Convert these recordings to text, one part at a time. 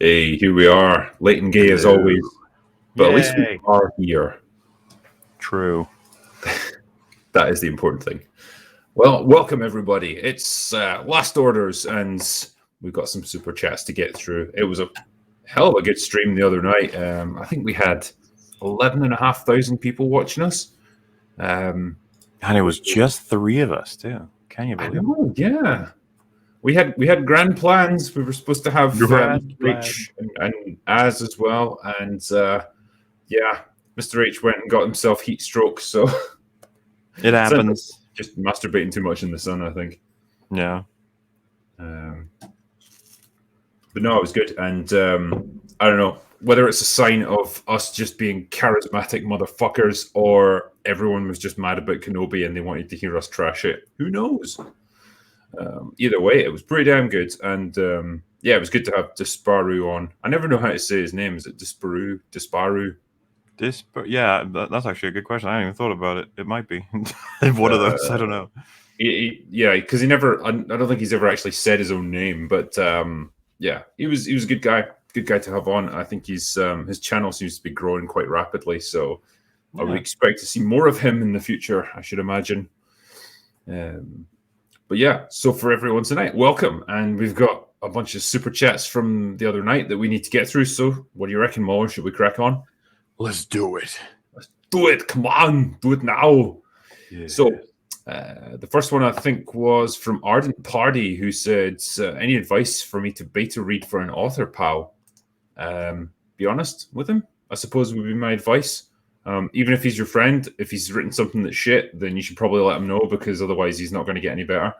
Hey, here we are, late and gay as always, but at least we Yay. are here. True. That is the important thing. Well, welcome everybody. It's Last Orders, and we've got some super chats to get through. It was a hell of a good stream the other night. I think we had 11,500 people watching us. And it was just 3 of us too. Can you I believe it? know, yeah. We had grand plans. We were supposed to have Rich and Az as well, and yeah, Mr. H went and got himself heat stroke, so It happens. Just masturbating too much in the sun, I think. Yeah. But no, it was good, and I don't know whether it's a sign of us just being charismatic motherfuckers or everyone was just mad about Kenobi and they wanted to hear us trash it. Who knows? Either way, it was pretty damn good, and yeah, it was good to have Disparu on. I never know how to say his name. Is it Disparu? Yeah, that's actually a good question. I hadn't even thought about it. It might be one of those. I don't know. Yeah, because he never. I don't think he's ever actually said his own name, but yeah, he was a good guy. Good guy to have on. I think his channel seems to be growing quite rapidly, so I would expect to see more of him in the future, I should imagine. But yeah, so for everyone tonight, welcome. And we've got a bunch of super chats from the other night that we need to get through. So what do you reckon, Muller? Should we crack on? Let's do it. Let's do it. Come on. Do it now. Yeah. So the first one I think was from Ardent Party, who said, any advice for me to beta read for an author, pal? Be honest with him, I suppose would be my advice. Even if he's your friend, if he's written something that's shit, then you should probably let him know, because otherwise he's not going to get any better.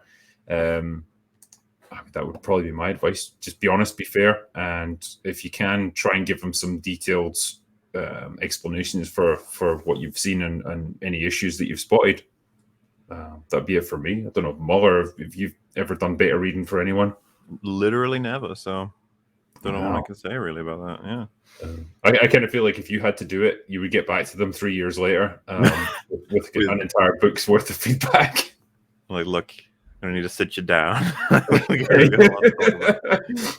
That would probably be my advice. Just be honest, be fair, and if you can, try and give him some detailed explanations for what you've seen and any issues that you've spotted. That'd be it for me. I don't know, Muller, if you've ever done beta reading for anyone. Literally never, so don't know what I can say really about that. Yeah. I kind of feel like if you had to do it, you would get back to them 3 years later with an entire book's worth of feedback. Like, look, I need to sit you down.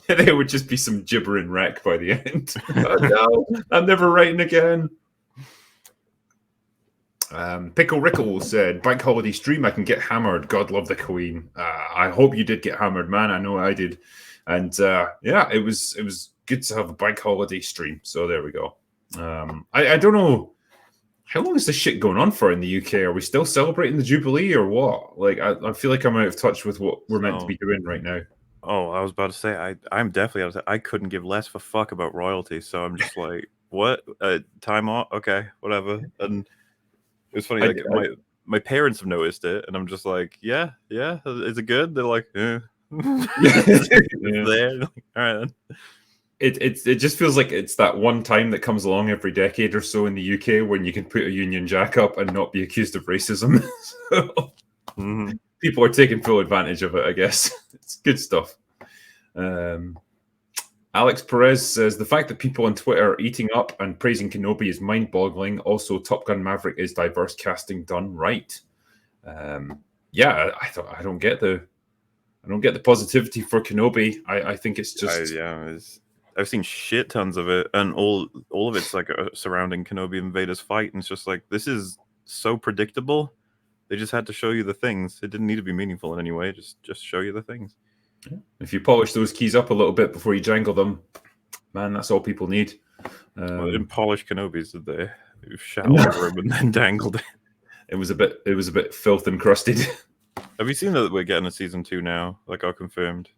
There would just be some gibbering wreck by the end. Oh, no, I'm never writing again. Pickle Rickle said, bank holiday stream, I can get hammered. God love the Queen. I hope you did get hammered, man. I know I did. And yeah, it was good to have a bank holiday stream. So there we go. I don't know, how long is this shit going on for in the UK? Are we still celebrating the Jubilee or what? Like, I feel like I'm out of touch with what we're meant to be doing right now. Oh, I was about to say, I'm definitely out of touch. I couldn't give less of a fuck about royalty. So I'm just like, what? Time off? Okay, whatever. And it was funny, like my parents have noticed it, and I'm just like, yeah, is it good? They're like, yeah. There. All right. It just feels like it's that one time that comes along every decade or so in the UK when you can put a Union Jack up and not be accused of racism. So, people are taking full advantage of it, I guess. It's good stuff. Alex Perez says, the fact that people on Twitter are eating up and praising Kenobi is mind-boggling. Also, Top Gun Maverick is diverse casting done right. Yeah, I don't get the positivity for Kenobi. I think it's just I've seen shit tons of it, and all of it's like surrounding Kenobi and Vader's fight, and it's just like, this is so predictable. They just had to show you the things. It didn't need to be meaningful in any way. Just show you the things. If you polish those keys up a little bit before you jangle them, man, that's all people need. Well, they didn't polish Kenobi's, did they? They shot over him and then dangled it. It was a bit filth encrusted. Have you seen that we're getting a season 2 now? Like, are confirmed?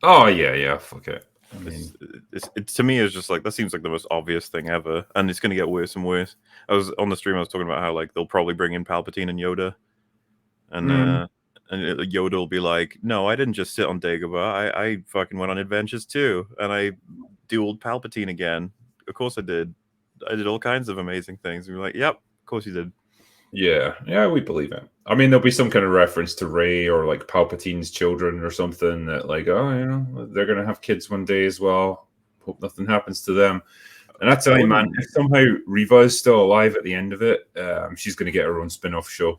Oh yeah, fuck it. I mean, it to me is just like, that seems like the most obvious thing ever, and it's going to get worse and worse. I was on the stream, I was talking about how, like, they'll probably bring in Palpatine and Yoda, and Yoda will be like, no, I didn't just sit on Dagobah, I fucking went on adventures too, and I dueled Palpatine again. Of course I did all kinds of amazing things. And we're like, yep, of course you did. Yeah, we believe it. I mean, there'll be some kind of reference to Rey or like Palpatine's children or something that, like, oh, you know, they're gonna have kids one day as well. Hope nothing happens to them. And I tell you, man, if somehow Reva is still alive at the end of it, she's gonna get her own spin-off show.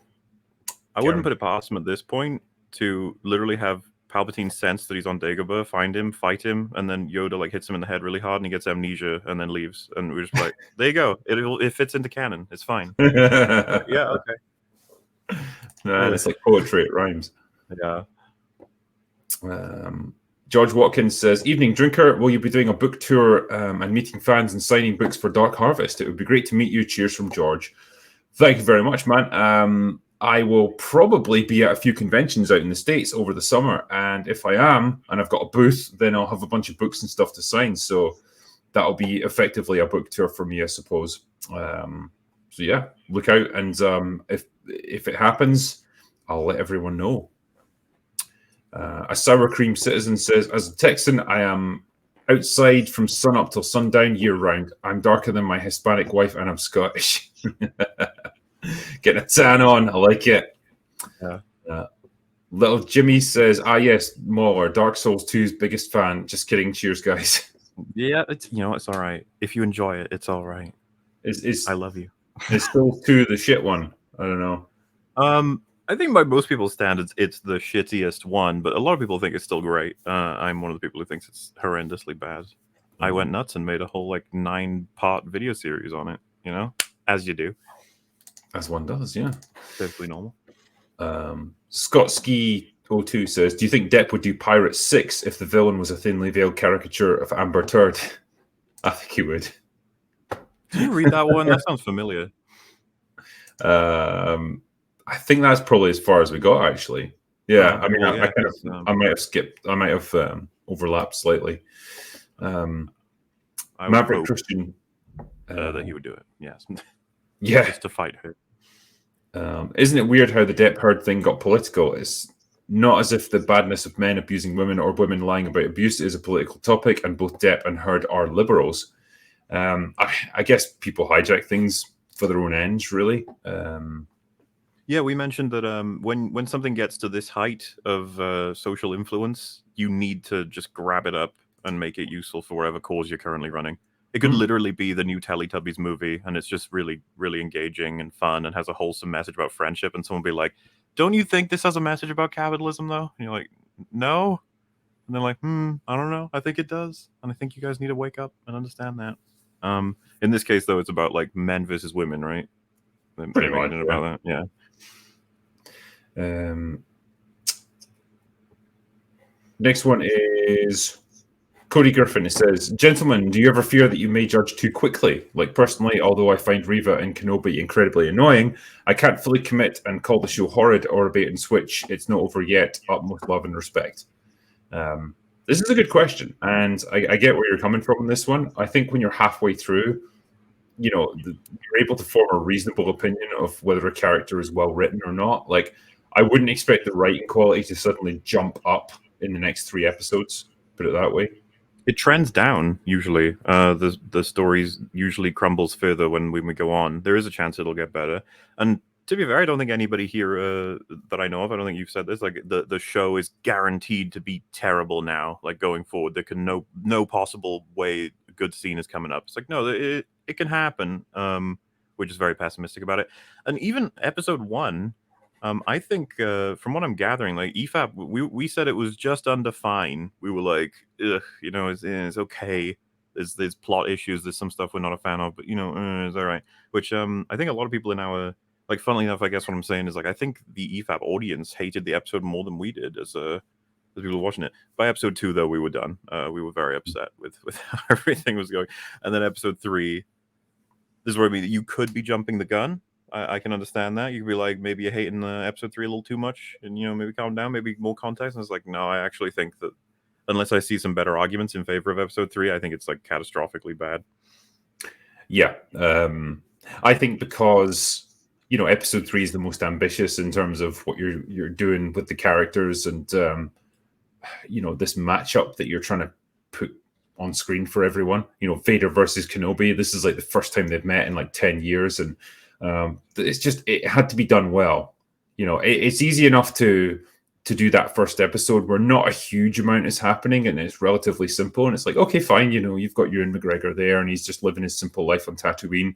I wouldn't put it past them at this point to literally have Palpatine sense that he's on Dagobah, find him, fight him, and then Yoda like hits him in the head really hard and he gets amnesia and then leaves. And we're just like, there you go. It fits into canon. It's fine. Like, yeah, okay. Man, it's like poetry, it rhymes. Yeah. George Watkins says, "Evening drinker, will you be doing a book tour and meeting fans and signing books for Dark Harvest? It would be great to meet you. Cheers from George." Thank you very much, man. I will probably be at a few conventions out in the States over the summer, and if I am, and I've got a booth, then I'll have a bunch of books and stuff to sign, so that'll be effectively a book tour for me, I suppose. So yeah, look out, and if it happens, I'll let everyone know. A sour cream citizen says, "As a Texan, I am outside from sun up till sundown year round. I'm darker than my Hispanic wife, and I'm Scottish." Getting a tan on, I like it. Yeah. Little Jimmy says, yes, Mauler, Dark Souls 2's biggest fan. Just kidding. Cheers, guys. Yeah, it's it's all right. If you enjoy it, it's all right. I love you. Is Souls 2 the shit one? I don't know. I think by most people's standards, it's the shittiest one, but a lot of people think it's still great. I'm one of the people who thinks it's horrendously bad. I went nuts and made a whole 9-part video series on it, as you do. As one does, yeah. Perfectly normal. Scott Ski 02 says, "Do you think Depp would do Pirates 6 if the villain was a thinly veiled caricature of Amber Turd?" I think he would. Did you read that one? That sounds familiar. I think that's probably as far as we got, actually. Yeah, I mean, well, yeah, I might have skipped. I might have overlapped slightly. Maverick Christian that he would do it. Yes. Yeah, just to fight her. Isn't it weird how the Depp Heard thing got political? It's not as if the badness of men abusing women or women lying about abuse is a political topic, and both Depp and Heard are liberals. I guess people hijack things for their own ends, really. Yeah, we mentioned that when something gets to this height of social influence, you need to just grab it up and make it useful for whatever cause you're currently running. It could literally be the new Teletubbies movie, and it's just really, really engaging and fun and has a wholesome message about friendship. And someone will be like, "Don't you think this has a message about capitalism, though?" And you're like, "No." And they're like, "I don't know. I think it does. And I think you guys need to wake up and understand that." In this case, though, it's about men versus women, right? Pretty much about that, yeah. Next one is Cody Griffin. It says, "Gentlemen, do you ever fear that you may judge too quickly? Personally, although I find Reva and Kenobi incredibly annoying, I can't fully commit and call the show horrid or a bait and switch. It's not over yet. Utmost love and respect." This is a good question, and I get where you're coming from in this one. I think when you're halfway through, you're able to form a reasonable opinion of whether a character is well written or not. I wouldn't expect the writing quality to suddenly jump up in the next 3 episodes, put it that way. It trends down usually. The stories usually crumbles further when we go on. There is a chance it'll get better. And to be fair, I don't think anybody here that I know of, I don't think you've said this, the show is guaranteed to be terrible now, going forward. There can no possible way a good scene is coming up. It's no, it can happen. We're just very pessimistic about it. And even episode 1, I think from what I'm gathering, EFAP, we said it was just under fine. We were like, ugh, it's okay. There's plot issues. There's some stuff we're not a fan of, but it's all right. Which I think a lot of people in our funnily enough, I guess what I'm saying is I think the EFAP audience hated the episode more than we did as people watching it. By episode 2, though, we were done. We were very upset with how everything was going. And then episode 3, this is where you could be jumping the gun. I can understand that. You could be like, maybe you're hating episode 3 a little too much, and maybe calm down, maybe more context. And it's no, I actually think that unless I see some better arguments in favor of episode 3, I think it's catastrophically bad. Yeah, I think because episode 3 is the most ambitious in terms of what you're doing with the characters, and this matchup that you're trying to put on screen for everyone. Vader versus Kenobi. This is the first time they've met in 10 years, and it had to be done well. It's easy enough to do that first episode where not a huge amount is happening and it's relatively simple, and it's okay, fine, you've got Ewan McGregor there and he's just living his simple life on Tatooine.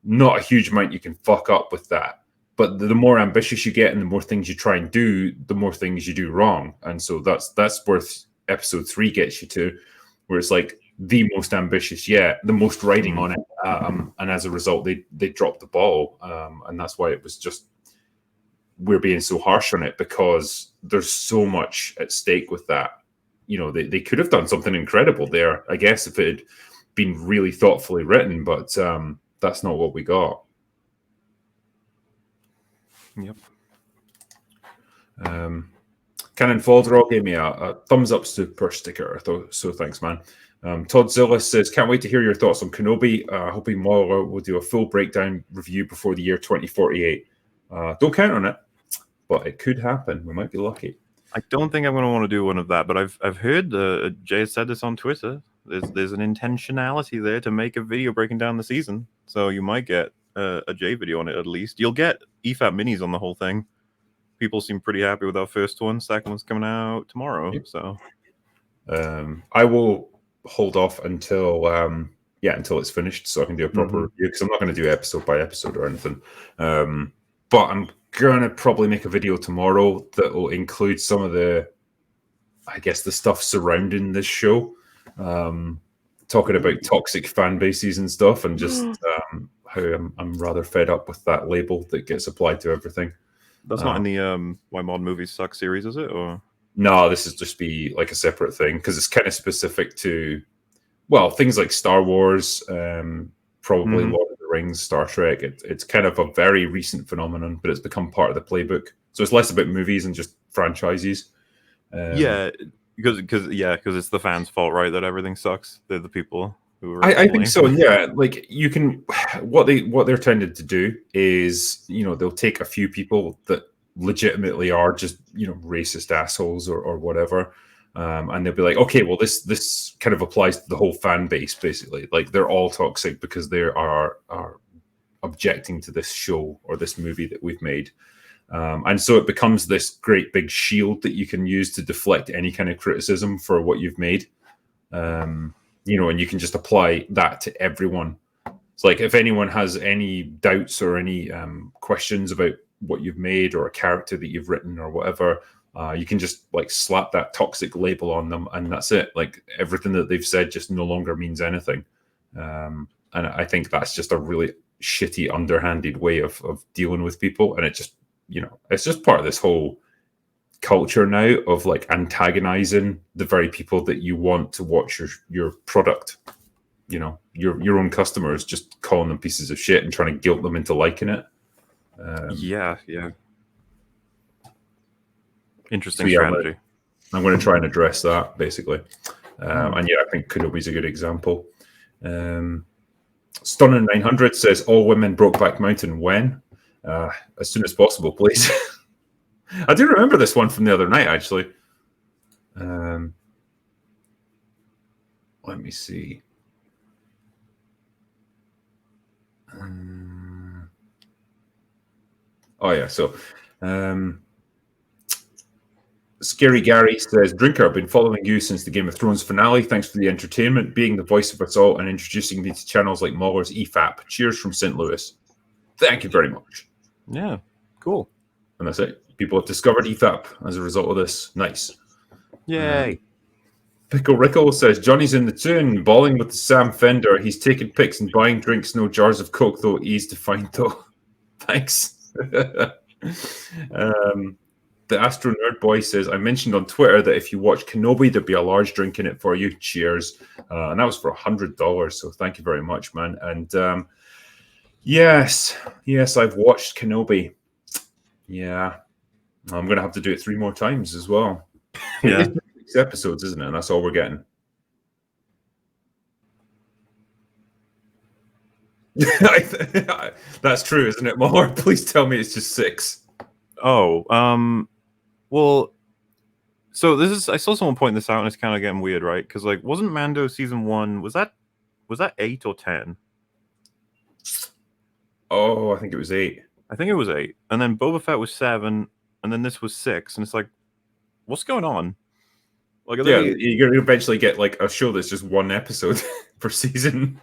Not a huge amount you can fuck up with that. but the more ambitious you get and the more things you try and do, the more things you do wrong. And so that's where episode 3 gets you to, where it's like the most ambitious yet, the most writing on it, and as a result, they dropped the ball, and that's why it was just, we're being so harsh on it, because there's so much at stake with that. They could have done something incredible there, I guess, if it had been really thoughtfully written, but that's not what we got. Yep. Cannon Falderall gave me a thumbs up super sticker, so thanks, man. Todd Zillis says, can't wait to hear your thoughts on Kenobi. Hoping Mauler will do a full breakdown review before the year 2048. Don't count on it, but it could happen. We might be lucky. I don't think I'm going to want to do one of that, but I've heard Jay said this on Twitter. There's an intentionality there to make a video breaking down the season, so you might get a Jay video on it at least. You'll get EFAP minis on the whole thing. People seem pretty happy with our first one. Second one's coming out tomorrow, so I will hold off until it's finished, so I can do a proper review, because I'm not going to do episode by episode or anything. But I'm gonna probably make a video tomorrow that will include some of the stuff surrounding this show, talking about toxic fan bases and stuff, and just how I'm rather fed up with that label that gets applied to everything. That's not in the Why Modern Movies Suck series, is it? Or no, this is just be like a separate thing, because it's kind of specific to, well, things like Star Wars, probably Lord of the Rings, Star Trek. It's kind of a very recent phenomenon, but it's become part of the playbook. So it's less about movies and just franchises. Yeah, because it's the fans' fault, right? That everything sucks. They're the people who are. I think so. Yeah, like you can. What they're tended to do is, they'll take a few people that legitimately are just racist assholes or whatever. And they'll be like, okay, well, this kind of applies to the whole fan base, basically. Like, they're all toxic because they are objecting to this show or this movie that we've made. And so it becomes this great big shield that you can use to deflect any kind of criticism for what you've made. And you can just apply that to everyone. It's like, if anyone has any doubts or any questions about what you've made or a character that you've written or whatever, you can just like slap that toxic label on them, and that's it. Like, everything that they've said just no longer means anything. And I think that's just a really shitty, underhanded way of dealing with people. And it just, it's just part of this whole culture now of like antagonizing the very people that you want to watch your product. Your own customers, just calling them pieces of shit and trying to guilt them into liking it. Yeah. Interesting strategy. I'm going to try and address that, basically. And yeah, I think Kenobi's a good example. Stunner 900 says, all women Brokeback Mountain when? As soon as possible, please. I do remember this one from the other night, actually. Let me see. Oh, yeah, so... Scary Gary says, Drinker, I've been following you since the Game of Thrones finale. Thanks for the entertainment, being the voice of us all, and introducing me to channels like Mauler's EFAP. Cheers from St. Louis. Thank you very much. Yeah, cool. And that's it. People have discovered EFAP as a result of this. Nice. Yay. Pickle Rickle says, Johnny's in the tune, balling with the Sam Fender. He's taking pics and buying drinks. No jars of Coke, though. Easy to find, though. Thanks. The Astro Nerd Boy says, I mentioned on Twitter that if you watch Kenobi, there'd be a large drink in it for you. Cheers. And that was for $100. So thank you very much, man. And yes, I've watched Kenobi. Yeah. I'm going to have to do it 3 more times as well. Yeah. It's 6 episodes, isn't it? And that's all we're getting. That's true, isn't it, More? Please tell me it's just 6. Oh, well, so I saw someone point this out, and it's kind of getting weird, right? Because like, wasn't Mando season 1? Was that 8 or 10? Oh, I think it was 8. I think it was 8, and then Boba Fett was 7, and then this was 6, and it's like, what's going on? Like, yeah, you're gonna eventually get like a show that's just 1 episode per season.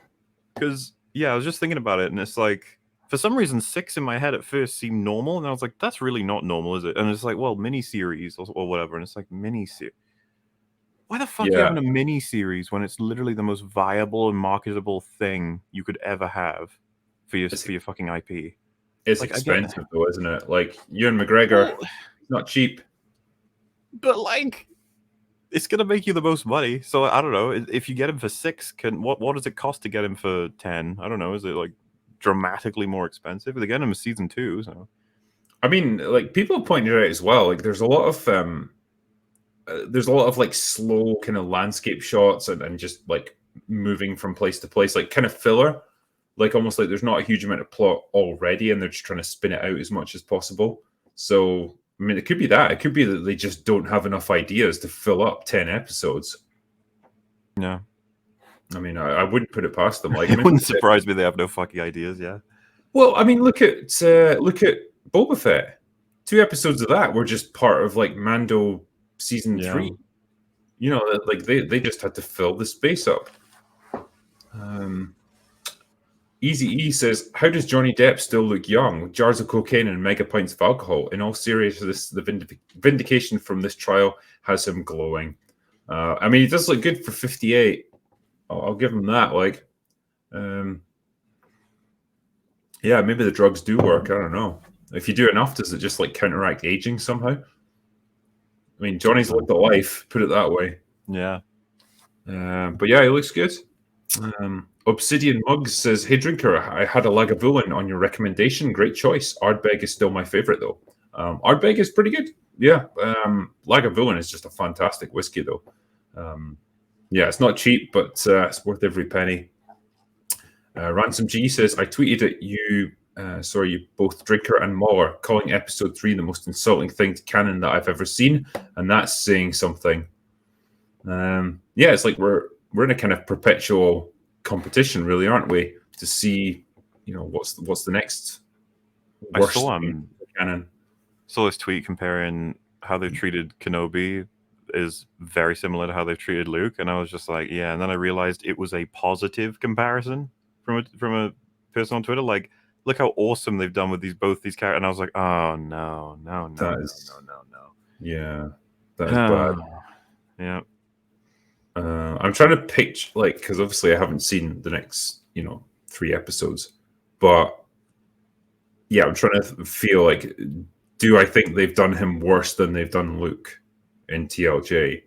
Because I was just thinking about it, and it's like, for some reason 6 in my head at first seemed normal, and I was like, that's really not normal, is it? And it's like, well, mini-series or whatever, and it's like mini-series. Why the fuck are you having a mini-series when it's literally the most viable and marketable thing you could ever have for your fucking IP? It's like, expensive though, isn't it? Like Ewan McGregor, not cheap. But like, it's gonna make you the most money. So I don't know. If you get him for 6, what does it cost to get him for 10? I don't know. Is it like dramatically more expensive? They get him a season 2. So I mean, like people pointed out as well. Like there's a lot of like slow kind of landscape shots and just like moving from place to place, like kind of filler. Like almost like there's not a huge amount of plot already, and they're just trying to spin it out as much as possible. So I mean, it could be that. It could be that they just don't have enough ideas to fill up 10 episodes. Yeah. I mean, I wouldn't put it past them. Like, it wouldn't surprise me they have no fucking ideas. Yeah. Well, I mean, look at Boba Fett. 2 episodes of that were just part of like Mando season 3. You know, like they just had to fill the space up. Easy E says, how does Johnny Depp still look young with jars of cocaine and mega pints of alcohol? In all seriousness, the vindication from this trial has him glowing. I mean, he does look good for 58. I'll give him that. Like, yeah, maybe the drugs do work. I don't know. If you do enough, does it just like counteract aging somehow? I mean, Johnny's lived a life, put it that way. Yeah. But yeah, he looks good. Obsidian Mugs says, hey Drinker, I had a Lagavulin on your recommendation. Great choice. Ardbeg is still my favorite though. Ardbeg is pretty good. Yeah. Lagavulin is just a fantastic whiskey though. Yeah, it's not cheap, but it's worth every penny. Ransom G says, I tweeted at you, you both Drinker and Mauler, calling episode 3 the most insulting thing to canon that I've ever seen, and that's saying something. Yeah, it's like we're in a kind of perpetual competition, really, aren't we? To see, what's the next worst canon. Saw this tweet comparing how they've treated Kenobi is very similar to how they've treated Luke, and I was just like, yeah. And then I realized it was a positive comparison from a person on Twitter. Like, look how awesome they've done with both these characters. And I was like, oh no. Yeah, that is bad. Yeah. I'm trying to picture, like, because obviously I haven't seen the next, 3 episodes, but yeah, I'm trying to feel like, do I think they've done him worse than they've done Luke in TLJ?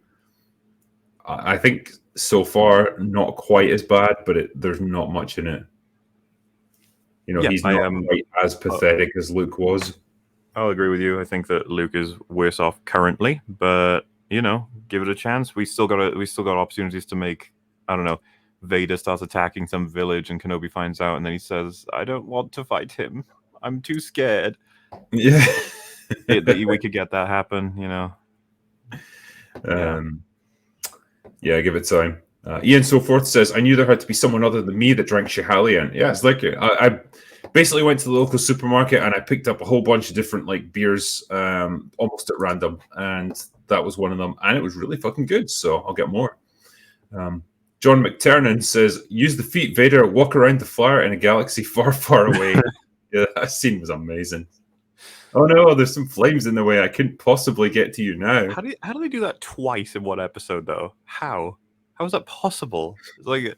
I think so far not quite as bad, but there's not much in it. He's not quite as pathetic as Luke was. I'll agree with you. I think that Luke is worse off currently, but give it a chance. We still got opportunities to make, I don't know, Vader starts attacking some village and Kenobi finds out and then he says, I don't want to fight him. I'm too scared. Yeah. We could get that happen, Yeah, give it time. Ian So Forth says, I knew there had to be someone other than me that drank Schihalian. Yeah, it's like I basically went to the local supermarket and I picked up a whole bunch of different like beers almost at random, and that was one of them, and it was really fucking good, so I'll get more. John McTernan says, use the feet, Vader, walk around the flyer in a galaxy far, far away. Yeah, that scene was amazing. Oh no, there's some flames in the way. I couldn't possibly get to you now. How do they do that twice in one episode though? How is that possible? It's like,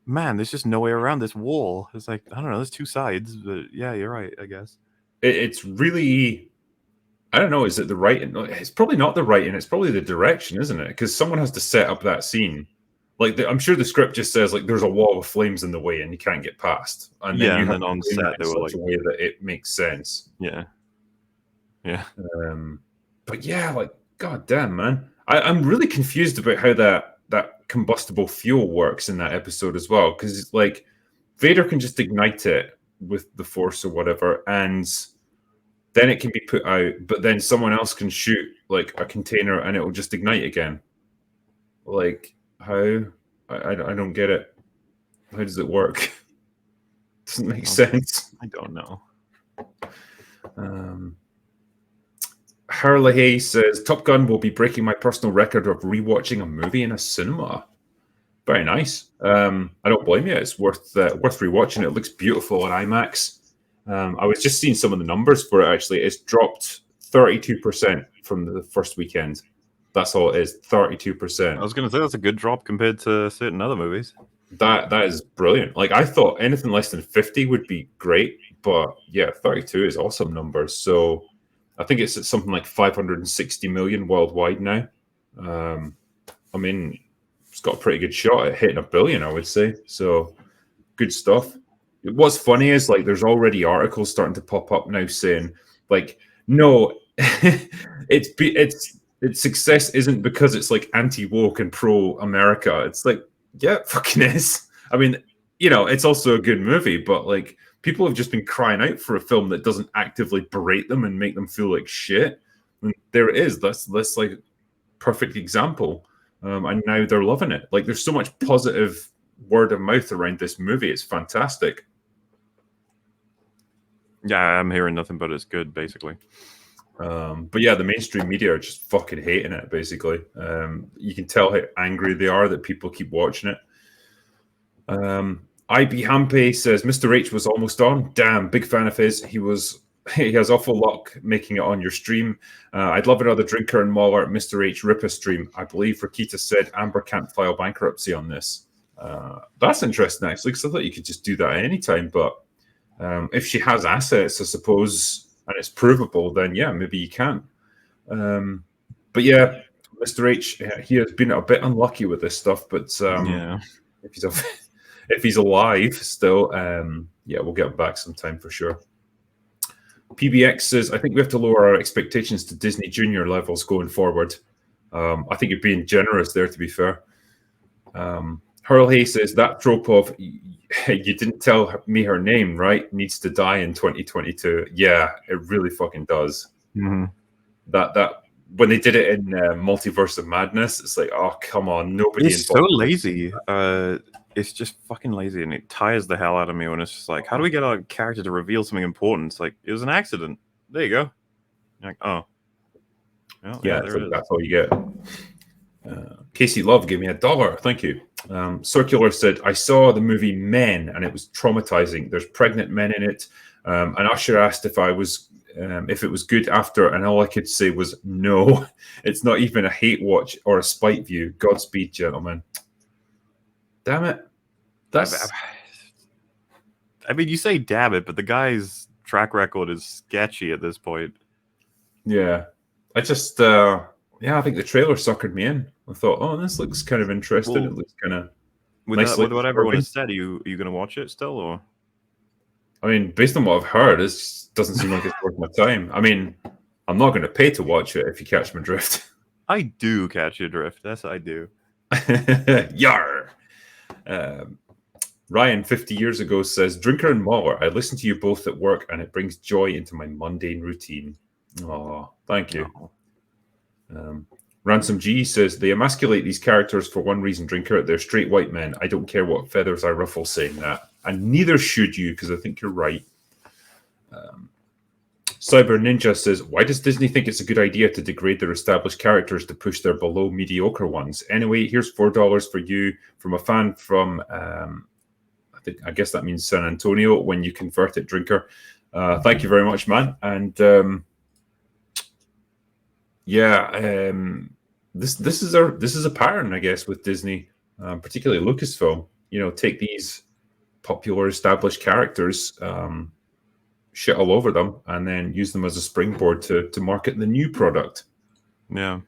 man, there's just no way around this wall. It's like, I don't know, there's 2 sides, but yeah, you're right, I guess. It's really, I don't know, is it the writing? It's probably not the writing, it's probably the direction, isn't it? Because someone has to set up that scene. Like, I'm sure the script just says, like, there's a wall of flames in the way and you can't get past. And then you have on set, they were like, a way that it makes sense. Yeah. Yeah. But yeah, like, god damn, man. I'm really confused about how that combustible fuel works in that episode as well. Because, like, Vader can just ignite it with the Force or whatever, and then it can be put out, but then someone else can shoot, like, a container and it will just ignite again. Like, how? I don't get it. How does it work? Doesn't make sense. I don't know. Harley says, Top Gun will be breaking my personal record of rewatching a movie in a cinema. Very nice. I don't blame you. It's worth rewatching. It looks beautiful on IMAX. I was just seeing some of the numbers for it. Actually, it's dropped 32% from the first weekend. That's all it is. 32%. I was going to say that's a good drop compared to certain other movies. That is brilliant. Like I thought, anything less than 50 would be great, but yeah, 32 is awesome numbers. So I think it's at something like 560 million worldwide now. I mean, it's got a pretty good shot at hitting $1 billion, I would say. So good stuff. What's funny is like there's already articles starting to pop up now saying like, no, its success isn't because it's like anti-woke and pro-America. It's like, yeah, it fucking is. I mean, you know, it's also a good movie, but like people have just been crying out for a film that doesn't actively berate them and make them feel like shit. And there it is. That's like perfect example. And now they're loving it. Like there's so much positive word of mouth around this movie. It's fantastic. Yeah, I'm hearing nothing but it's good, basically. But yeah, the mainstream media are just fucking hating it, basically. You can tell how angry they are that people keep watching it. IB Hampe says Mr. H was almost on. Damn, big fan of his. He has awful luck making it on your stream. I'd love another Drinker and Mauler Mr. H Ripper stream. I believe Rakita said Amber can't file bankruptcy on this. That's interesting, actually, because I thought you could just do that at any time. But if she has assets, I suppose, and it's provable, then yeah, maybe you can. But yeah, Mr. H, he has been a bit unlucky with this stuff. But Yeah. if he's alive still, yeah, we'll get him back sometime for sure. PBX says, I think we have to lower our expectations to Disney Junior levels going forward. I think you're being generous there, to be fair. Hurl Hay says, that trope of you didn't tell me her name, right, needs to die in 2022. Yeah, it really fucking does. Mm-hmm. That when they did it in Multiverse of Madness, it's like, oh, come on, nobody It's so lazy. It's just fucking lazy, and it tires the hell out of me when it's just like, how do we get our character to reveal something important? It's like, it was an accident. There you go. You're like, oh. Well, yeah, that's all you get. Casey Love gave me $1. Thank you. Circular said, I saw the movie Men, and it was traumatizing. There's pregnant men in it. And Usher asked if it was good after, and all I could say was no. It's not even a hate watch or a spite view. Godspeed, gentlemen. Damn it. I mean, you say damn it, but the guy's track record is sketchy at this point. Yeah. I just, I think the trailer suckered me in. I thought, oh, this looks kind of interesting. It looks kind of with what everyone has said. Are you going to watch it still, or? I mean, based on what I've heard, it doesn't seem like it's worth my time. I mean, I'm not going to pay to watch it if you catch my drift. I do catch your drift. Yes, I do. Yar. Ryan, 50 years ago, says, Drinker and Mauler, I listen to you both at work and it brings joy into my mundane routine. Oh, thank you. Ransom G says, they emasculate these characters for one reason, Drinker. They're straight white men. I don't care what feathers I ruffle saying that. And neither should you, because I think you're right. Cyber Ninja says, why does Disney think it's a good idea to degrade their established characters to push their below mediocre ones? Anyway, here's $4 for you from a fan from, I guess that means San Antonio when you convert it, Drinker. Thank you very much, man. And this is a pattern, I guess, with Disney, particularly Lucasfilm. You know, take these popular established characters, shit all over them, and then use them as a springboard to market the new product. Yeah.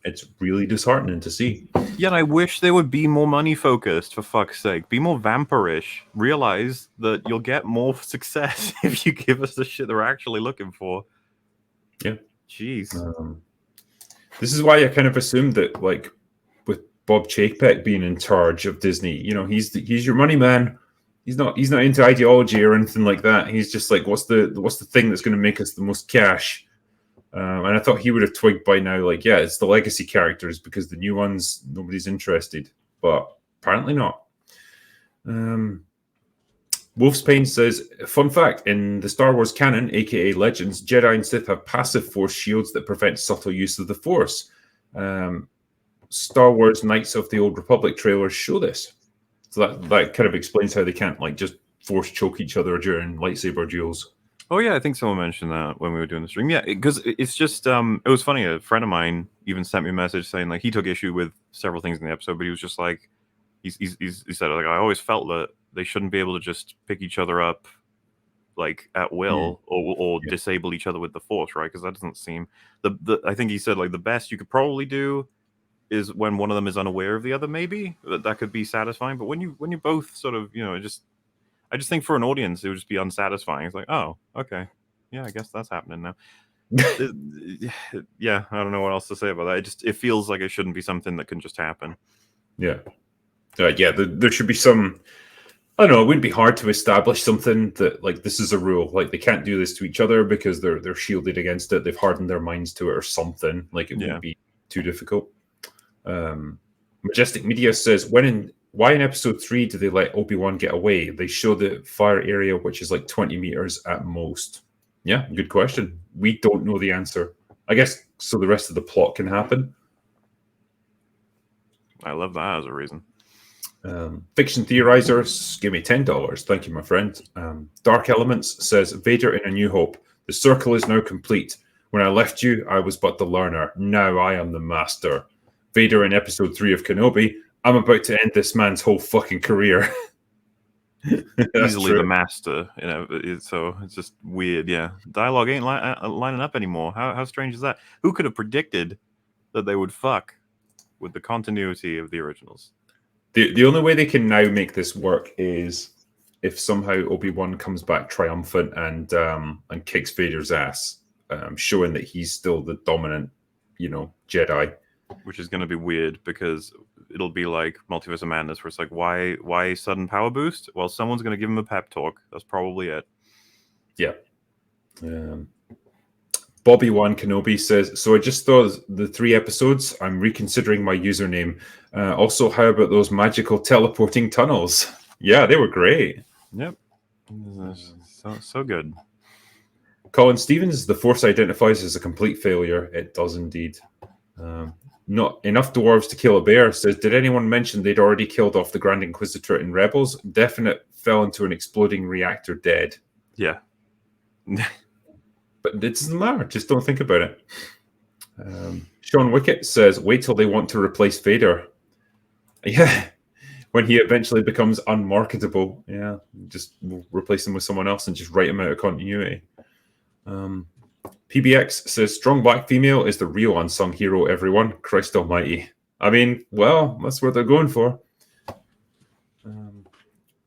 It's really disheartening to see. Yeah, and I wish they would be more money focused, for fuck's sake. Be more vampirish. Realize that you'll get more success if you give us the shit they're actually looking for. Yeah. Jeez. This is why I kind of assumed that, like, with Bob Chapek being in charge of Disney, you know, he's your money man. He's not into ideology or anything like that. He's just like, what's the thing that's going to make us the most cash? And I thought he would have twigged by now, like, yeah, it's the legacy characters, because the new ones, nobody's interested. But apparently not. Wolfspain says, fun fact, in the Star Wars canon, aka Legends, Jedi and Sith have passive force shields that prevent subtle use of the force. Star Wars Knights of the Old Republic trailers show this. So that kind of explains how they can't like just force choke each other during lightsaber duels. Oh yeah, I think someone mentioned that when we were doing the stream. Yeah, because it's just it was funny. A friend of mine even sent me a message saying like he took issue with several things in the episode, but he was just like he said like I always felt that they shouldn't be able to just pick each other up like at will or Yeah. disable each other with the force, right? Because that doesn't seem the I think he said like the best you could probably do is when one of them is unaware of the other. Maybe that could be satisfying, but when you both sort of just I just think for an audience it would just be unsatisfying. It's like, oh, okay, yeah, I guess that's happening now. Yeah, I don't know what else to say about that. It feels like it shouldn't be something that can just happen. Yeah. There should be some. I don't know. It wouldn't be hard to establish something that like this is a rule. Like they can't do this to each other because they're shielded against it. They've hardened their minds to it or something. Like it wouldn't be too difficult. Majestic Media says why in episode 3 do they let Obi-Wan get away? They show the fire area, which is like 20 meters at most. Yeah, good question. We don't know the answer. I guess so the rest of the plot can happen. I love that as a reason. Fiction Theorizers, give me $10. Thank you, my friend. Dark Elements says, Vader in A New Hope. The circle is now complete. When I left you, I was but the learner. Now I am the master. Vader in episode 3 of Kenobi. I'm about to end this man's whole fucking career. Easily the master, so it's just weird. Yeah, dialogue ain't lining up anymore. How strange is that? Who could have predicted that they would fuck with the continuity of the originals? The only way they can now make this work is if somehow Obi-Wan comes back triumphant and kicks Vader's ass, showing that he's still the dominant, Jedi. Which is going to be weird because it'll be like Multiverse of Madness, where it's like, why sudden power boost? Well, someone's going to give him a pep talk. That's probably it. Yeah. Bobby Wan Kenobi says, so I just thought the 3 episodes, I'm reconsidering my username. Also, how about those magical teleporting tunnels? Yeah, they were great. Yep. So good. Colin Stevens, the Force identifies as a complete failure. It does indeed. Not enough dwarves to kill a bear, says, did anyone mention they'd already killed off the Grand Inquisitor in Rebels? Definite fell into an exploding reactor dead. Yeah. But it doesn't matter. Just don't think about it. Sean Wickett says, wait till they want to replace Vader. Yeah. When he eventually becomes unmarketable. Yeah. Just replace him with someone else and just write him out of continuity. PBX says, strong black female is the real unsung hero, everyone. Christ almighty. I mean, well, that's what they're going for.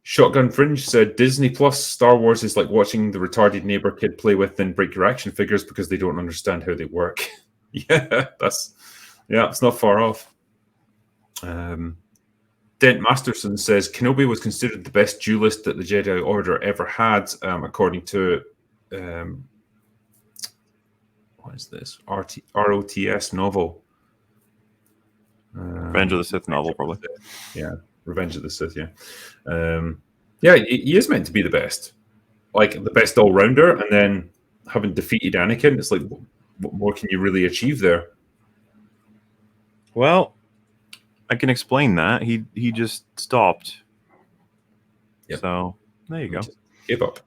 Shotgun Fringe said, Disney Plus Star Wars is like watching the retarded neighbor kid play with and break your action figures because they don't understand how they work. Yeah, it's not far off. Dent Masterson says, Kenobi was considered the best duelist that the Jedi Order ever had, according to what is this? ROTS novel. Revenge of the Sith novel, probably. Yeah, Revenge of the Sith, yeah. Yeah, he is meant to be the best. Like, the best all-rounder, and then having defeated Anakin, it's like, what more can you really achieve there? Well, I can explain that. He just stopped. Yep. So, there you go. Gave up.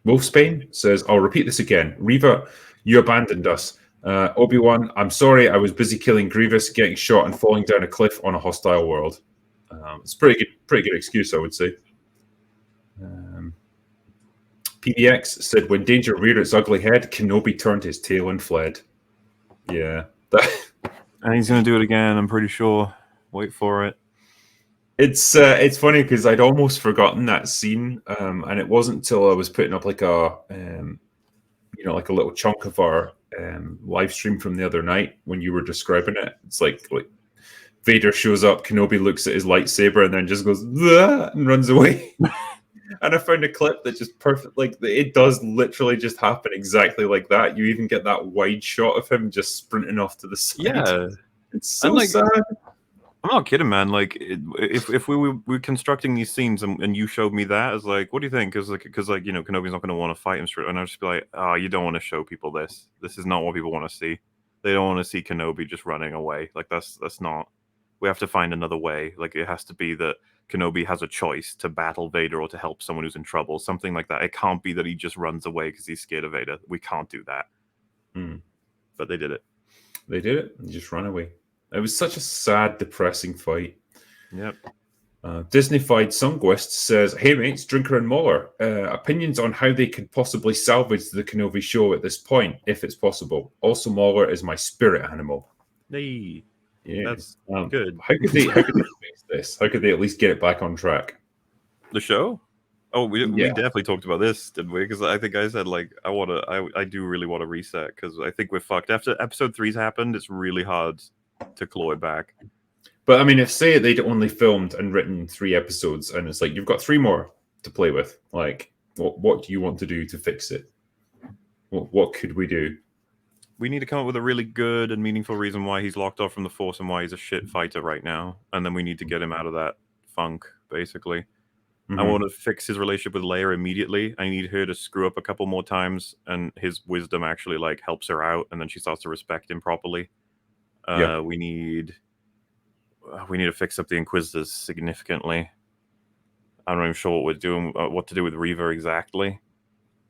Wolfsbane says, I'll repeat this again. Reva, you abandoned us. Obi-Wan, I'm sorry, I was busy killing Grievous, getting shot, and falling down a cliff on a hostile world. It's pretty good excuse, I would say. PDX said, when danger reared its ugly head, Kenobi turned his tail and fled. Yeah. And he's going to do it again, I'm pretty sure. Wait for it. It's funny because I'd almost forgotten that scene, and it wasn't until I was putting up like a like a little chunk of our live stream from the other night when you were describing it. It's like Vader shows up, Kenobi looks at his lightsaber, and then just goes and runs away. And I found a clip that just perfect, like it does literally just happen exactly like that. You even get that wide shot of him just sprinting off to the side. Yeah, it's so sad. I'm not kidding, man. Like, if we were constructing these scenes and you showed me that, it's like, what do you think? Because Kenobi's not going to want to fight him straight, and I'll just be like, oh, you don't want to show people this. This is not what people want to see. They don't want to see Kenobi just running away. Like that's not. We have to find another way. Like it has to be that Kenobi has a choice to battle Vader or to help someone who's in trouble, something like that. It can't be that he just runs away because he's scared of Vader. We can't do that. But they did it. They did it. They just ran away. It was such a sad, depressing fight. Yep. Disneyfied Songwest says, "Hey mates, Drinker and Mauler, opinions on how they could possibly salvage the Kenobi show at this point, if it's possible. Also, Mauler is my spirit animal." Hey, yeah, that's good. How could they fix this? How could they at least get it back on track? The show? Oh, we definitely talked about this, didn't we? Because I think I said like I do really want to reset because I think we're fucked after episode 3's happened. It's really hard to claw it back. But I mean, if say they'd only filmed and written 3 episodes, and it's like you've got 3 more to play with, like what do you want to do to fix it? What could we do? We need to come up with a really good and meaningful reason why he's locked off from the Force and why he's a shit fighter right now, and then we need to get him out of that funk. Basically, I want to fix his relationship with Leia immediately. I need her to screw up a couple more times, and his wisdom actually like helps her out, and then she starts to respect him properly. We need to fix up the Inquisitors significantly. I'm not even sure what we're doing, what to do with Reva exactly.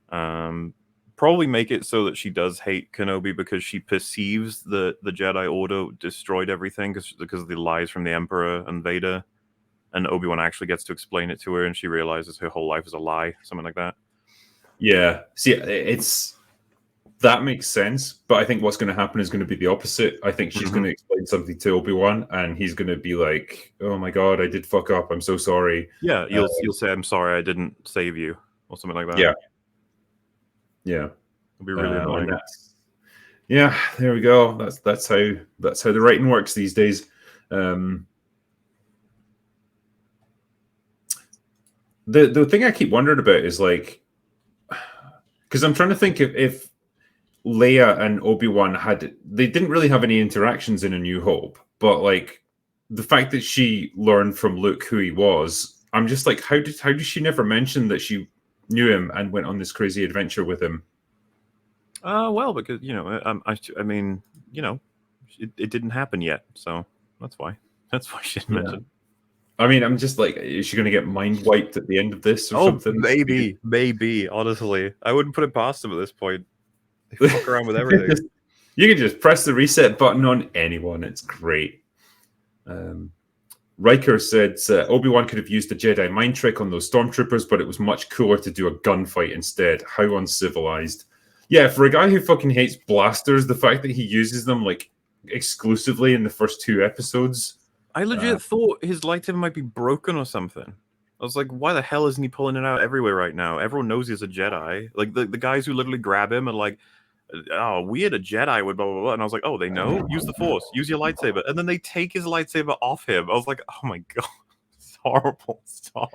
Probably make it so that she does hate Kenobi because she perceives the Jedi Order destroyed everything because of the lies from the Emperor and Vader, and Obi-Wan actually gets to explain it to her, and she realizes her whole life is a lie, something like that. Yeah, see, that makes sense, but I think what's going to happen is going to be the opposite. I think she's going to explain something to Obi-Wan, and he's going to be like, "Oh my god, I did fuck up. I'm so sorry." Yeah, you'll say, "I'm sorry, I didn't save you," or something like that. Yeah, it'll be really annoying. Yeah, there we go. That's how the writing works these days. The thing I keep wondering about is like, because I'm trying to think if Leia and Obi-Wan they didn't really have any interactions in A New Hope, but like the fact that she learned from Luke who he was, I'm just like, how did she never mention that she knew him and went on this crazy adventure with him? Well, because I mean, it didn't happen yet, so that's why she didn't mention. I mean, I'm just like, is she going to get mind wiped at the end of this or something? Maybe. Honestly, I wouldn't put it past them at this point. They fuck around with everything. You can just press the reset button on anyone. It's great. Riker said Obi-Wan could have used a Jedi mind trick on those stormtroopers, but it was much cooler to do a gunfight instead. How uncivilized. Yeah, for a guy who fucking hates blasters, the fact that he uses them like exclusively in the first 2 episodes. I legit thought his lightsaber might be broken or something. I was like, why the hell isn't he pulling it out everywhere right now? Everyone knows he's a Jedi. Like the guys who literally grab him and like, "Oh, we had a Jedi with blah blah blah," and I was like, "Oh, they know. Use the Force. Use your lightsaber." And then they take his lightsaber off him. I was like, "Oh my god, it's horrible. Stop."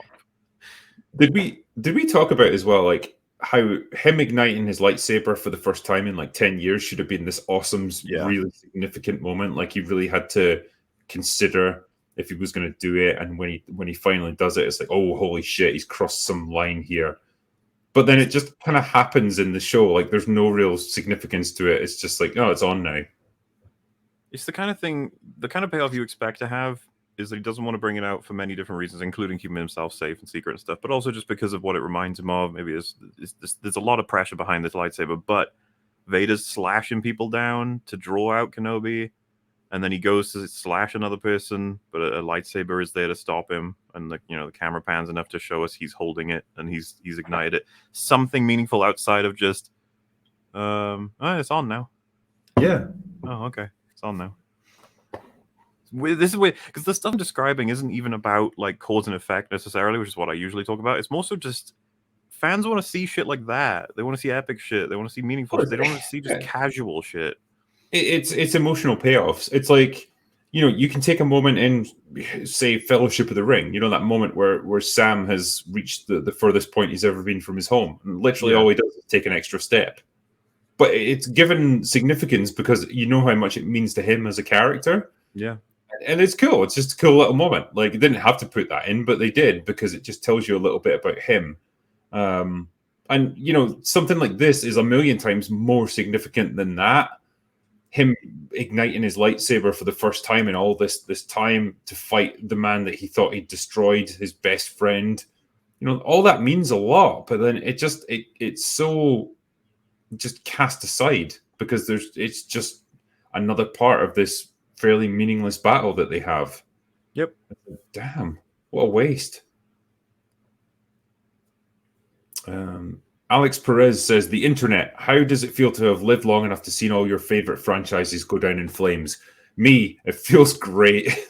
Did we talk about as well like how him igniting his lightsaber for the first time in like 10 years should have been this awesome, really significant moment? Like he really had to consider if he was going to do it, and when he finally does it, it's like, oh holy shit, he's crossed some line here. But then it just kind of happens in the show, like there's no real significance to it. It's just like, oh, it's on now. It's the kind of thing, the kind of payoff you expect to have is that he doesn't want to bring it out for many different reasons, including keeping himself safe and secret and stuff, but also just because of what it reminds him of. Maybe there's a lot of pressure behind this lightsaber, but Vader's slashing people down to draw out Kenobi, and then he goes to slash another person, but a lightsaber is there to stop him, and the camera pans enough to show us he's holding it and he's ignited it. Something meaningful outside of just, it's on now. Yeah. Oh, okay, it's on now. This is weird because the stuff I'm describing isn't even about like cause and effect necessarily, which is what I usually talk about. It's more so just fans want to see shit like that. They want to see epic shit. They want to see meaningful shit. They don't want to see just casual shit. It's emotional payoffs. It's like, you can take a moment in, say, Fellowship of the Ring. That moment where Sam has reached the furthest point he's ever been from his home. And literally all he does is take an extra step. But it's given significance because you know how much it means to him as a character. Yeah. And it's cool. It's just a cool little moment. Like, they didn't have to put that in, but they did because it just tells you a little bit about him. And, something like this is a million times more significant than that. him igniting his lightsaber for the first time in all this time to fight the man that he thought he'd destroyed, his best friend. All that means a lot, but then it's so just cast aside because it's just another part of this fairly meaningless battle that they have. Yep. Damn, what a waste. Alex Perez says, the internet, how does it feel to have lived long enough to see all your favorite franchises go down in flames? Me, it feels great.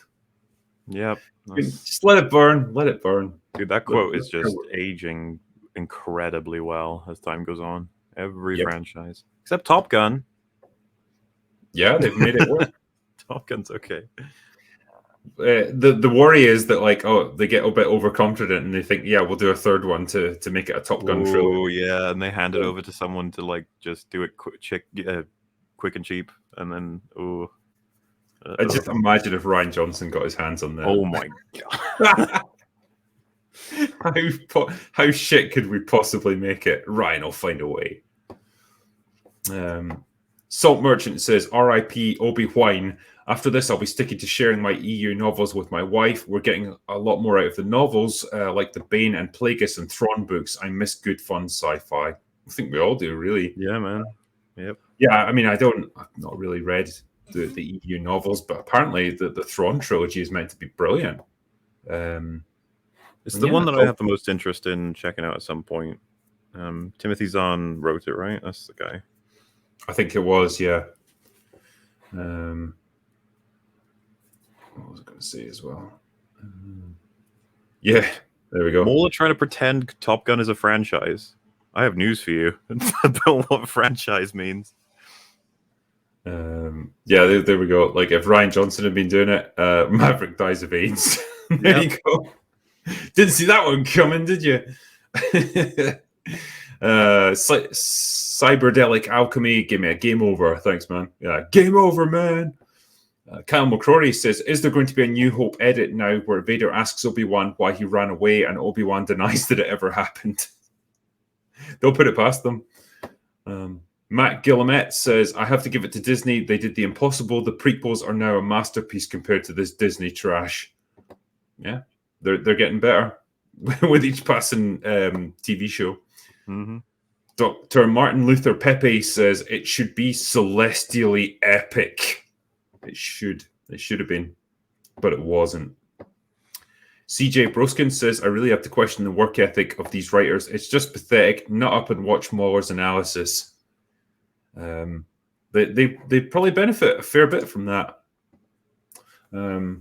Yep. Just let it burn. Let it burn. Dude, that quote is just aging incredibly well as time goes on. Every franchise. Except Top Gun. Yeah, they've made it work. Top Gun's okay. The worry is that they get a bit overconfident and they think, yeah, we'll do a third one to make it a Top Gun trilogy. Oh yeah, and they hand it over to someone to just do it quick and cheap, and then I just imagine if Rian Johnson got his hands on that. Oh my god! How shit could we possibly make it? Ryan will find a way. Salt Merchant says, R.I.P. Obi-Wan. After this, I'll be sticking to sharing my EU novels with my wife. We're getting a lot more out of the novels, like the Bane and Plagueis and Thrawn books. I miss good, fun sci-fi. I think we all do, really. Yeah, man. Yep. Yeah, I mean, I've not really read the EU novels, but apparently the Thrawn trilogy is meant to be brilliant. It's the one that I have the most interest in checking out at some point. Timothy Zahn wrote it, right? That's the guy. I think it was, yeah. What was I going to say as well? Yeah, there we go. Mola trying to pretend Top Gun is a franchise. I have news for you about what franchise means. Yeah, there we go. Like if Rian Johnson had been doing it, Maverick dies of AIDS. There you go. Didn't see that one coming, did you? Cyberdelic Alchemy, give me a game over. Thanks, man. Yeah, game over, man. Kyle McCrory says, is there going to be a New Hope edit now where Vader asks Obi-Wan why he ran away and Obi-Wan denies that it ever happened? They'll put it past them. Matt Guillemette says, I have to give it to Disney. They did the impossible. The prequels are now a masterpiece compared to this Disney trash. Yeah, they're getting better with each passing TV show. Mm-hmm. Dr. Martin Luther Pepe says, it should be celestially epic. It should have been, but it wasn't. CJ Broskin says, I really have to question the work ethic of these writers. It's just pathetic. Nut up and watch Mahler's analysis. They probably benefit a fair bit from that. There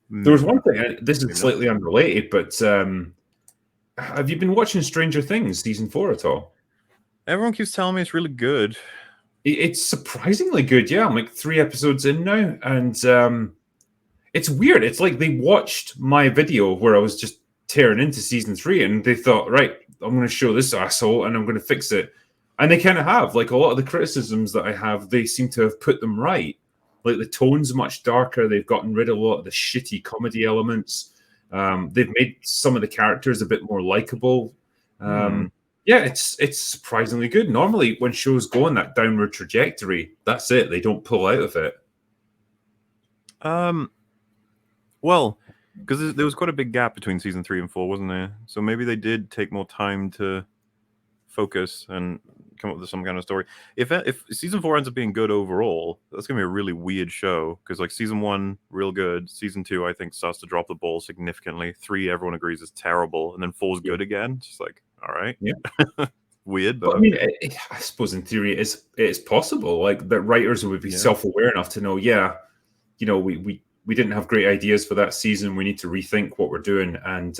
was one thing, this is slightly unrelated, but have you been watching Stranger Things season 4 at all? Everyone keeps telling me it's really good. It's surprisingly good, yeah. I'm like 3 episodes in now, and it's weird. It's like they watched my video where I was just tearing into season 3, and they thought, right, I'm going to show this asshole, and I'm going to fix it. And they kind of have. Like a lot of the criticisms that I have, they seem to have put them right. Like the tone's much darker. They've gotten rid of a lot of the shitty comedy elements. They've made some of the characters a bit more likable. Yeah, it's surprisingly good. Normally, when shows go on that downward trajectory, that's it. They don't pull out of it. Well, because there was quite a big gap between season 3 and 4, wasn't there? So maybe they did take more time to focus and come up with some kind of story. If season 4 ends up being good overall, that's gonna be a really weird show. Because like season 1, real good. Season 2, I think, starts to drop the ball significantly. 3, everyone agrees is terrible, and then 4's good again. Just like, all right, yeah, weird. But I mean, I suppose in theory, it's possible. Like that writers would be self-aware enough to know, yeah, you know, we didn't have great ideas for that season. We need to rethink what we're doing and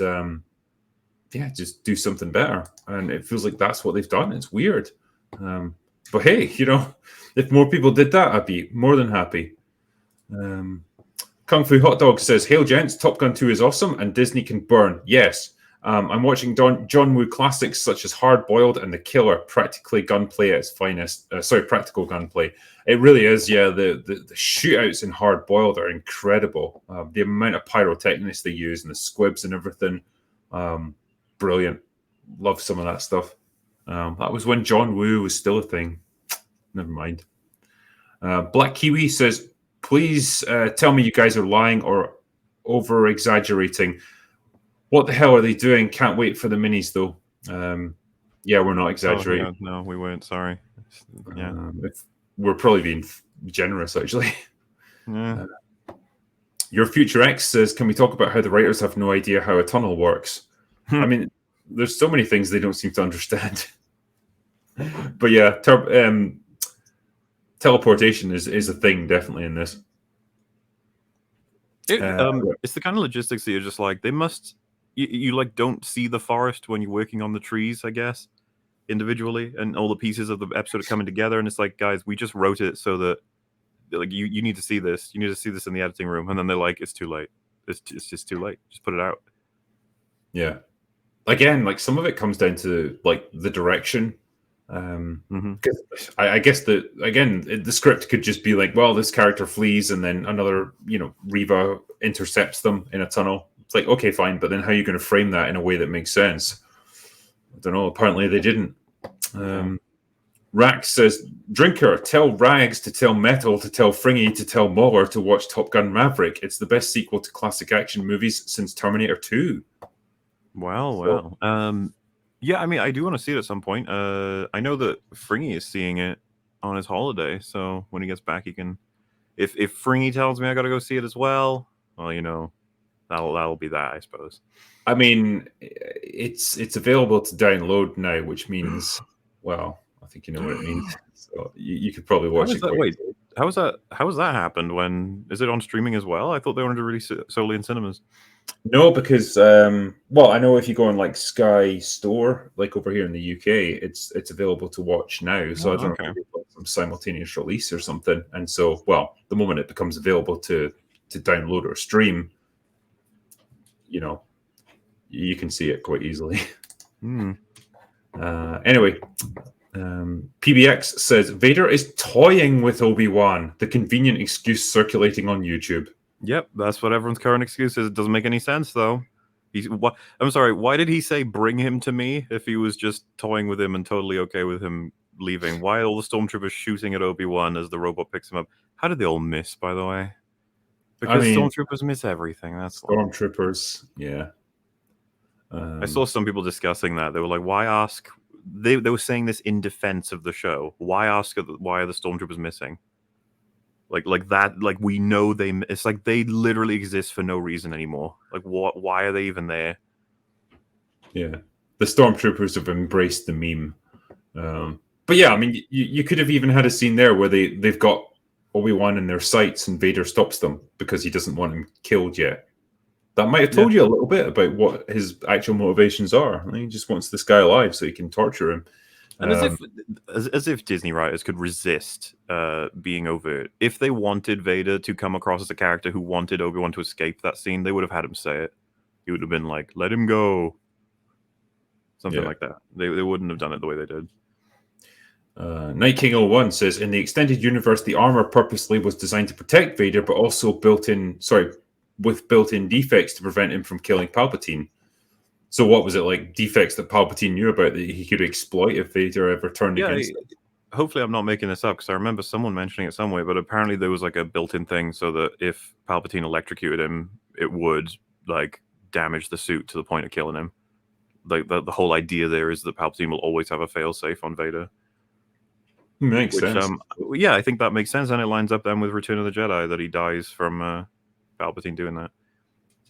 yeah, just do something better. And it feels like that's what they've done. It's weird. But hey, you know, if more people did that, I'd be more than happy. Kung Fu Hot Dog says, hail gents, Top Gun 2 is awesome and Disney can burn. Yes. I'm watching John Woo classics such as Hard Boiled and The Killer, practically gunplay at its finest. Practical gunplay. It really is, yeah. The shootouts in Hard Boiled are incredible. The amount of pyrotechnics they use and the squibs and everything. Brilliant. Love some of that stuff. That was when John Woo was still a thing. Never mind. Black Kiwi says, please tell me you guys are lying or over exaggerating. What the hell are they doing? Can't wait for the minis though. Yeah, we're not exaggerating. Oh, yeah, no, we weren't. Sorry. Yeah. We're probably being generous, actually. Yeah. Your Future X says, can we talk about how the writers have no idea how a tunnel works? I mean, there's so many things they don't seem to understand. But yeah, teleportation is a thing definitely in this. It's the kind of logistics that you're just like, they must, you like don't see the forest when you're working on the trees, I guess, individually, and all the pieces of the episode are coming together, and it's like, guys, we just wrote it so that like you need to see this, you need to see this in the editing room, and then they're like, it's too late, it's just too late, just put it out. Yeah, again, like some of it comes down to like the direction. I guess that again, the script could just be like, well, this character flees and then another, Reva intercepts them in a tunnel. It's like, okay, fine, but then how are you going to frame that in a way that makes sense? I don't know. Apparently they didn't. Rax says, Drinker, tell Rags to tell Metal to tell Fringy to tell Muller to watch Top Gun Maverick. It's the best sequel to classic action movies since Terminator 2. Well. Yeah, I mean, I do want to see it at some point. I know that Fringy is seeing it on his holiday, so when he gets back, he can. If Fringy tells me I got to go see it as well, that'll be that, I suppose. I mean, it's available to download now, which means, well, I think you know what it means. So you could probably watch it. Wait, how has that happened? When is it on streaming as well? I thought they wanted to release it solely in cinemas. No, because I know if you go on like Sky Store, like over here in the UK, it's available to watch now. So I don't know if it's some simultaneous release or something. And so, the moment it becomes available to download or stream, you can see it quite easily. Anyway, PBX says Vader is toying with Obi-Wan, the convenient excuse circulating on YouTube. Yep, that's what everyone's current excuse is. It doesn't make any sense, though. I'm sorry, why did he say bring him to me if he was just toying with him and totally okay with him leaving? Why are all the stormtroopers shooting at Obi-Wan as the robot picks him up? How did they all miss, by the way? Because stormtroopers miss everything. That's stormtroopers, yeah. I saw some people discussing that. They were like, why ask... They were saying this in defense of the show. Why ask why are the stormtroopers missing? Like that, like we know it's like they literally exist for no reason anymore. Like why are they even there? Yeah, the stormtroopers have embraced the meme. But yeah, I mean, you could have even had a scene there where they've got Obi-Wan in their sights and Vader stops them because he doesn't want him killed yet. That might have told you a little bit about what his actual motivations are. I mean, he just wants this guy alive so he can torture him. And as if Disney writers could resist being overt. If they wanted Vader to come across as a character who wanted Obi-Wan to escape that scene, they would have had him say it. He would have been like, let him go. Something like that. They wouldn't have done it the way they did. Night King 01 says, in the extended universe, the armor purposely was designed to protect Vader, but also with built-in defects to prevent him from killing Palpatine. So what was it, like defects that Palpatine knew about that he could exploit if Vader ever turned against him? Hopefully I'm not making this up because I remember someone mentioning it somewhere, but apparently there was like a built-in thing so that if Palpatine electrocuted him, it would like damage the suit to the point of killing him. Like the whole idea there is that Palpatine will always have a fail-safe on Vader. Makes sense. Yeah, I think that makes sense, and it lines up then with Return of the Jedi that he dies from Palpatine doing that.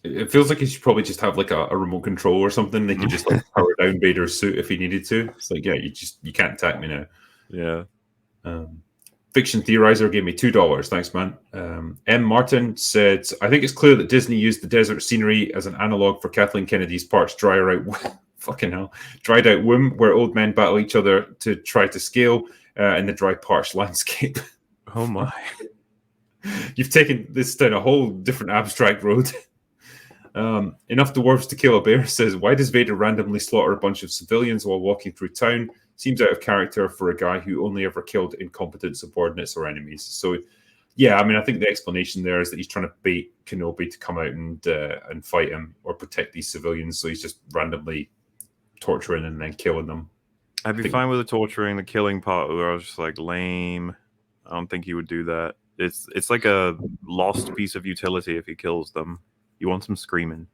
It feels like he should probably just have like a remote control or something. They could just like power down Vader's suit if he needed to. It's like, yeah, you can't attack me now. Yeah. Fiction Theorizer gave me $2. Thanks, man. M. Martin said, I think it's clear that Disney used the desert scenery as an analog for Kathleen Kennedy's parts dried out womb, where old men battle each other to try to scale in the dry, parched landscape. Oh my. You've taken this down a whole different abstract road. Enough dwarves to kill a bear says, why does Vader randomly slaughter a bunch of civilians while walking through town? Seems out of character for a guy who only ever killed incompetent subordinates or enemies. So, yeah, I mean, I think the explanation there is that he's trying to bait Kenobi to come out and fight him or protect these civilians. So he's just randomly torturing and then killing them. I'd be fine with the torturing, the killing part where I was just like, lame. I don't think he would do that. It's like a lost piece of utility if he kills them. You want them screaming.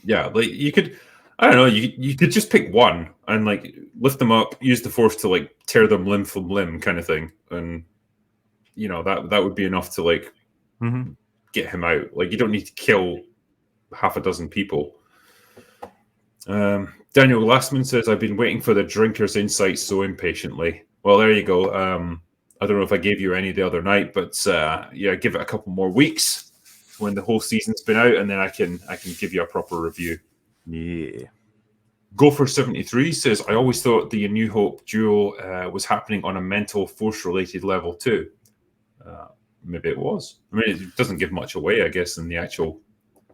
Yeah, like you could, I don't know, you could just pick one and like lift them up, use the force to like tear them limb from limb, kind of thing, and that would be enough to like Mm-hmm. get him out. Like you don't need to kill half a dozen people. Daniel Glassman says, "I've been waiting for the drinker's insights so impatiently." Well, there you go. I don't know if I gave you any the other night, but yeah, give it a couple more weeks when the whole season's been out, and then I can give you a proper review. Yeah. Gopher73 says, "I always thought the A New Hope duel was happening on a mental force-related level too." Maybe it was. I mean, it doesn't give much away, I guess, in the actual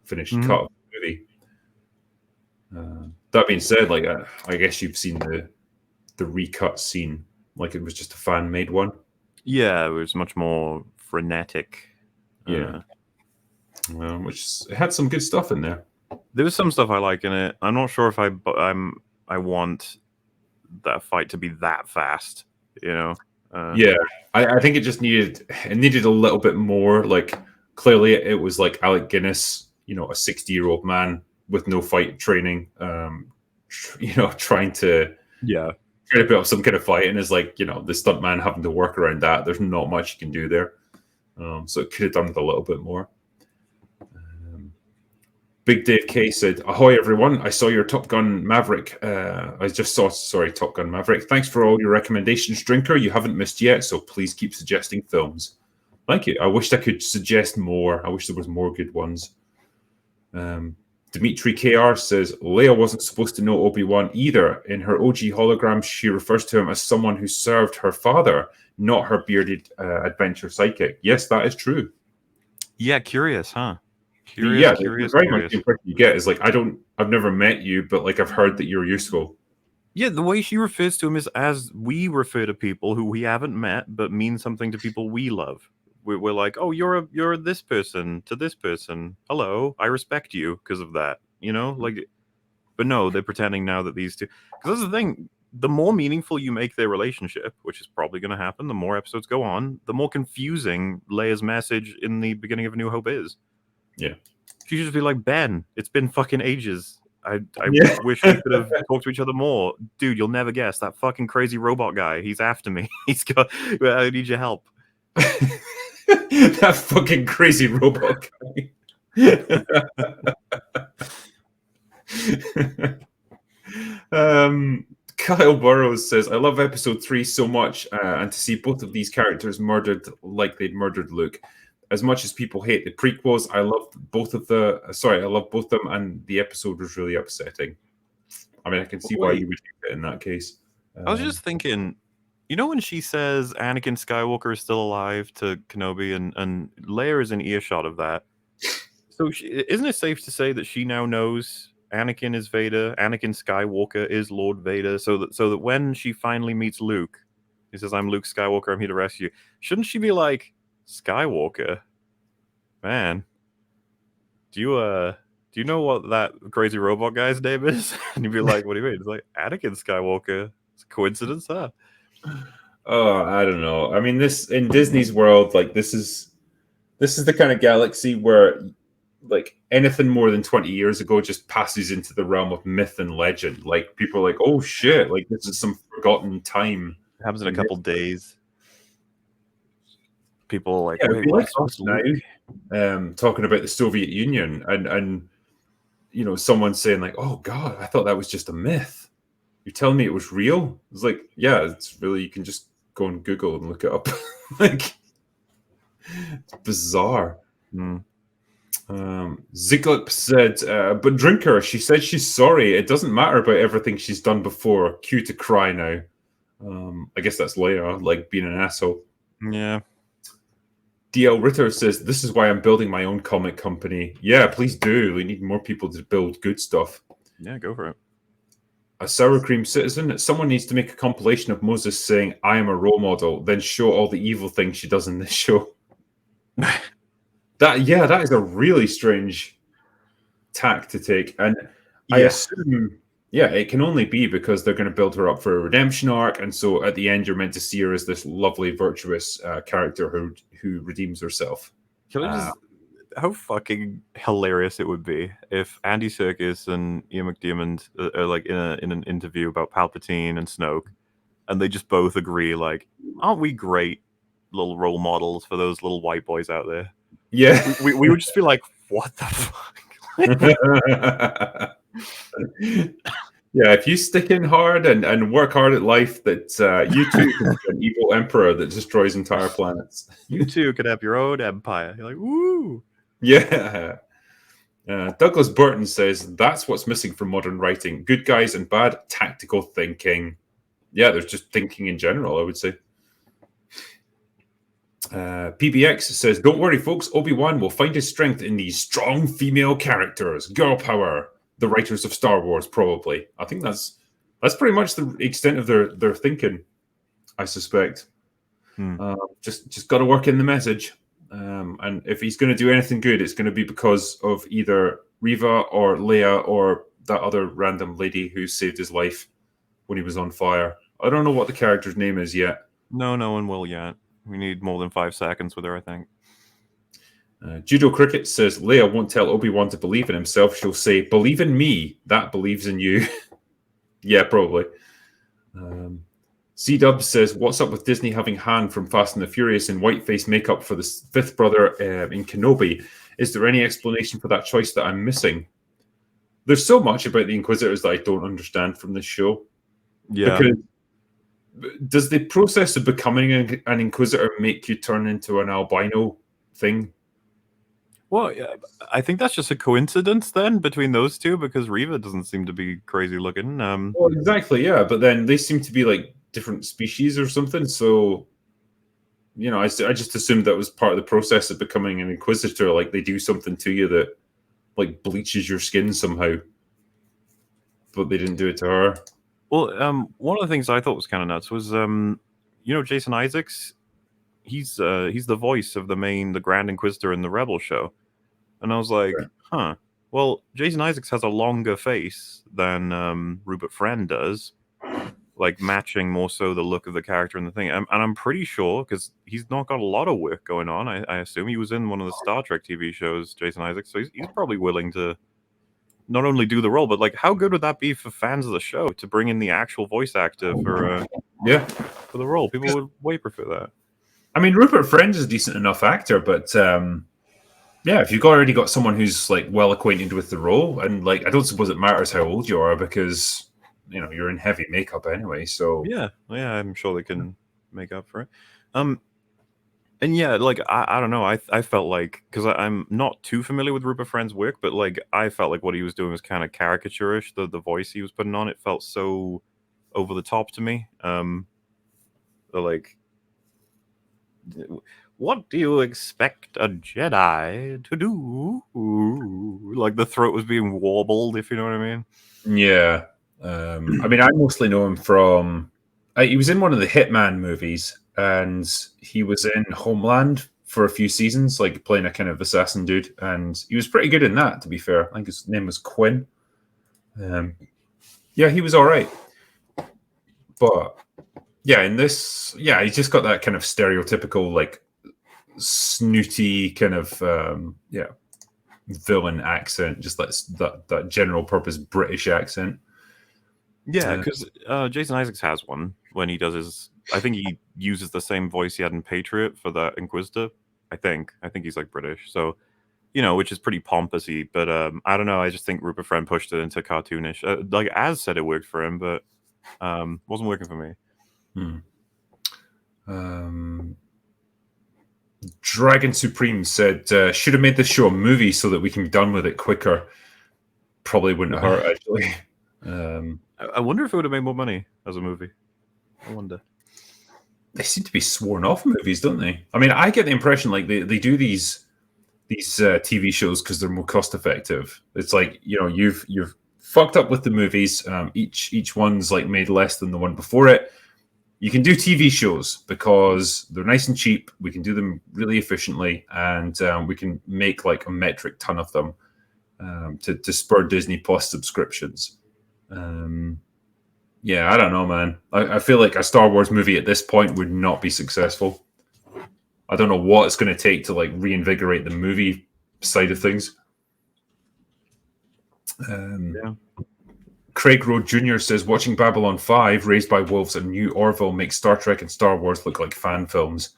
finished cut of the movie. That being said, like I guess you've seen the recut scene, like it was just a fan-made one. Yeah, it was much more frenetic. Yeah, which it had some good stuff in there. There was some stuff I like in it. I'm not sure if I want that fight to be that fast. Yeah, I think it just needed a little bit more. Like clearly, it was like Alec Guinness, a 60-year-old man with no fight training, trying to build up some kind of fight, and is like the stuntman having to work around that. There's not much you can do there, so it could have done with a little bit more. Big Dave K said, "Ahoy, everyone. I saw your Top Gun Maverick. Top Gun Maverick. Thanks for all your recommendations, Drinker. You haven't missed yet, so please keep suggesting films." Thank you. I wished I could suggest more. I wish there was more good ones. Dimitri KR says, "Leia wasn't supposed to know Obi-Wan either. In her OG hologram, she refers to him as someone who served her father, not her bearded adventure sidekick." Yes, that is true. Yeah, curious, huh? Curious. Very much the impression you get is like, I've never met you, but like I've heard that you're useful. Yeah, the way she refers to him is as we refer to people who we haven't met but mean something to people we love. We're like, "Oh, you're this person to this person. Hello, I respect you because of that." But no, they're pretending now that these two. Because that's the thing. The more meaningful you make their relationship, which is probably going to happen, the more episodes go on, the more confusing Leia's message in the beginning of A New Hope is. Yeah. She should just be like, "Ben, it's been fucking ages. I Yeah. wish we could have talked to each other more. Dude, you'll never guess. That fucking crazy robot guy, he's after me. I need your help." That fucking crazy robot guy. Kyle Burrows says, "I love episode 3 so much, and to see both of these characters murdered like they'd murdered Luke. As much as people hate the prequels, I love both of them, and the episode was really upsetting." I mean, I can see why you would hate it in that case. I was just thinking, when she says Anakin Skywalker is still alive to Kenobi, and Leia is in earshot of that. So isn't it safe to say that she now knows Anakin is Vader, Anakin Skywalker is Lord Vader, so that when she finally meets Luke, he says, "I'm Luke Skywalker, I'm here to rescue you." Shouldn't she be like, "Skywalker? Man, do you know what that crazy robot guy's name is?" And you'd be like, "What do you mean?" It's like, "Anakin Skywalker." It's a coincidence, huh? Oh, I don't know. I mean, this in Disney's world, like this is the kind of galaxy where like anything more than 20 years ago just passes into the realm of myth and legend. Like people are like, "Oh shit, like this is some forgotten time." It happens in a couple days. People are like, Yeah, "Wait, like what's now, talking about the Soviet Union and someone saying like, "Oh God, I thought that was just a myth. You're telling me it was real?" It's like, yeah, it's really, you can just go on Google and look it up. Like, it's bizarre. Ziglip said, "But Drinker, she said she's sorry. It doesn't matter about everything she's done before. Cue to cry now." I guess that's Leia, like being an asshole. Yeah. DL Ritter says, "This is why I'm building my own comic company." Yeah, please do. We need more people to build good stuff. Yeah, go for it. A Sour Cream Citizen, someone needs to make a compilation of Moses saying, "I am a role model," then show all the evil things she does in this show. That is a really strange tack to take. And I assume Yeah, it can only be because they're going to build her up for a redemption arc, and so at the end, you're meant to see her as this lovely, virtuous character who redeems herself. Can I just how fucking hilarious it would be if Andy Serkis and Ian McDiarmid are like in an interview about Palpatine and Snoke, and they just both agree, like, aren't we great little role models for those little white boys out there? Yeah. We would just be like, what the fuck? Yeah, if you stick in hard and work hard at life, that you too can be an evil emperor that destroys entire planets. You too could have your own empire. You're like, woo! Yeah. Douglas Burton says that's what's missing from modern writing: good guys and bad tactical thinking. Yeah, there's just thinking in general, I would say. PBX says, don't worry, folks. Obi-Wan will find his strength in these strong female characters. Girl power. The writers of Star Wars, probably. I think that's pretty much the extent of their thinking, I suspect. Just got to work in the message. And if he's going to do anything good, it's going to be because of either Reva or Leia or that other random lady who saved his life when he was on fire. I don't know what the character's name is yet. No one will yet. We need more than 5 seconds with her, I think. Judo Cricket says Leia won't tell Obi-Wan to believe in himself. She'll say, believe in me. That believes in you. Yeah, probably. C-Dub says, what's up with Disney having Han from Fast and the Furious in whiteface makeup for the fifth brother in Kenobi? Is there any explanation for that choice that I'm missing? There's so much about the Inquisitors that I don't understand from this show. Yeah. Because does the process of becoming an Inquisitor make you turn into an albino thing? Well, yeah, I think that's just a coincidence then between those two, because Reva doesn't seem to be crazy looking. Well, exactly, yeah. But then they seem to be like different species or something. So, you know, I just assumed that was part of the process of becoming an Inquisitor. Like they do something to you that like bleaches your skin somehow. But they didn't do it to her. Well, one of the things I thought was kind of nuts was, Jason Isaacs. He's the voice of the Grand Inquisitor in the Rebel show, and I was like, huh. Well, Jason Isaacs has a longer face than Rupert Friend does, like matching more so the look of the character and the thing. And I'm pretty sure, because he's not got a lot of work going on. I assume he was in one of the Star Trek TV shows, Jason Isaacs, so he's probably willing to not only do the role, but like, how good would that be for fans of the show to bring in the actual voice actor for the role? People would way prefer that. I mean, Rupert Friend is a decent enough actor, but if you've already got someone who's like well acquainted with the role, and like I don't suppose it matters how old you are because you're in heavy makeup anyway. So yeah, I'm sure they can make up for it. And yeah, like I don't know, I felt like, because I'm not too familiar with Rupert Friend's work, but like I felt like what he was doing was kind of caricaturish. The voice he was putting on it felt so over the top to me. Like, what do you expect a Jedi to do? Like the throat was being warbled, if you know what I mean. Yeah. I mean, I mostly know him from he was in one of the Hitman movies, and he was in Homeland for a few seasons, like playing a kind of assassin dude, and he was pretty good in that, to be fair. I think his name was Quinn. Yeah, he was all right. But yeah, in this, he's just got that kind of stereotypical, like, snooty kind of villain accent, just like that general purpose British accent. Yeah, because Jason Isaacs has one when he does his. I think he uses the same voice he had in Patriot for that Inquisitor. I think he's like British, so which is pretty pompousy. But I don't know. I just think Rupert Friend pushed it into cartoonish. Like Az said, it worked for him, but wasn't working for me. Dragon Supreme said, should have made this show a movie so that we can be done with it quicker. Probably wouldn't have hurt, actually. I wonder if it would have made more money as a movie. I wonder. They seem to be sworn off movies, don't they? I mean, I get the impression like they do these TV shows because they're more cost effective. It's like, you've fucked up with the movies. Each one's like made less than the one before it. You can do TV shows because they're nice and cheap. We can do them really efficiently, and we can make like a metric ton of them to spur Disney Plus subscriptions. Yeah, I don't know, man. I feel like a Star Wars movie at this point would not be successful. I don't know what it's going to take to like reinvigorate the movie side of things. Yeah. Craig Road Jr. says, watching Babylon 5, Raised by Wolves, and New Orville makes Star Trek and Star Wars look like fan films.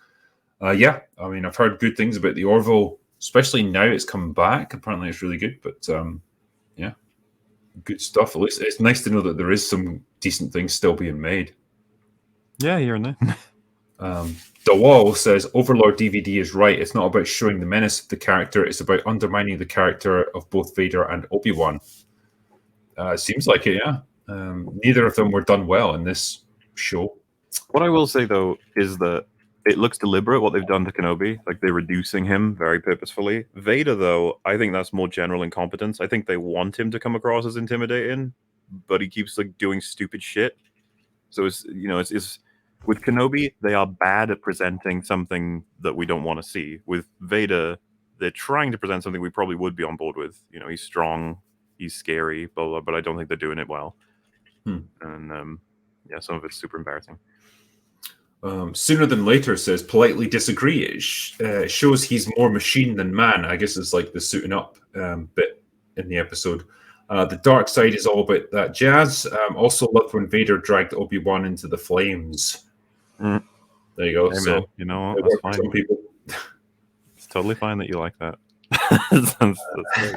Yeah, I mean, I've heard good things about the Orville, especially now it's come back. Apparently it's really good, but yeah, good stuff. At least it's nice to know that there is some decent things still being made. Yeah, here and there. The Wall says, Overlord DVD is right. It's not about showing the menace of the character. It's about undermining the character of both Vader and Obi-Wan. Seems like it, yeah. Neither of them were done well in this show. What I will say, though, is that it looks deliberate what they've done to Kenobi. Like, they're reducing him very purposefully. Vader, though, I think that's more general incompetence. I think they want him to come across as intimidating, but he keeps, like, doing stupid shit. So it's with Kenobi, they are bad at presenting something that we don't want to see. With Vader, they're trying to present something we probably would be on board with. You know, he's strong, he's scary, blah, blah, but I don't think they're doing it well. And yeah, some of it's super embarrassing. Sooner Than Later says, politely disagree. It shows he's more machine than man. I guess it's like the suiting up bit in the episode. The dark side is all about that jazz. Also loved when Vader dragged Obi-Wan into the flames. There you go. Hey, so man, you know what? That's fine. Some people. It's totally fine that you like that. That's great.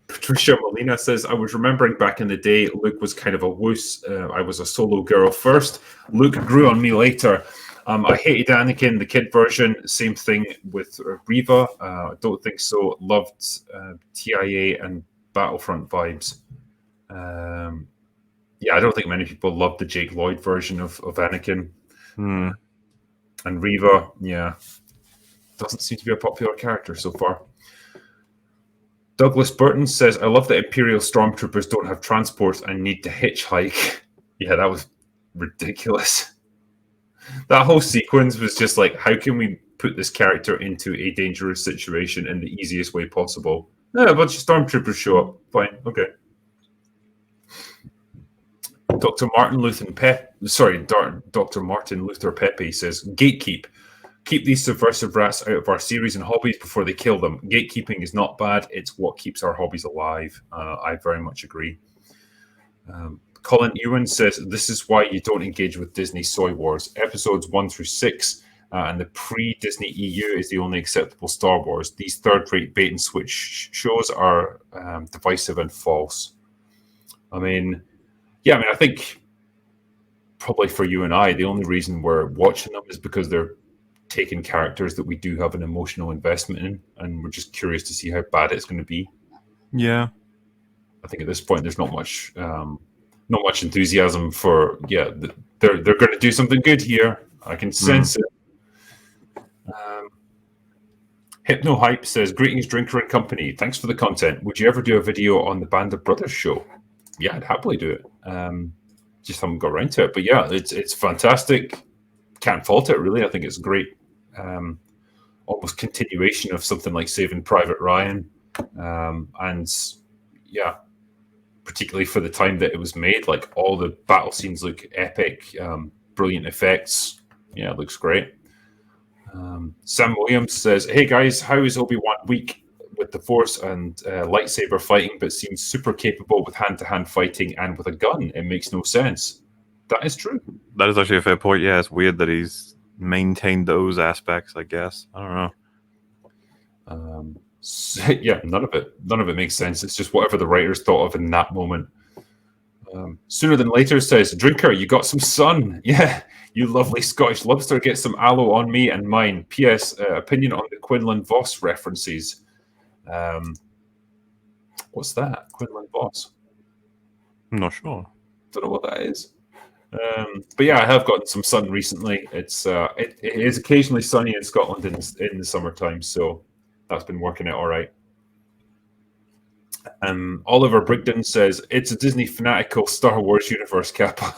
Patricia Molina says, I was remembering back in the day, Luke was kind of a wuss. I was a solo girl first. Luke grew on me later. I hated Anakin, the kid version. Same thing with Reva. I don't think so. Loved TIA and Battlefront vibes. Yeah, I don't think many people loved the Jake Lloyd version of Anakin. And Reva, yeah, doesn't seem to be a popular character so far. Douglas Burton says, I love that Imperial Stormtroopers don't have transport and need to hitchhike. Yeah, that was ridiculous. That whole sequence was just like, how can we put this character into a dangerous situation in the easiest way possible? Yeah, a bunch of Stormtroopers show up. Fine, okay. Dr. Martin Luther Pepe says, gatekeep. Keep these subversive rats out of our series and hobbies before they kill them. Gatekeeping is not bad. It's what keeps our hobbies alive. I very much agree. Colin Ewan says, this is why you don't engage with Disney Soy Wars. Episodes 1 through 6 and the pre-Disney EU is the only acceptable Star Wars. These third-rate bait-and-switch shows are divisive and false. I mean, I think probably for you and I, the only reason we're watching them is because they're taking characters that we do have an emotional investment in, and we're just curious to see how bad it's going to be. Yeah, I think at this point there's not much enthusiasm for they're going to do something good here. I can sense it. Hypno Hype says, greetings, Drinker and Company. Thanks for the content. Would you ever do a video on the Band of Brothers show? Yeah, I'd happily do it. Just haven't got around to it. But yeah, it's fantastic. Can't fault it, really. I think it's great. Almost continuation of something like Saving Private Ryan. And yeah, particularly for the time that it was made, like all the battle scenes look epic, brilliant effects. Yeah, it looks great. Sam Williams says, hey guys, how is Obi-Wan weak with the Force and lightsaber fighting, but seems super capable with hand-to-hand fighting and with a gun? It makes no sense. That is true. That is actually a fair point. Yeah, it's weird that he's maintained those aspects, I guess. I don't know. Yeah, none of it makes sense. It's just whatever the writers thought of in that moment. Sooner Than Later says, Drinker, you got some sun. Yeah, you lovely Scottish lobster. Get some aloe on me and mine. P.S. Opinion on the Quinlan Voss references. What's that? Quinlan Voss? I'm not sure. Don't know what that is. But yeah, I have gotten some sun recently. It is occasionally sunny in Scotland in the summertime, so that's been working out all right. Oliver Brigden says, it's a Disney fanatical Star Wars universe, Kappa.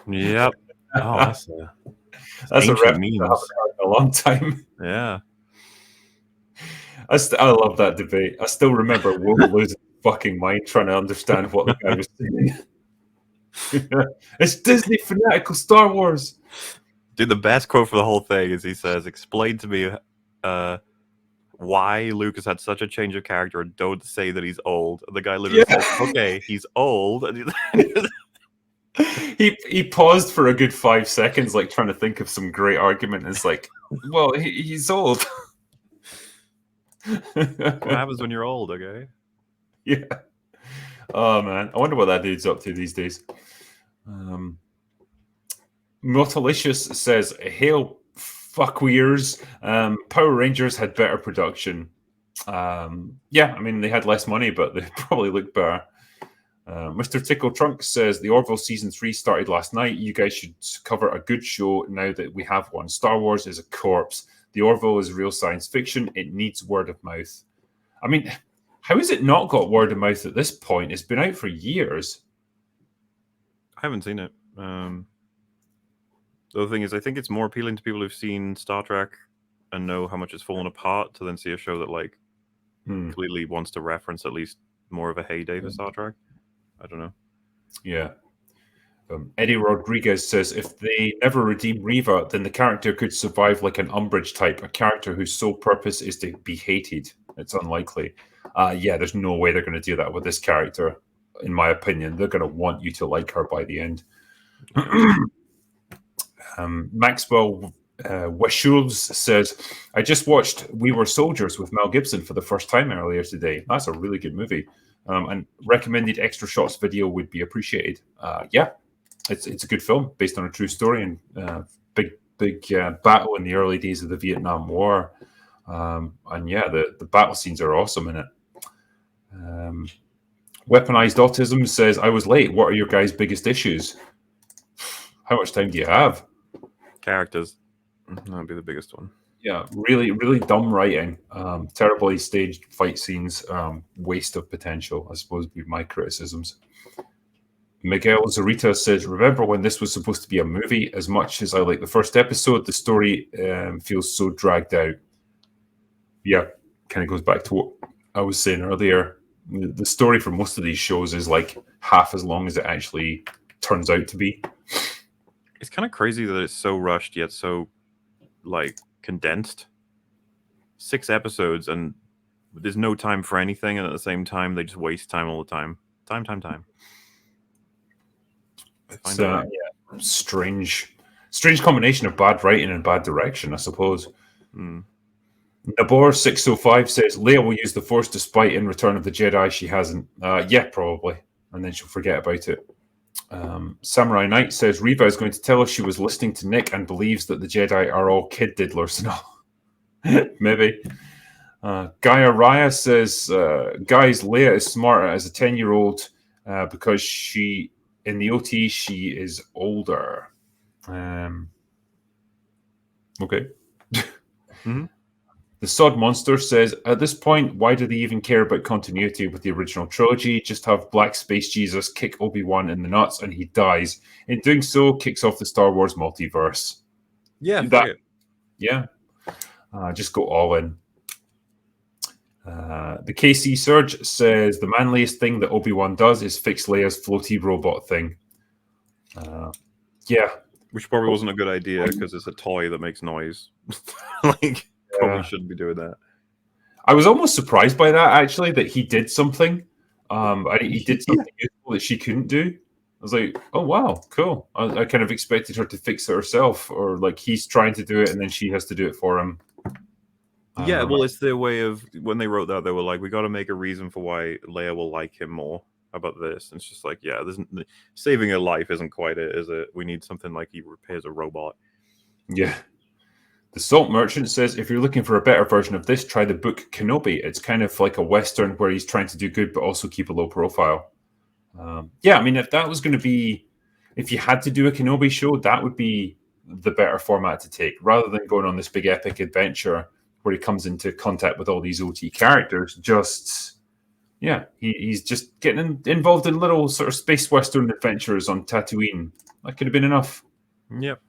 Yep. Oh, that's a reference I haven't heard in a long time. Yeah. I love that debate. I still remember Will losing fucking mind trying to understand what the guy was saying. It's Disney fanatical Star Wars. Dude, the best quote for the whole thing is he says, "Explain to me why Lucas had such a change of character, and don't say that he's old." And the guy literally says, "Okay, he's old." He paused for a good 5 seconds, like trying to think of some great argument. And it's like, well, he's old. What happens when you're old? Okay. Yeah. Oh man, I wonder what that dude's up to these days. Motalicious says, "Hail fuckweers. Power Rangers had better production." Yeah, I mean they had less money, but they probably looked better. Mr. Tickle Trunk says, "The Orville season 3 started last night. You guys should cover a good show now that we have one. Star Wars is a corpse. The Orville is real science fiction. It needs word of mouth." I mean, how has it not got word of mouth at this point? It's been out for years. I haven't seen it. The other thing is, I think it's more appealing to people who've seen Star Trek and know how much it's fallen apart to then see a show that like clearly wants to reference at least more of a heyday for Star Trek. I don't know. Yeah. Eddie Rodriguez says, "If they never redeem Reva, then the character could survive like an Umbridge type, a character whose sole purpose is to be hated. It's unlikely." Yeah, there's no way they're going to do that with this character, in my opinion. They're going to want you to like her by the end. Maxwell Washulves says, "I just watched We Were Soldiers with Mel Gibson for the first time earlier today. That's a really good movie. And recommended extra shots video would be appreciated." Yeah, it's a good film based on a true story and big battle in the early days of the Vietnam War. And yeah, the battle scenes are awesome in it. Weaponized Autism says, "I was late. What are your guys' biggest issues?" How much time do you have? Characters. That'd be the biggest one. Yeah, really, really dumb writing. Terribly staged fight scenes. Waste of potential, I suppose, would be my criticisms. Miguel Zarita says, "Remember when this was supposed to be a movie? As much as I like the first episode, the story feels so dragged out." Yeah, kind of goes back to what I was saying earlier. The story for most of these shows is like half as long as it actually turns out to be. It's kind of crazy that it's so rushed yet so like condensed. 6 episodes and there's no time for anything, and at the same time they just waste time all the time. Time. It's strange combination of bad writing and bad direction, I suppose. Nabor 605 says, "Leia will use the Force despite in Return of the Jedi she hasn't." Yeah, probably, and then she'll forget about it. Samurai Knight says, "Reva is going to tell us she was listening to Nick and believes that the Jedi are all kid diddlers." No, maybe. Gaia Raya says, "Guys, Leia is smarter as a 10-year-old because she, in the OT, she is older." Okay. The Sod Monster says, "At this point, why do they even care about continuity with the original trilogy? Just have Black Space Jesus kick Obi-Wan in the nuts and he dies. In doing so, kicks off the Star Wars multiverse." Yeah, yeah. Just go all in. The KC Surge says, "The manliest thing that Obi-Wan does is fix Leia's floaty robot thing." Yeah. Which probably wasn't a good idea because it's a toy that makes noise. Like, probably shouldn't be doing that. I was almost surprised by that, actually, that he did something. He did something useful that she couldn't do. I was like, oh, wow, cool. I kind of expected her to fix it herself, or like he's trying to do it and then she has to do it for him. Yeah, well, it's their way of, when they wrote that, they were like, we got to make a reason for why Leia will like him more. How about this? And it's just like, yeah, saving a life isn't quite it, is it? We need something like he repairs a robot. Yeah. The Salt Merchant says, "If you're looking for a better version of this, try the book Kenobi. It's kind of like a Western where he's trying to do good but also keep a low profile." Yeah, I mean, if that was going to be, if you had to do a Kenobi show, that would be the better format to take, rather than going on this big epic adventure where he comes into contact with all these OT characters. Yeah, he's just getting involved in little sort of space Western adventures on Tatooine. That could have been enough. Yep.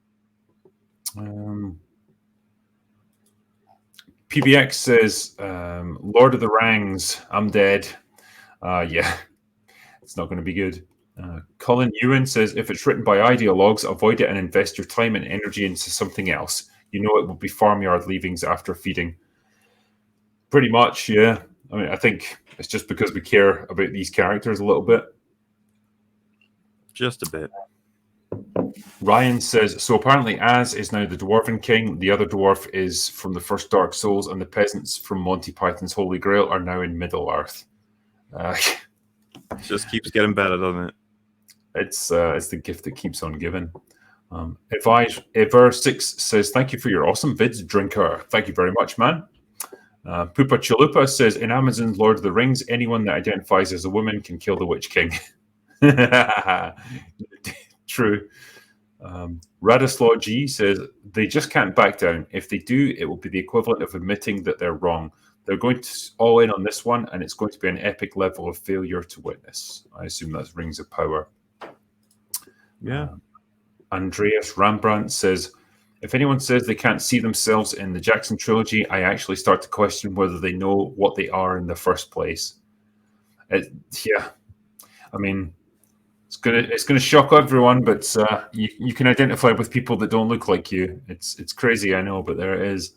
PBX says, "Lord of the Rings, I'm dead." Yeah, it's not going to be good. Colin Ewan says, if it's written by ideologues, avoid it and invest your time and energy into something else. You know it will be farmyard leavings after feeding. Pretty much, yeah. I mean, I think it's just because we care about these characters a little bit. Just a bit. Ryan says, so apparently Az is now the Dwarven King. The other dwarf is from the first Dark Souls, and the peasants from Monty Python's Holy Grail are now in Middle-earth. It just keeps getting better, doesn't it? It's the gift that keeps on giving. Ever6 says, thank you for your awesome vids, Drinker. Thank you very much, man. Poopa Chalupa says, in Amazon's Lord of the Rings, anyone that identifies as a woman can kill the Witch King. True. Radislaw G says, they just can't back down. If they do, it will be the equivalent of admitting that they're wrong. They're going to all in on this one, and it's going to be an epic level of failure to witness. I assume that's Rings of Power. Yeah. Andreas Rembrandt says, if anyone says they can't see themselves in the Jackson trilogy, I actually start to question whether they know what they are in the first place. Yeah. I mean, it's gonna shock everyone, but you can identify with people that don't look like you. It's crazy, I know, but there it is.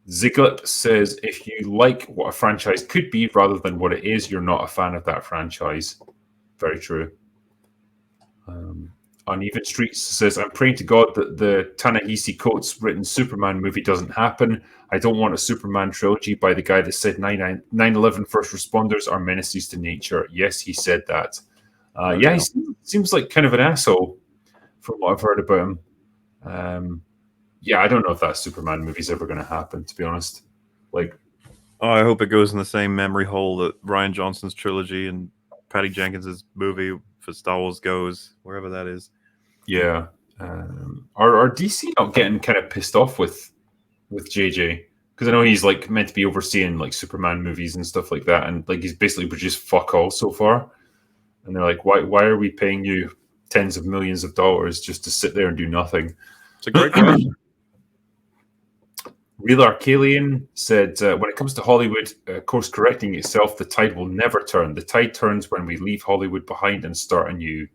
Ziglet says, if you like what a franchise could be rather than what it is, you're not a fan of that franchise. Very true. Uneven Streets says, I'm praying to God that the Ta-Nehisi Coates written Superman movie doesn't happen. I don't want a Superman trilogy by the guy that said 9/11 first responders are menaces to nature. Yes, he said that. Yeah, he seems like kind of an asshole from what I've heard about him. Yeah, I don't know if that Superman movie's ever going to happen, to be honest. Like, I hope it goes in the same memory hole that Rian Johnson's trilogy and Patty Jenkins's movie for Star Wars goes, wherever that is. Yeah. Are DC not getting kind of pissed off with JJ? Because I know he's like meant to be overseeing like Superman movies and stuff like that, and like he's basically produced fuck all so far. And they're like, why are we paying you tens of millions of dollars just to sit there and do nothing? It's a great question. Real Arcalian said, when it comes to Hollywood course correcting itself, the tide will never turn. The tide turns when we leave Hollywood behind and start anew.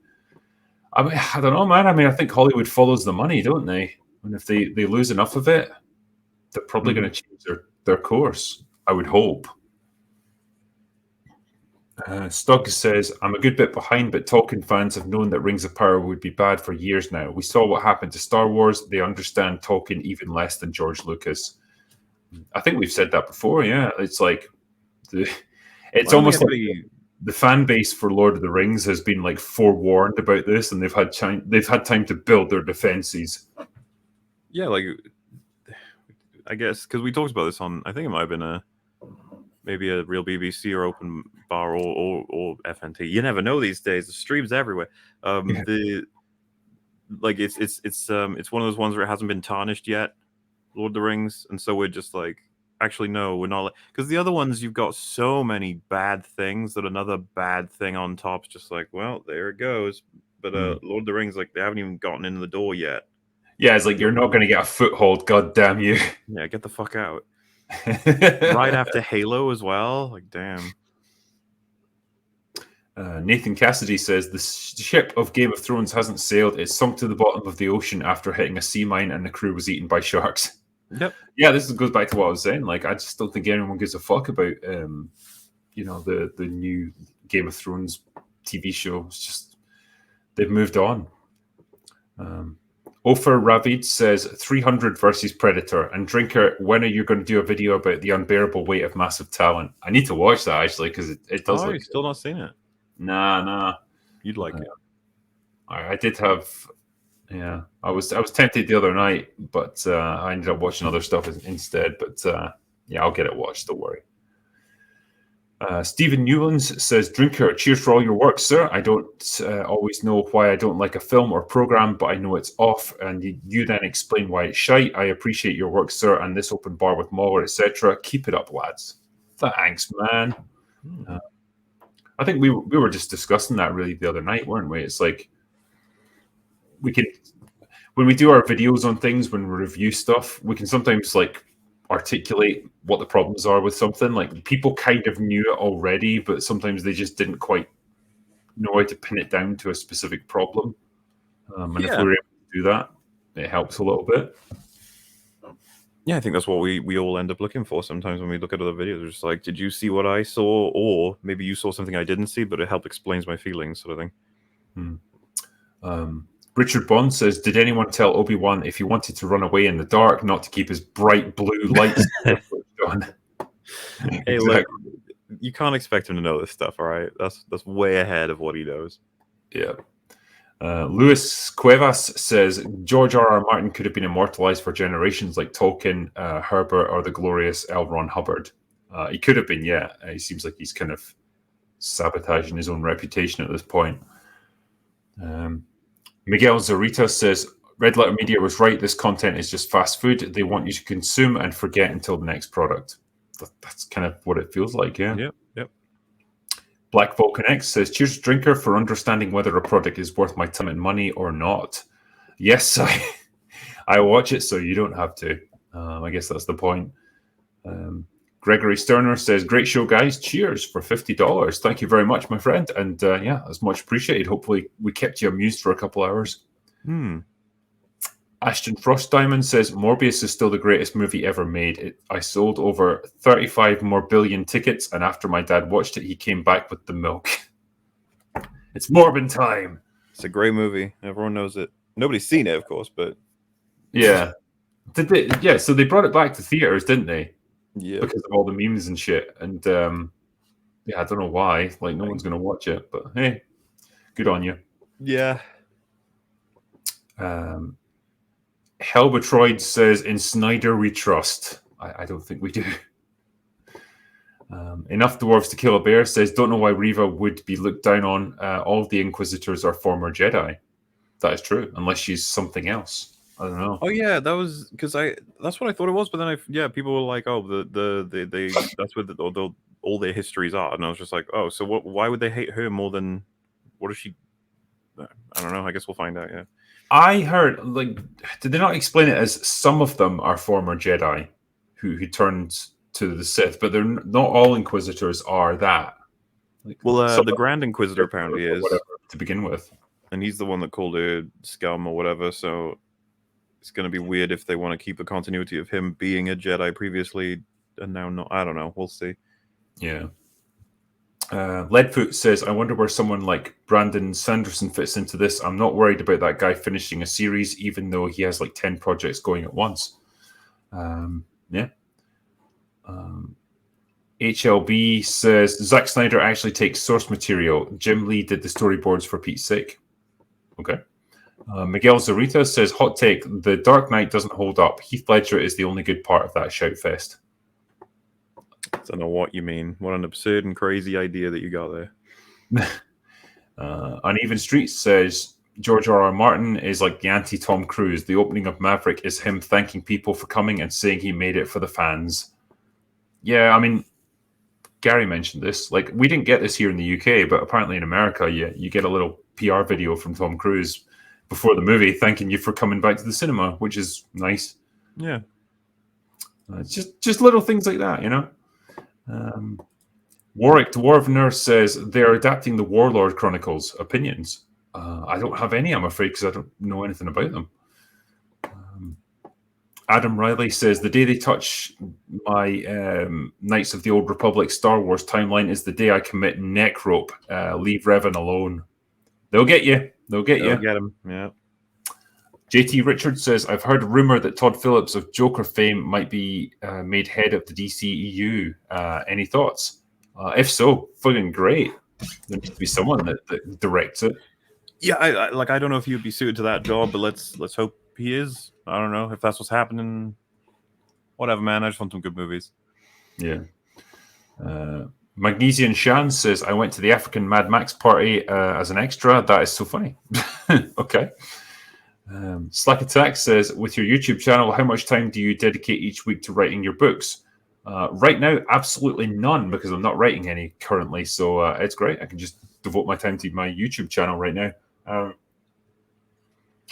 I mean, I don't know, man. I mean, I think Hollywood follows the money, don't they? And if they lose enough of it, they're probably going to change their course, I would hope. Stug says, I'm a good bit behind, but Tolkien fans have known that Rings of Power would be bad for years now. We saw what happened to Star Wars. They understand Tolkien even less than George Lucas. I think we've said that before, yeah. It's like, it's almost like the fan base for Lord of the Rings has been like forewarned about this, and they've had time to build their defenses. Yeah, like, I guess, because we talked about this on, I think it might have been maybe a real BBC or Open Bar or FNT. You never know these days. The streams everywhere. It's one of those ones where it hasn't been tarnished yet, Lord of the Rings, and so we're just like, actually no, we're not, because the other ones you've got so many bad things that another bad thing on top's just like, well, there it goes. But Lord of the Rings, like, they haven't even gotten in the door yet. Yeah, it's like, you're not going to get a foothold. God damn you! Yeah, get the fuck out. Right after Halo as well. Like, damn. Nathan Cassidy says the ship of Game of Thrones hasn't sailed. It sunk to the bottom of the ocean after hitting a sea mine, and the crew was eaten by sharks. Yep. Yeah, this goes back to what I was saying. Like, I just don't think anyone gives a fuck about the new Game of Thrones TV show. It's just, they've moved on. Ofer Ravid says 300 versus Predator. And Drinker, when are you going to do a video about the unbearable weight of massive talent? I need to watch that, actually, because it does. Oh, you've still not seen it? Nah. You'd like it. I did have. Yeah, I was tempted the other night, but I ended up watching other stuff instead. But yeah, I'll get it watched. Don't worry. Stephen Newlands says, Drinker, cheers for all your work, sir. I don't always know why I don't like a film or program, but I know it's off, and you then explain why it's shite. I appreciate your work, sir, and this open bar with Mauler, etc. Keep it up, lads. Thanks, man. I think we were just discussing that really the other night, weren't we? It's like, we can, when we do our videos on things, when we review stuff, we can sometimes like articulate what the problems are with something. Like people kind of knew it already, but sometimes they just didn't quite know how to pin it down to a specific problem. And if we're able to do that, it helps a little bit. Yeah, I think that's what we all end up looking for sometimes when we look at other videos. It's just like, did you see what I saw? Or maybe you saw something I didn't see, but it helped explains my feelings, sort of thing. Richard Bond says, did anyone tell Obi-Wan if he wanted to run away in the dark, not to keep his bright blue lights on? Hey, Exactly. look, you can't expect him to know this stuff, all right? That's way ahead of what he knows. Yeah. Luis Cuevas says George R.R. Martin could have been immortalized for generations like Tolkien, Herbert, or the glorious L. Ron Hubbard. He could have been, yeah. He seems like he's kind of sabotaging his own reputation at this point. Miguel Zarita says Red Letter Media was right. This content is just fast food. They want you to consume and forget until the next product. That's kind of what it feels like, yeah. Yep. Black Vulcan X says, cheers, drinker, for understanding whether a product is worth my time and money or not. Yes, I watch it so you don't have to. I guess that's the point. Gregory Sterner says, great show, guys. Cheers for $50. Thank you very much, my friend. And yeah, that's much appreciated. Hopefully we kept you amused for a couple hours. Ashton Frost Diamond says, Morbius is still the greatest movie ever made. I sold over 35 more billion tickets, and after my dad watched it, he came back with the milk. It's Morbin time. It's a great movie. Everyone knows it. Nobody's seen it, of course, but... Yeah. Did they? Yeah, so they brought it back to theaters, didn't they? Yeah. Because of all the memes and shit. And yeah, I don't know why. Like, no one's going to watch it, but hey, good on you. Yeah. Helbetroid says, in Snyder we trust. I don't think we do. Enough Dwarves to Kill a Bear says, don't know why Reva would be looked down on. All of the Inquisitors are former Jedi. That is true, unless she's something else. I don't know. Oh yeah, that was because that's what I thought it was, but then people were like, oh, they that's what all their histories are, and I was just like, oh, so why would they hate her more than what is she? I don't know. I guess we'll find out. Yeah. I heard, like, did they not explain it as some of them are former Jedi who turned to the Sith, but they're not all Inquisitors are that. Like, well, the Grand Inquisitor apparently is, whatever, to begin with, and he's the one that called her scum or whatever. So it's going to be weird if they want to keep a continuity of him being a Jedi previously and now not. I don't know. We'll see. Yeah. Leadfoot says, I wonder where someone like Brandon Sanderson fits into this. I'm not worried about that guy finishing a series, even though he has like 10 projects going at once. Yeah. HLB says, Zack Snyder actually takes source material. Jim Lee did the storyboards for Pete's sake. Okay. Miguel Zarita says, hot take, The Dark Knight doesn't hold up. Heath Ledger is the only good part of that shoutfest. I don't know what you mean. What an absurd and crazy idea that you got there. Uneven Streets says, George R.R. Martin is like the anti-Tom Cruise. The opening of Maverick is him thanking people for coming and saying he made it for the fans. Yeah, I mean, Gary mentioned this. Like, we didn't get this here in the UK, but apparently in America, you get a little PR video from Tom Cruise before the movie thanking you for coming back to the cinema, which is nice. Yeah. Just little things like that, you know? Warwick Dwarvener says they're adapting the Warlord Chronicles. Opinions? I don't have any, I'm afraid, because I don't know anything about them. Adam Riley says the day they touch my Knights of the Old Republic Star Wars timeline is the day I commit neck rope. Leave Revan alone. They'll get you. They'll get him. Yeah. JT Richards says, I've heard a rumor that Todd Phillips of Joker fame might be made head of the DCEU. Any thoughts? If so, fucking great. There needs to be someone that directs it. Yeah, I don't know if he would be suited to that job, but let's hope he is. I don't know if that's what's happening. Whatever, man. I just want some good movies. Yeah. Magnesian Shan says, I went to the African Mad Max party as an extra. That is so funny. Okay. Slack Attack says, with your YouTube channel, how much time do you dedicate each week to writing your books? Right now, absolutely none, because I'm not writing any currently. So it's great. I can just devote my time to my YouTube channel right now.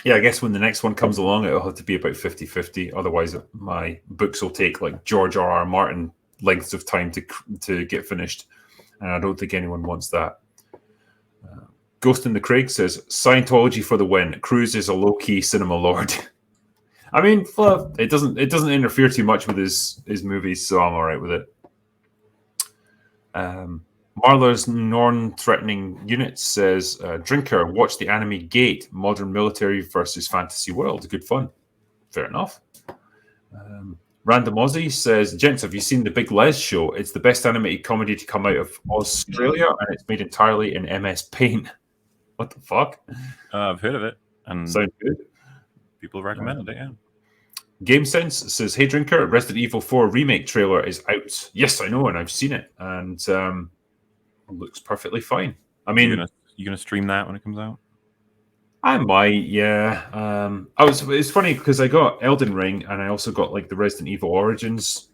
Yeah, I guess when the next one comes along, it'll have to be about 50-50. Otherwise, my books will take like George R.R. Martin lengths of time to get finished. And I don't think anyone wants that. Ghost in the Craig says, Scientology for the win. Cruise is a low-key cinema lord. I mean, it doesn't interfere too much with his movies, so I'm all right with it. Marla's non-threatening unit says, Drinker, watch the anime Gate, modern military versus fantasy world. Good fun. Fair enough. Random Aussie says, gents, have you seen The Big Les Show? It's the best animated comedy to come out of Australia, and it's made entirely in MS Paint. What the fuck? I've heard of it. And sounds good. People recommended it, yeah. GameSense says, hey, Drinker, Resident Evil 4 Remake trailer is out. Yes, I know, and I've seen it. And looks perfectly fine. I mean, you gonna stream that when it comes out? I might, yeah. It's funny because I got Elden Ring and I also got like the Resident Evil Origins,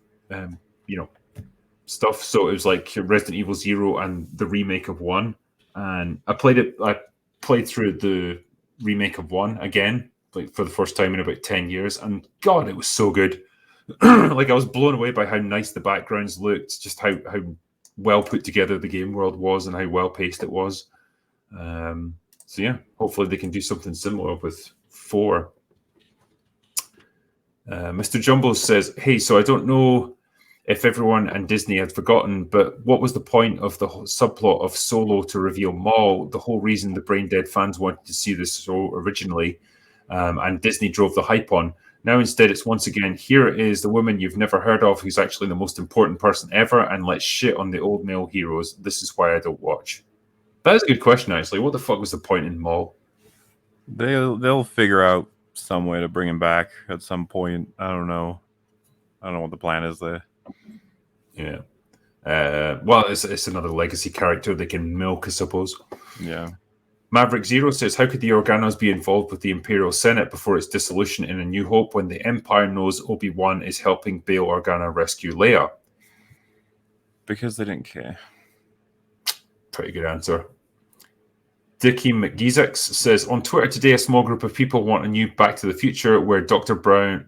stuff. So it was like Resident Evil 0 and the remake of 1. And I played through the remake of 1 again, like for the first time in about 10 years. And God, it was so good. Like I was blown away by how nice the backgrounds looked, just how well put together the game world was and how well paced it was. So yeah, hopefully they can do something similar with 4. Mr. Jumbo says, hey, so I don't know if everyone and Disney had forgotten, but what was the point of the subplot of Solo to reveal Maul? The whole reason the brain dead fans wanted to see this show originally, and Disney drove the hype on. Now instead it's once again, here it is, the woman you've never heard of who's actually the most important person ever, and let's shit on the old male heroes. This is why I don't watch. That is a good question, actually. What the fuck was the point in Maul? They'll figure out some way to bring him back at some point. I don't know what the plan is there. Yeah. Well, it's another legacy character they can milk, I suppose. Yeah. Maverick Zero says, how could the Organos be involved with the Imperial Senate before its dissolution in A New Hope when the Empire knows Obi-Wan is helping Bail Organa rescue Leia? Because they didn't care. Pretty good answer. Dickie McGeezex says, on Twitter today, a small group of people want a new Back to the Future where Doc Brown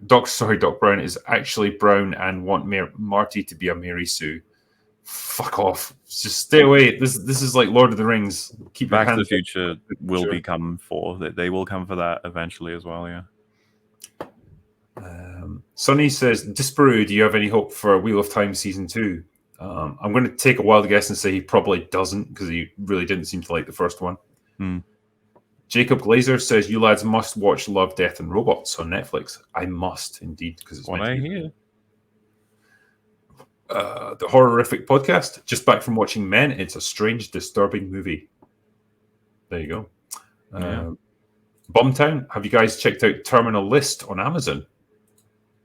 is actually Brown and want Marty to be a Mary Sue. Fuck off. Just stay away. This is like Lord of the Rings. Keep Back to the Future will become 4. They will come for that eventually as well, yeah. Sonny says, Disparu, do you have any hope for Wheel of Time Season 2? I'm going to take a wild guess and say he probably doesn't because he really didn't seem to like the first one. Jacob Glazer says, you lads must watch Love, Death and Robots on Netflix. I must indeed, because it's what I hear. The Horrific Podcast, just back from watching Men. It's a strange, disturbing movie. There you go. Yeah. Bumtown, have you guys checked out Terminal List on Amazon?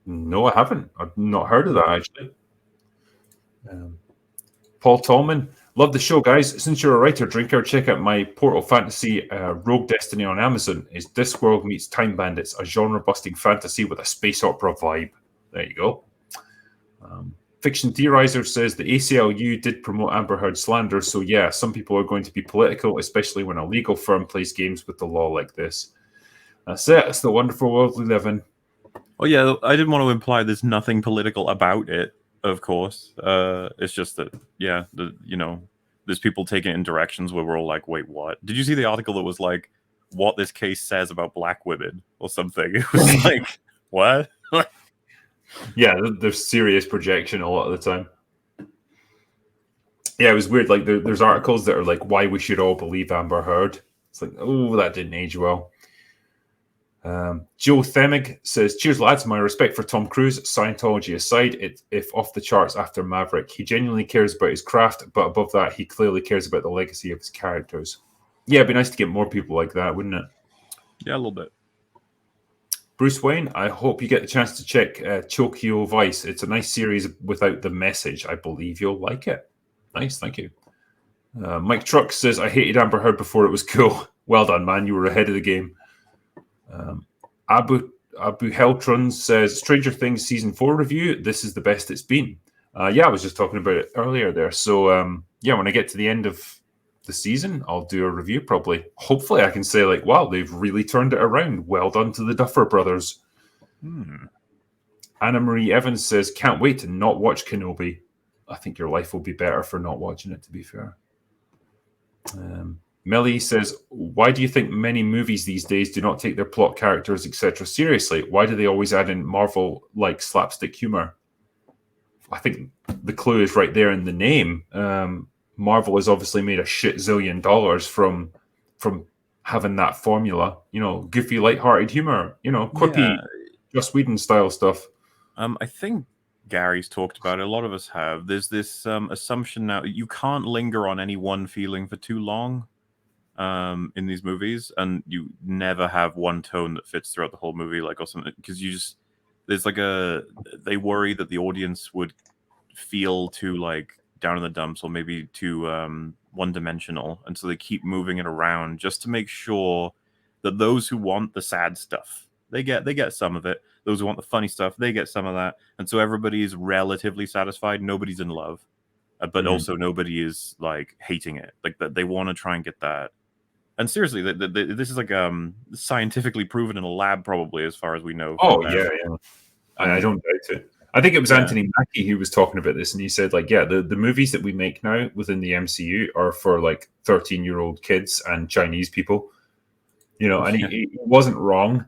No, I haven't. I've not heard of that, actually. Paul Tallman, love the show, guys. Since you're a writer, Drinker, check out my Portal Fantasy Rogue Destiny on Amazon. It's Discworld meets Time Bandits, a genre-busting fantasy with a space opera vibe. There you go. Fiction Theorizer says the ACLU did promote Amber Heard slander, so yeah, some people are going to be political, especially when a legal firm plays games with the law like this. That's it. It's the wonderful world we live in. Oh yeah, I didn't want to imply there's nothing political about it. Of course, it's just that there's people taking it in directions where we're all like, wait, what? Did you see the article that was like, what this case says about black women or something? It was like, what? Yeah, there's serious projection a lot of the time. Yeah, it was weird. Like there's articles that are like, why we should all believe Amber Heard. It's like, oh, that didn't age well. Joe Themig says, cheers lads, my respect for Tom Cruise, Scientology aside, if off the charts after Maverick. He genuinely cares about his craft, but above that he clearly cares about the legacy of his characters. Yeah, it'd be nice to get more people like that, wouldn't it? Yeah, a little bit. Bruce Wayne, I hope you get the chance to check Chokyo Vice. It's a nice series without the message. I believe you'll like it. Nice, thank you. Mike Truck says, I hated Amber Heard before it was cool. Well done, man. You were ahead of the game. Abu Heltron says, Stranger Things Season 4 review. This is the best it's been. Yeah, I was just talking about it earlier there. So, yeah, when I get to the end of the season, I'll do a review probably. Hopefully, I can say like, wow, they've really turned it around. Well done to the Duffer Brothers. Anna Marie Evans says, can't wait to not watch Kenobi. I think your life will be better for not watching it, to be fair. Millie says, why do you think many movies these days do not take their plot, characters, etc. seriously? Why do they always add in Marvel-like slapstick humor? I think the clue is right there in the name. Marvel has obviously made a shit zillion dollars from having that formula. You know, goofy, lighthearted humor. You know, quippy, Joss Whedon style stuff. I think Gary's talked about it. A lot of us have. There's this assumption now you can't linger on any one feeling for too long in these movies, and you never have one tone that fits throughout the whole movie, like or something. Because you just there's like they worry that the audience would feel too like down in the dumps or maybe too one-dimensional, and so they keep moving it around just to make sure that those who want the sad stuff they get some of it. Those who want the funny stuff, they get some of that. And so everybody's relatively satisfied. Nobody's in love. But also nobody is like hating it. Like that they want to try and get that. And seriously, this is like scientifically proven in a lab, probably, as far as we know. Oh, yeah. I don't doubt it. I think it was Anthony Mackie who was talking about this, and he said, like, yeah, the movies that we make now within the MCU are for like 13-year-old kids and Chinese people. You know, and he wasn't wrong.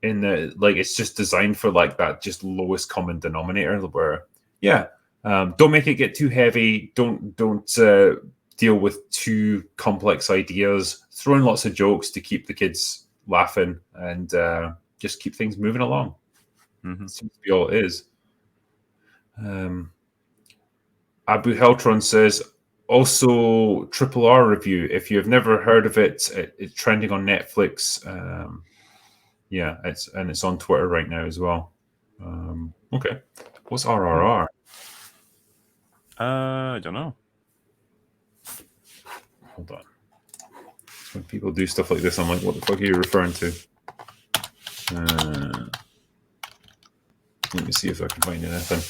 In the like, it's just designed for like that just lowest common denominator. Where, don't make it get too heavy. Don't deal with too complex ideas. Throw in lots of jokes to keep the kids laughing and just keep things moving along. Seems to be all it is. Abu Heltron says, also Triple R review. If you have never heard of it, it's trending on Netflix. It's on Twitter right now as well. Okay, what's RRR? I don't know. Hold on. When people do stuff like this, I'm like, what the fuck are you referring to? Let me see if I can find anything.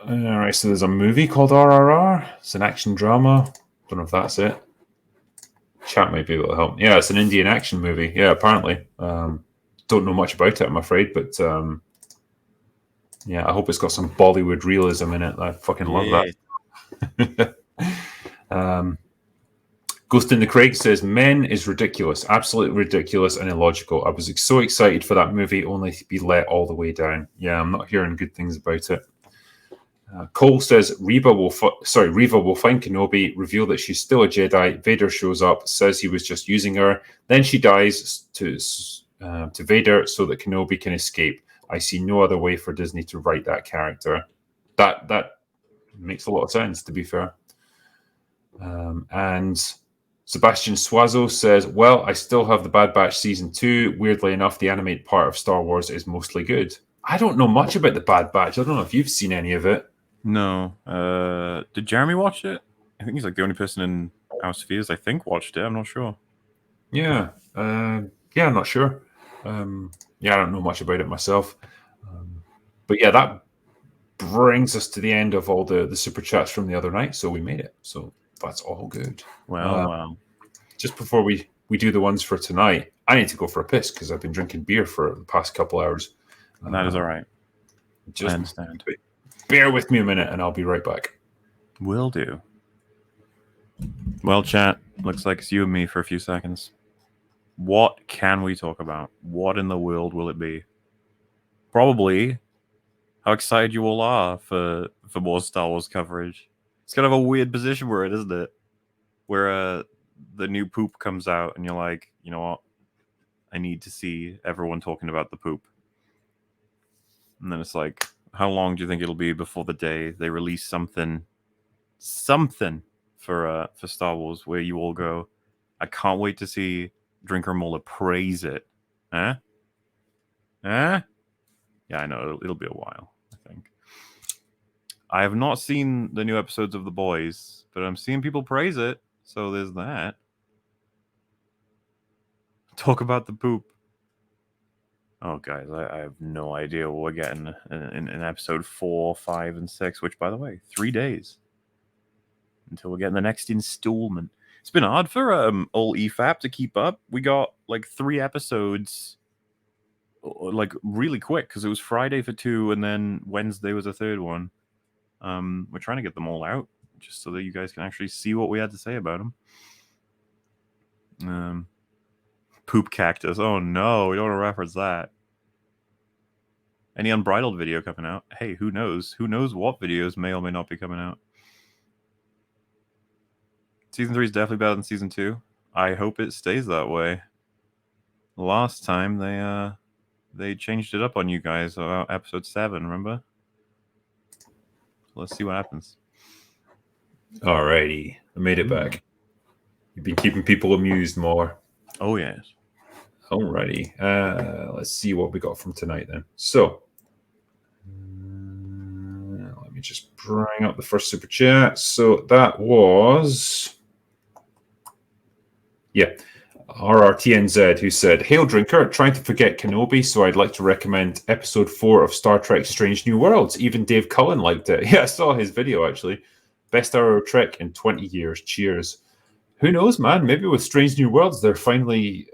All right, so there's a movie called RRR. It's an action drama. Don't know if that's it. Chat might be able to help. Yeah, it's an Indian action movie. Yeah, apparently. Don't know much about it, I'm afraid, but I hope it's got some Bollywood realism in it. I fucking love that. Ghost in the Craig says, Men is ridiculous, absolutely ridiculous and illogical. I was so excited for that movie, only to be let all the way down. Yeah, I'm not hearing good things about it. Cole says, Reva will find Kenobi, reveal that she's still a Jedi. Vader shows up, says he was just using her. Then she dies to Vader so that Kenobi can escape. I see no other way for Disney to write that character. That makes a lot of sense, to be fair. And Sebastian Suazo says, well, I still have the Bad Batch Season 2. Weirdly enough, the animated part of Star Wars is mostly good. I don't know much about the Bad Batch. I don't know if you've seen any of it. No. Did Jeremy watch it? I think he's like the only person in our spheres, I think, watched it. I'm not sure. Yeah. I'm not sure. I don't know much about it myself. But yeah, that brings us to the end of all the super chats from the other night. So we made it. So that's all good. Wow. Just before we do the ones for tonight, I need to go for a piss because I've been drinking beer for the past couple hours. That is all right. Just I understand. Bear with me a minute and I'll be right back. Will do. Well, chat, looks like it's you and me for a few seconds. What can we talk about? What in the world will it be? Probably how excited you all are for more Star Wars coverage. It's kind of a weird position we're in, isn't it? Where the new poop comes out and you're like, you know what? I need to see everyone talking about the poop. And then it's like, how long do you think it'll be before the day they release something for Star Wars where you all go, I can't wait to see Drinker Muller praise it. Huh? Yeah, I know it'll be a while, I think. I have not seen the new episodes of The Boys, but I'm seeing people praise it, so there's that. Talk about the poop. Oh, guys, I have no idea what we're getting in episode 4, 5, and 6, which, by the way, 3 days until we're getting the next installment. It's been hard for all EFAP to keep up. We got like 3 episodes like really quick because it was Friday for 2 and then Wednesday was a third one. We're trying to get them all out just so that you guys can actually see what we had to say about them. Poop cactus. Oh no, we don't want to reference that. Any Unbridled video coming out? Hey, who knows? Who knows what videos may or may not be coming out? Season 3 is definitely better than Season 2. I hope it stays that way. Last time they changed it up on you guys about episode 7, remember? Let's see what happens. Alrighty, I made it back. You've been keeping people amused more. Oh, yes. Alrighty, let's see what we got from tonight then. So, let me just bring up the first super chat. So that was, RRTNZ, who said, "Hail Drinker, trying to forget Kenobi, so I'd like to recommend episode 4 of Star Trek Strange New Worlds. Even Dave Cullen liked it." Yeah, I saw his video actually. Best hour of Trek in 20 years. Cheers. Who knows, man? Maybe with Strange New Worlds, they're finally,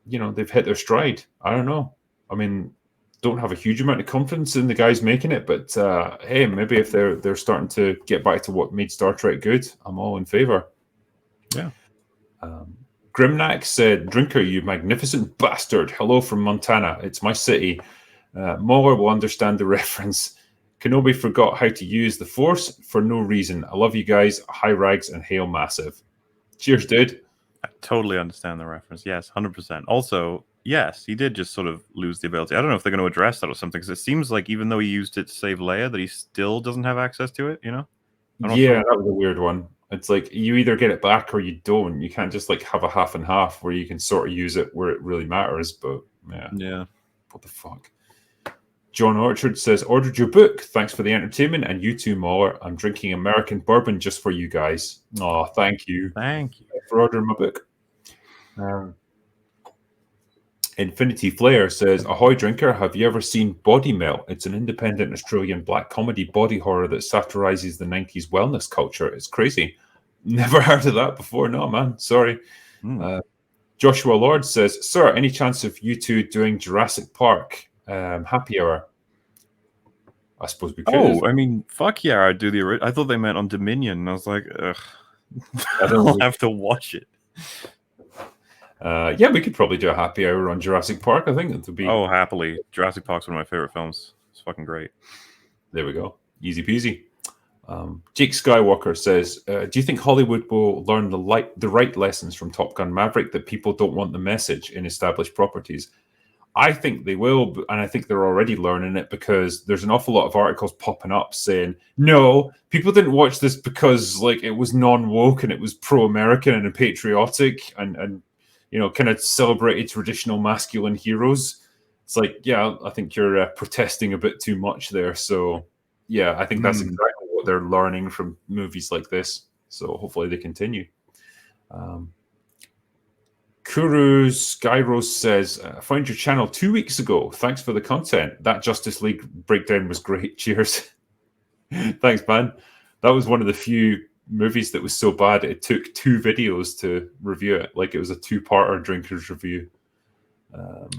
they've hit their stride. I don't know. I mean, don't have a huge amount of confidence in the guys making it, but hey, maybe if they're starting to get back to what made Star Trek good, I'm all in favor. Yeah. Grimnack said, "Drinker, you magnificent bastard. Hello from Montana. It's my city. Mauler will understand the reference. Kenobi forgot how to use the Force for no reason. I love you guys. High rags and hail massive." Cheers, dude. I totally understand the reference. Yes, 100%. Also, yes, he did just sort of lose the ability. I don't know if they're going to address that or something, because it seems like even though he used it to save Leia, that he still doesn't have access to it, you know? Yeah, that was a weird one. It's like you either get it back or you don't. You can't just like have a half and half where you can sort of use it where it really matters. But yeah. What the fuck? John Orchard says, "Ordered your book. Thanks for the entertainment. And you too, Mauler. I'm drinking American bourbon just for you guys." Oh, thank you. Thank you for ordering my book. Infinity Flair says, "Ahoy, Drinker. Have you ever seen Body Melt? It's an independent Australian black comedy body horror that satirizes the 90s wellness culture. It's crazy." Never heard of that before. No, man. Sorry. Joshua Lord says, "Sir, any chance of you two doing Jurassic Park happy hour?" I suppose we could. Oh, I mean, fuck yeah, I'd do the. I thought they meant on Dominion. And I was like, ugh. I'll have to watch it. Yeah, we could probably do a happy hour on Jurassic Park. I think it would be. Oh, happily. Jurassic Park's one of my favorite films. It's fucking great. There we go. Easy peasy. Jake Skywalker says, "Do you think Hollywood will learn the right lessons from Top Gun Maverick that people don't want the message in established properties?" I think they will, and I think they're already learning it, because there's an awful lot of articles popping up saying, no, people didn't watch this because like it was non-woke and it was pro-American and patriotic and kind of celebrated traditional masculine heroes. It's like, yeah, I think you're protesting a bit too much there. So yeah, I think that's exactly what they're learning from movies like this. So hopefully they continue. Kuru Skyros says, "I found your channel 2 weeks ago. Thanks for the content. That Justice League breakdown was great. Cheers." Thanks, man. That was one of the few movies that was so bad it took 2 videos to review it. Like it was a 2-parter Drinkers review.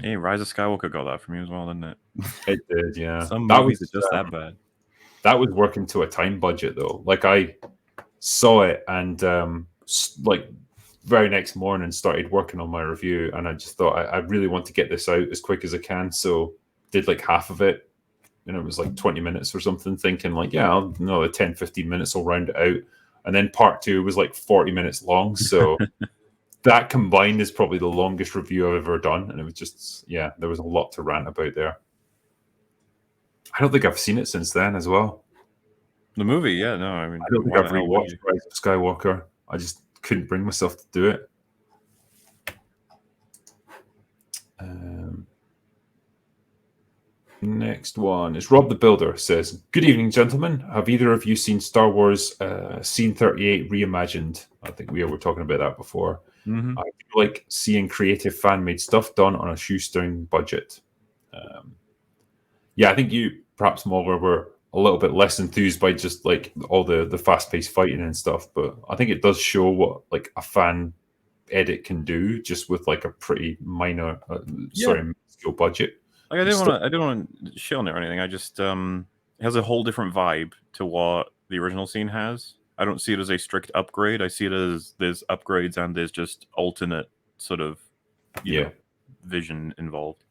Hey, Rise of Skywalker got that from you as well, didn't it? It did, yeah. Some movies are just that bad. That was working to a time budget, though. Like I saw it and very next morning started working on my review, and I just thought I really want to get this out as quick as I can, so did like half of it, and it was like 20 minutes or something, thinking like, yeah, I'll know 10-15 minutes will round it out, and then part 2 was like 40 minutes long, so that combined is probably the longest review I've ever done, and it was just, yeah, there was a lot to rant about there. I don't think I've seen it since then as well. The movie, yeah, no, I mean, I don't think I've rewatched Rise of Skywalker. I just couldn't bring myself to do it. Next one is Rob the Builder says, "Good evening, gentlemen. Have either of you seen Star Wars Scene 38 Reimagined?" I think we were talking about that before. Mm-hmm. I do like seeing creative fan-made stuff done on a shoestring budget. Yeah, I think you, perhaps Mauler, were a little bit less enthused by just like all the fast-paced fighting and stuff, but I think it does show what like a fan edit can do just with like a pretty minor, minuscule budget. Like I didn't want to shit on it or anything. I just it has a whole different vibe to what the original scene has. I don't see it as a strict upgrade. I see it as there's upgrades and there's just alternate sort of you know vision involved.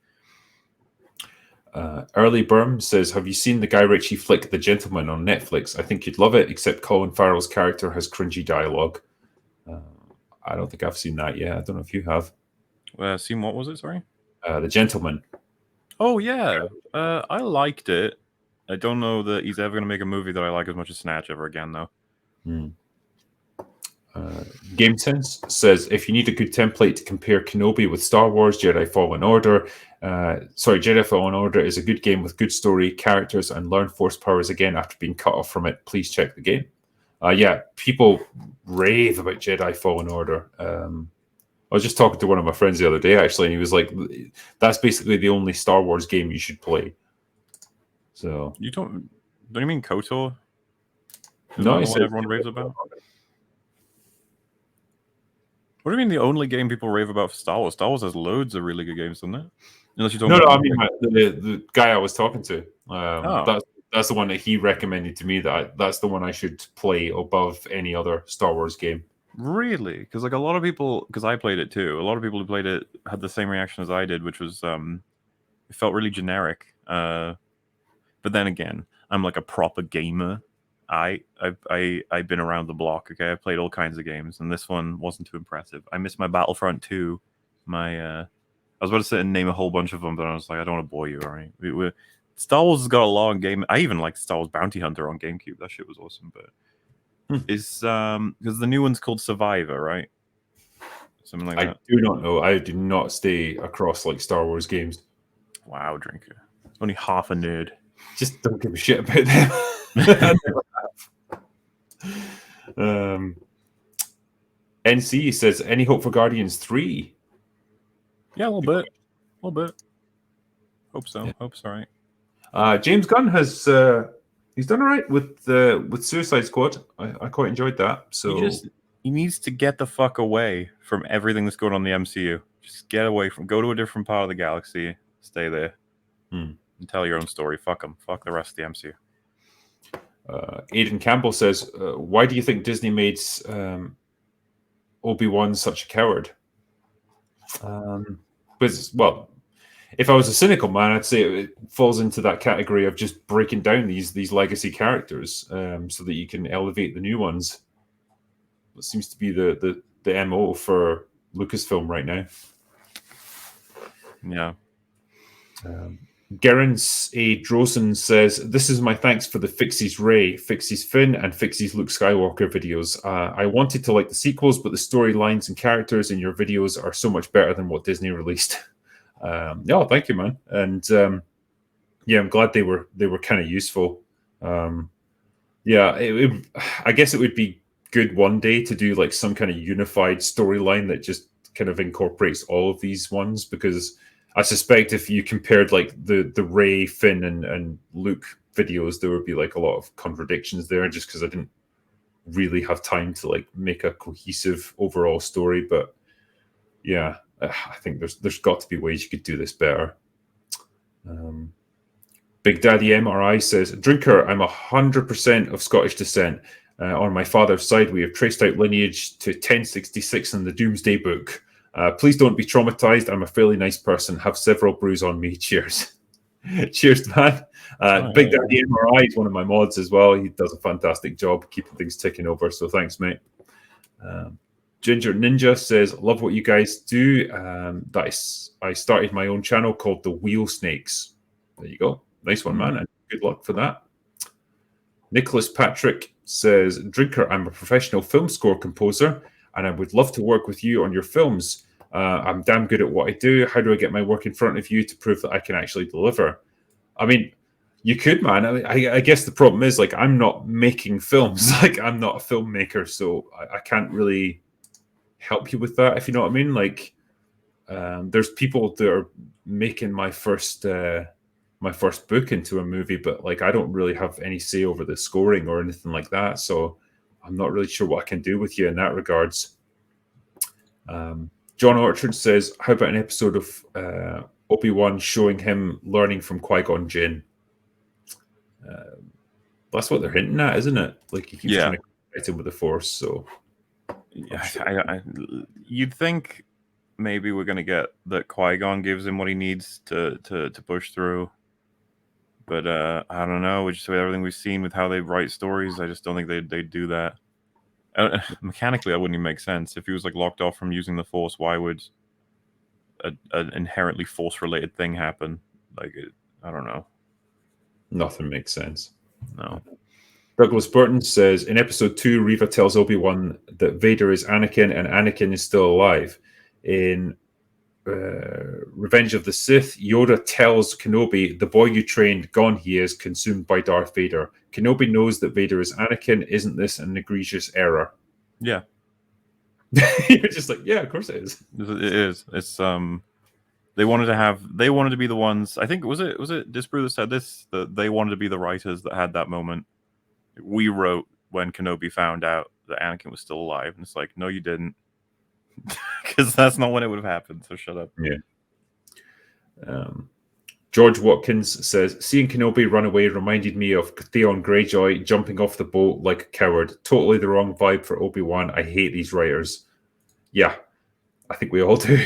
Early Burm says, "Have you seen the Guy Ritchie flick The Gentleman on Netflix? I think you'd love it, except Colin Farrell's character has cringy dialogue." I don't think I've seen that yet. I don't know if you have. Seen what was it? Sorry. The Gentleman. Oh yeah, I liked it. I don't know that he's ever going to make a movie that I like as much as Snatch ever again, though. GameSense says, if you need a good template to compare Kenobi with Star Wars Jedi Fallen Order, Jedi Fallen Order is a good game with good story, characters, and learn Force powers again after being cut off from it. Please check the game. Yeah, people rave about Jedi Fallen Order. I was just talking to one of my friends the other day, actually, and he was like, that's basically the only Star Wars game you should play. So don't you mean KOTOR? No, that the one everyone raves about? What do you mean the only game people rave about for Star Wars? Star Wars has loads of really good games, doesn't it? Unless you're talking I mean the guy I was talking to. That's the one that he recommended to me. That's the one I should play above any other Star Wars game. Really? Because like a lot of people, because I played it too. A lot of people who played it had the same reaction as I did, which was it felt really generic. But then again, I'm like a proper gamer. I've been around the block. Okay, I've played all kinds of games, and this one wasn't too impressive. I missed my Battlefront 2. I was about to sit and name a whole bunch of them, but I was like, I don't want to bore you. All right, Star Wars has got a long game. I even liked Star Wars Bounty Hunter on GameCube. That shit was awesome. But it's because the new one's called Survivor, right? Something like that. I do not know. I do not stay across like Star Wars games. Wow, Drinker. Only half a nerd. Just don't give a shit about them. I never have. NC says, any hope for Guardians 3? Yeah, a little bit. Hope so. Yeah. Hope's all right. James Gunn has he's done all right with Suicide Squad. I quite enjoyed that. So he needs to get the fuck away from everything that's going on in the MCU. Just get away go to a different part of the galaxy, stay there, and tell your own story. Fuck them. Fuck the rest of the MCU. Aidan Campbell says, why do you think Disney made Obi-Wan such a coward? Because, well, if I was a cynical man, I'd say it falls into that category of just breaking down these legacy characters so that you can elevate the new ones. That seems to be the MO for Lucasfilm right now. Yeah. Gerrans A. Drosen says, this is my thanks for the Fixies Rey, Fixies Finn, and Fixies Luke Skywalker videos. I wanted to like the sequels, but the storylines and characters in your videos are so much better than what Disney released. Yeah, thank you, man. And yeah, I'm glad they were kind of useful. Yeah, I guess it would be good one day to do like some kind of unified storyline that just kind of incorporates all of these ones, because I suspect if you compared like the Rey, Finn, and Luke videos, there would be like a lot of contradictions there, just because I didn't really have time to like make a cohesive overall story. But yeah, I think there's got to be ways you could do this better. Big Daddy MRI says, Drinker, I'm 100% of Scottish descent. On my father's side, we have traced out lineage to 1066 in the Doomsday Book. Please don't be traumatized. I'm a fairly nice person. Have several brews on me. Cheers. Cheers, man. Big Daddy MRI is one of my mods as well. He does a fantastic job keeping things ticking over. So thanks, mate. Ginger Ninja says, love what you guys do. I started my own channel called The Wheel Snakes. There you go. Nice one, man. And good luck for that. Nicholas Patrick says, Drinker, I'm a professional film score composer, and I would love to work with you on your films. I'm damn good at what I do. How do I get my work in front of you to prove that I can actually deliver? I mean, you could, man. I guess the problem is, like, I'm not making films. Like, I'm not a filmmaker, so I can't really help you with that, if you know what I mean. Like, there's people that are making my first book into a movie, but like I don't really have any say over the scoring or anything like that. So I'm not really sure what I can do with you in that regards. John Orchard says, "How about an episode of Obi-Wan showing him learning from Qui-Gon Jinn?" That's what they're hinting at, isn't it? Like he keeps trying to connect him with the Force. So yeah, you'd think maybe we're gonna get that Qui-Gon gives him what he needs to push through. But I don't know. Just with everything we've seen with how they write stories, I just don't think they'd do that. Mechanically, that wouldn't even make sense. If he was like locked off from using the Force, why would an inherently Force-related thing happen? Like, I don't know. Nothing makes sense. No. Douglas Burton says, in episode 2, Reva tells Obi-Wan that Vader is Anakin and Anakin is still alive. In Revenge of the Sith, Yoda tells Kenobi, the boy you trained, gone he is, consumed by Darth Vader. Kenobi knows that Vader is Anakin. Isn't this an egregious error? Yeah. You're just like, yeah, of course it is. It is. It's they wanted to be the ones. I think was it Disbrew that said this, that they wanted to be the writers that had that moment. We wrote when Kenobi found out that Anakin was still alive, and it's like, no, you didn't, because that's not when it would have happened. So shut up. Yeah. George Watkins says, seeing Kenobi run away reminded me of Theon Greyjoy jumping off the boat like a coward. Totally the wrong vibe for Obi-Wan. I hate these writers. Yeah, I think we all do.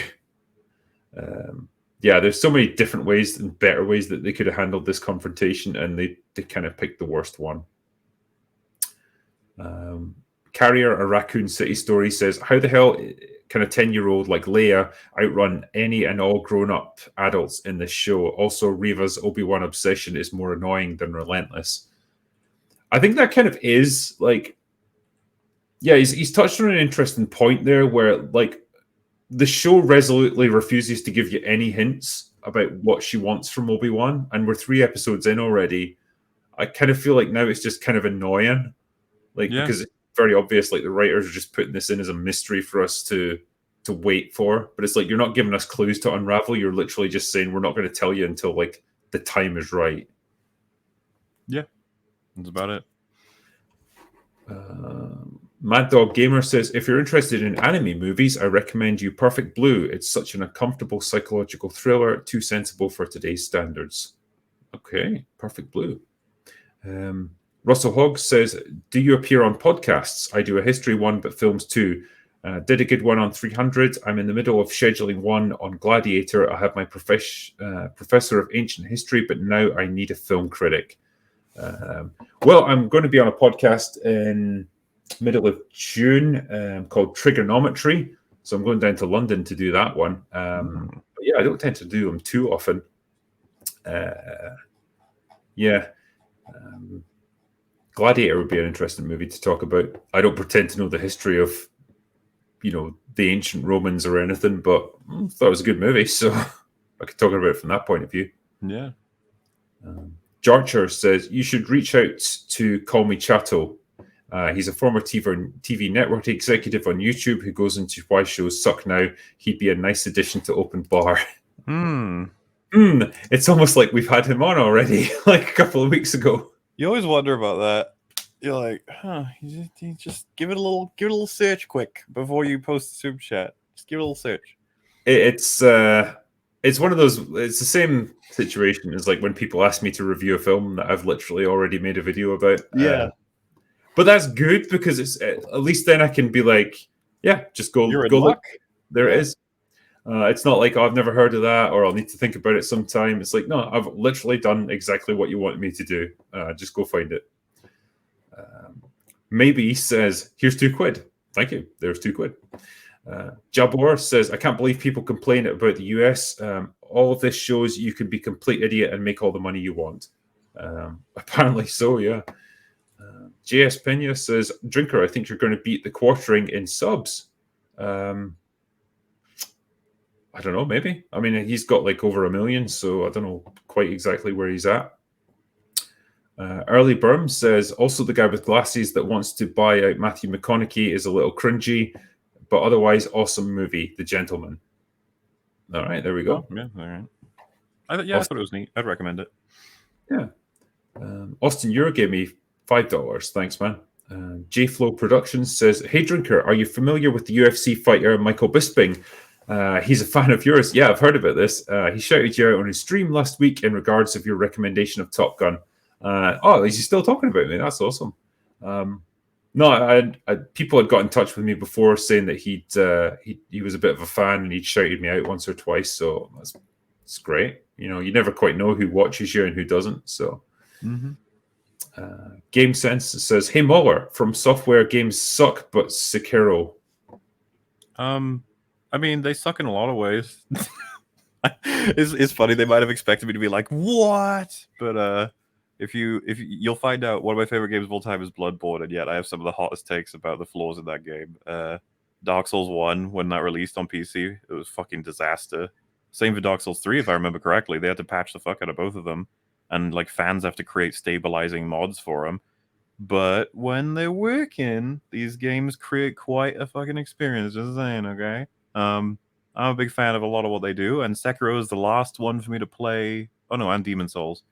Yeah, there's so many different ways and better ways that they could have handled this confrontation, and they kind of picked the worst one. Carrier, a Raccoon City story, says, how the hell can a 10-year-old like Leia outrun any and all grown-up adults in this show? Also, Reva's Obi-Wan obsession is more annoying than relentless. I think that kind of is like, yeah, he's touched on an interesting point there where like the show resolutely refuses to give you any hints about what she wants from Obi-Wan, and we're 3 episodes in already. I kind of feel like now it's just kind of annoying, like because it's very obvious, like the writers are just putting this in as a mystery for us to wait for. But it's like you're not giving us clues to unravel. You're literally just saying we're not going to tell you until like the time is right. Yeah, that's about it. Mad Dog Gamer says, if you're interested in anime movies, I recommend you Perfect Blue. It's such an uncomfortable psychological thriller, too sensible for today's standards. Okay, Perfect Blue. Russell Hogg says, do you appear on podcasts? I do a history one, but films too. Did a good one on 300. I'm in the middle of scheduling one on Gladiator. I have my professor of ancient history, but now I need a film critic. Well, I'm going to be on a podcast in middle of June called Trigonometry. So I'm going down to London to do that one. But yeah, I don't tend to do them too often. Gladiator would be an interesting movie to talk about. I don't pretend to know the history of, the ancient Romans or anything, but I thought it was a good movie, so I could talk about it from that point of view. Yeah. Jarcher says, you should reach out to Call Me Chatto. He's a former TV network executive on YouTube who goes into why shows suck now. He'd be a nice addition to Open Bar. It's almost like we've had him on already, like a couple of weeks ago. You always wonder about that. You're like, you just give it a little search quick before you post the super chat. Just give it a little search. It's one of those. It's the same situation as like when people ask me to review a film that I've literally already made a video about. Yeah, but that's good because it's at least then I can be like, yeah, just go look. There it is. It's not like, I've never heard of that, or I'll need to think about it sometime. It's like, no, I've literally done exactly what you wanted me to do. Just go find it. Maybe says, here's £2. Thank you. There's £2. Jabor says, I can't believe people complain about the US. All of this shows you can be a complete idiot and make all the money you want. Apparently so, yeah. JS Pena says, Drinker, I think you're going to beat the quartering in subs. I don't know, maybe. I mean, he's got like over 1 million, so I don't know quite exactly where he's at. Early Burm says, also the guy with glasses that wants to buy out Matthew McConaughey is a little cringy, but otherwise awesome movie, The Gentleman. All right, there we go. Oh, yeah, all right. I thought it was neat. I'd recommend it. Yeah. Austin Euro gave me $5. Thanks, man. JFlow Productions says, "Hey Drinker, are you familiar with the UFC fighter Michael Bisping? He's a fan of yours." Yeah, I've heard about this. He shouted you out on his stream last week in regards of your recommendation of Top Gun. Is he still talking about me? That's awesome. No, people had got in touch with me before saying that he was a bit of a fan and he'd shouted me out once or twice. So that's great. You never quite know who watches you and who doesn't. So. Mm-hmm. Game Sense says, "Hey Muller, from Software Games Suck, but Sekiro." I mean, they suck in a lot of ways. It's funny. They might have expected me to be like, "What?" But if you'll find out, one of my favorite games of all time is Bloodborne, and yet I have some of the hottest takes about the flaws in that game. Dark Souls 1, when that released on PC, it was fucking disaster. Same for Dark Souls 3, if I remember correctly. They had to patch the fuck out of both of them. And like fans have to create stabilizing mods for them. But when they're working, these games create quite a fucking experience. Just saying, okay? I'm a big fan of a lot of what they do, and Sekiro is the last one for me to play. Oh no, and Demon Souls.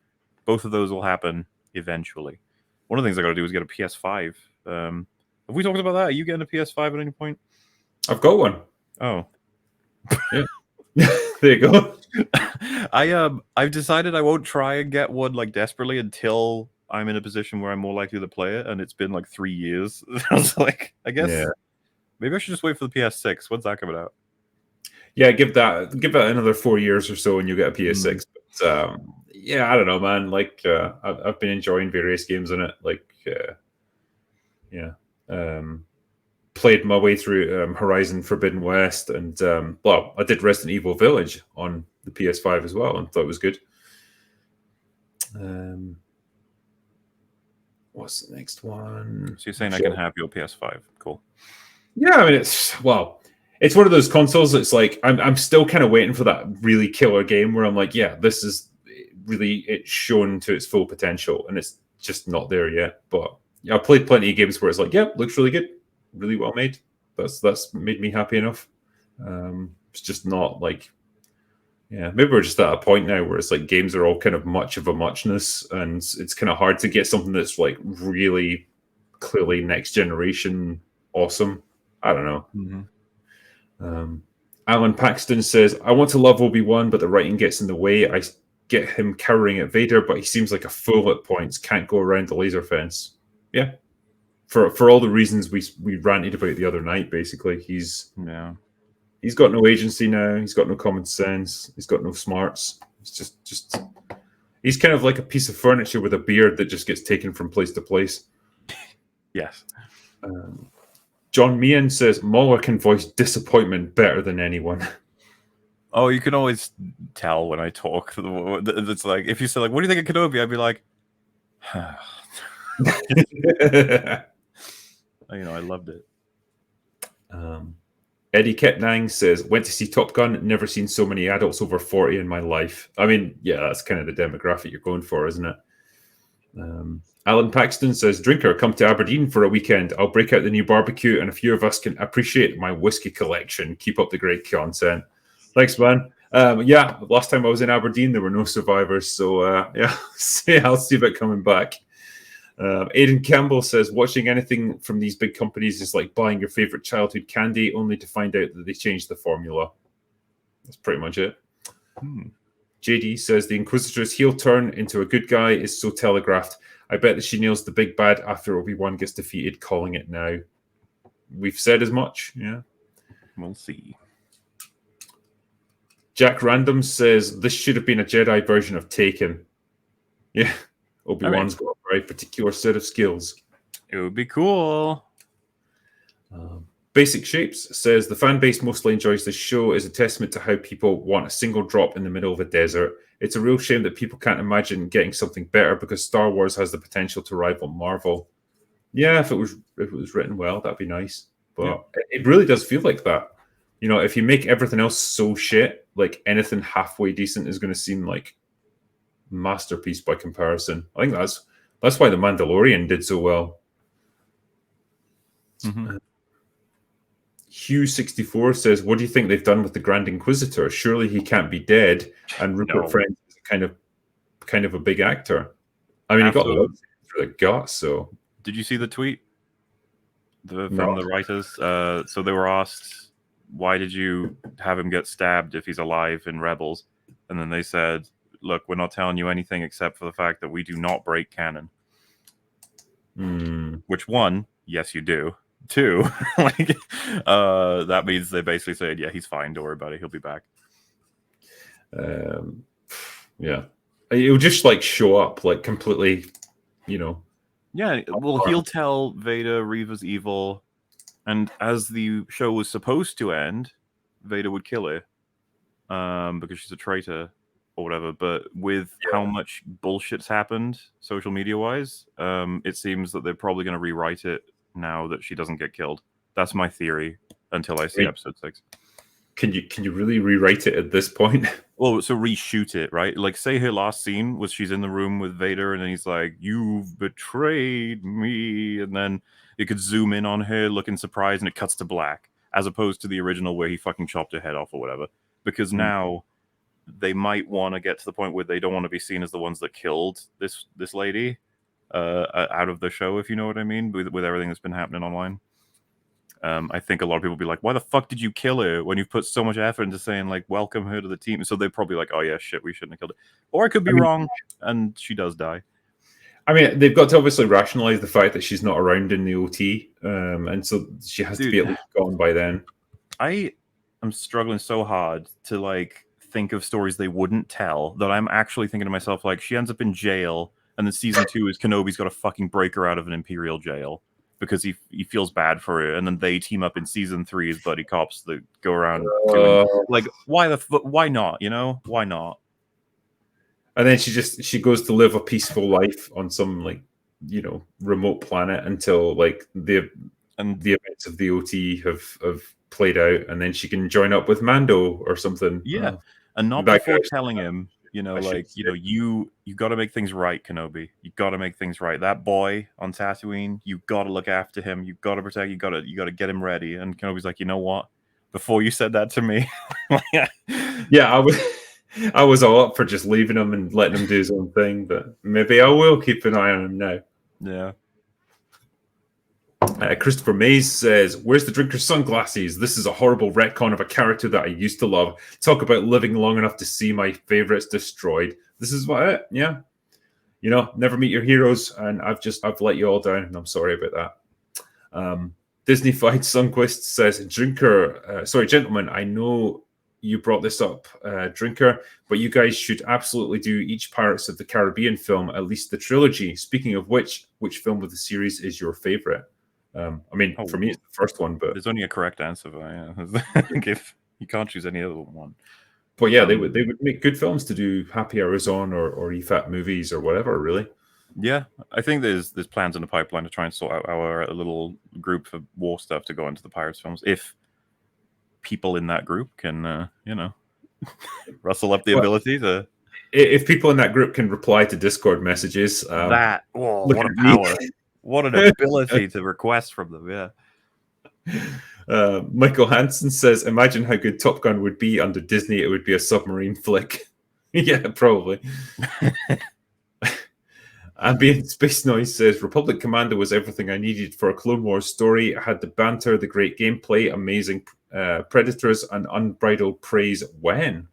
Both of those will happen eventually. One of the things I got to do is get a PS5. Have we talked about that? Are you getting a PS5 at any point? I've got one. Oh, yeah. There you go. I've decided I won't try and get one like desperately until I'm in a position where I'm more likely to play it, and it's been like 3 years. I was like, I guess maybe I should just wait for the PS6. When's that coming out? Yeah, give that another 4 years or so, and you get a PS6. But I don't know, man. Like, I've been enjoying various games on it. Like, played my way through Horizon Forbidden West, and I did Resident Evil Village on the PS5 as well, and thought it was good. What's the next one? So you're saying I can have your PS5? Cool. Yeah, I mean it's one of those consoles that's like I'm still kind of waiting for that really killer game where I'm like, yeah, this is really it's shown to its full potential, and it's just not there yet. But I played plenty of games where it's like, yeah, looks really good, really well made. That's made me happy enough. It's just not like, maybe we're just at a point now where it's like games are all kind of much of a muchness, and it's kind of hard to get something that's like really clearly next generation awesome. I don't know. Mm-hmm. Alan Paxton says, "I want to love Obi-Wan, but the writing gets in the way. I get him cowering at Vader, but he seems like a fool at points. Can't go around the laser fence." Yeah. For all the reasons we ranted about the other night, basically. He's got no agency now. He's got no common sense. He's got no smarts. It's just he's kind of like a piece of furniture with a beard that just gets taken from place to place. Yes. John Meehan says, "Muller can voice disappointment better than anyone." Oh, you can always tell when I talk. It's like, if you say, like, "What do you think of Kenobi?" I'd be like, I loved it. Eddie Ketnang says, "Went to see Top Gun. Never seen so many adults over 40 in my life." I mean, yeah, that's kind of the demographic you're going for, isn't it? Alan Paxton says, "Drinker, come to Aberdeen for a weekend. I'll break out the new barbecue and a few of us can appreciate my whiskey collection. Keep up the great content." Thanks, man. Last time I was in Aberdeen, there were no survivors. So, I'll see about coming back. Aidan Campbell says, "Watching anything from these big companies is like buying your favorite childhood candy only to find out that they changed the formula." That's pretty much it. JD says, "The Inquisitor's heel turn into a good guy is so telegraphed. I bet that she nails the big bad after Obi-Wan gets defeated, calling it now." We've said as much. Yeah. We'll see. Jack Random says, "This should have been a Jedi version of Taken." Yeah. Obi-Wan's got a very particular set of skills. It would be cool. Basic Shapes says, "The fan base mostly enjoys this show is a testament to how people want a single drop in the middle of a desert. It's a real shame that people can't imagine getting something better because Star Wars has the potential to rival Marvel." Yeah, if it was written well, that'd be nice. But it really does feel like that. If you make everything else so shit, like anything halfway decent is going to seem like masterpiece by comparison. I think that's why The Mandalorian did so well. Hugh64 says, "What do you think they've done with the Grand Inquisitor? Surely he can't be dead." And Rupert No. Friend is kind of a big actor. I mean, he got a lot for the guts. So, did you see the tweet from No. the writers? So they were asked, "Why did you have him get stabbed if he's alive in Rebels?" And then they said, "Look, we're not telling you anything except for the fact that we do not break canon." Which, one, yes, you do. Two, like, that means they basically said, "Yeah, he's fine. Don't worry about it. He'll be back." Yeah, he'll just like show up like completely, Yeah, well, he'll tell Vader Reva's evil, and as the show was supposed to end, Vader would kill her, because she's a traitor or whatever. But with how much bullshit's happened social media wise, it seems that they're probably going to rewrite it now that she doesn't get killed. That's my theory until I see episode 6. Can you really rewrite it at this point? Well, so reshoot it, right? Like, say her last scene was she's in the room with Vader, and then he's like, "You've betrayed me," and then it could zoom in on her looking surprised, and it cuts to black, as opposed to the original where he fucking chopped her head off or whatever. Because now they might want to get to the point where they don't want to be seen as the ones that killed this lady out of the show, if you know what I mean, with everything that's been happening online. I think a lot of people will be like, "Why the fuck did you kill her when you've put so much effort into saying, like, welcome her to the team?" So they're probably like, "Oh yeah, shit, we shouldn't have killed her." Or I could be wrong, and she does die. I mean, they've got to obviously rationalize the fact that she's not around in the OT, and so she has to be at least gone by then. I am struggling so hard to like think of stories they wouldn't tell that I'm actually thinking to myself, like, she ends up in jail, and then season 2 is Kenobi's got to fucking break her out of an Imperial jail because he feels bad for her, and then they team up in season 3 as buddy cops that go around doing, like, why not? Why not? And then she goes to live a peaceful life on some remote planet until like the events of the OT have played out, and then she can join up with Mando or something. Yeah, and not before telling him, you got to make things right, Kenobi. You got to make things right. That boy on Tatooine, you got to look after him. You got to protect. You got to get him ready. And Kenobi's like, you know what? Before you said that to me, yeah, I was all up for just leaving him and letting him do his own thing, but maybe I will keep an eye on him now. Yeah. Christopher Mays says, "Where's the drinker's sunglasses? This is a horrible retcon of a character that I used to love. Talk about living long enough to see my favorites destroyed. This is never meet your heroes, and I've let you all down, and I'm sorry about that." Disney-fied Sunquist says, gentlemen, I know you brought this up, Drinker, but you guys should absolutely do each Pirates of the Caribbean film, at least the trilogy. Speaking of which film of the series is your favorite?" For me, it's the first one, but there's only a correct answer. If you can't choose any other one. But yeah, they would make good films to do happy hours on or EFAT movies or whatever, really. Yeah, I think there's plans in the pipeline to try and sort out our little group for war stuff to go into the Pirates films. If people in that group can, rustle up the ability to. If people in that group can reply to Discord messages, what a power! What an ability to request from them, yeah. Michael Hansen says, "Imagine how good Top Gun would be under Disney. It would be a submarine flick." Yeah, probably. Ambient Space Noise says, "Republic Commando was everything I needed for a Clone Wars story. It had the banter, the great gameplay, amazing predators, and unbridled praise." When?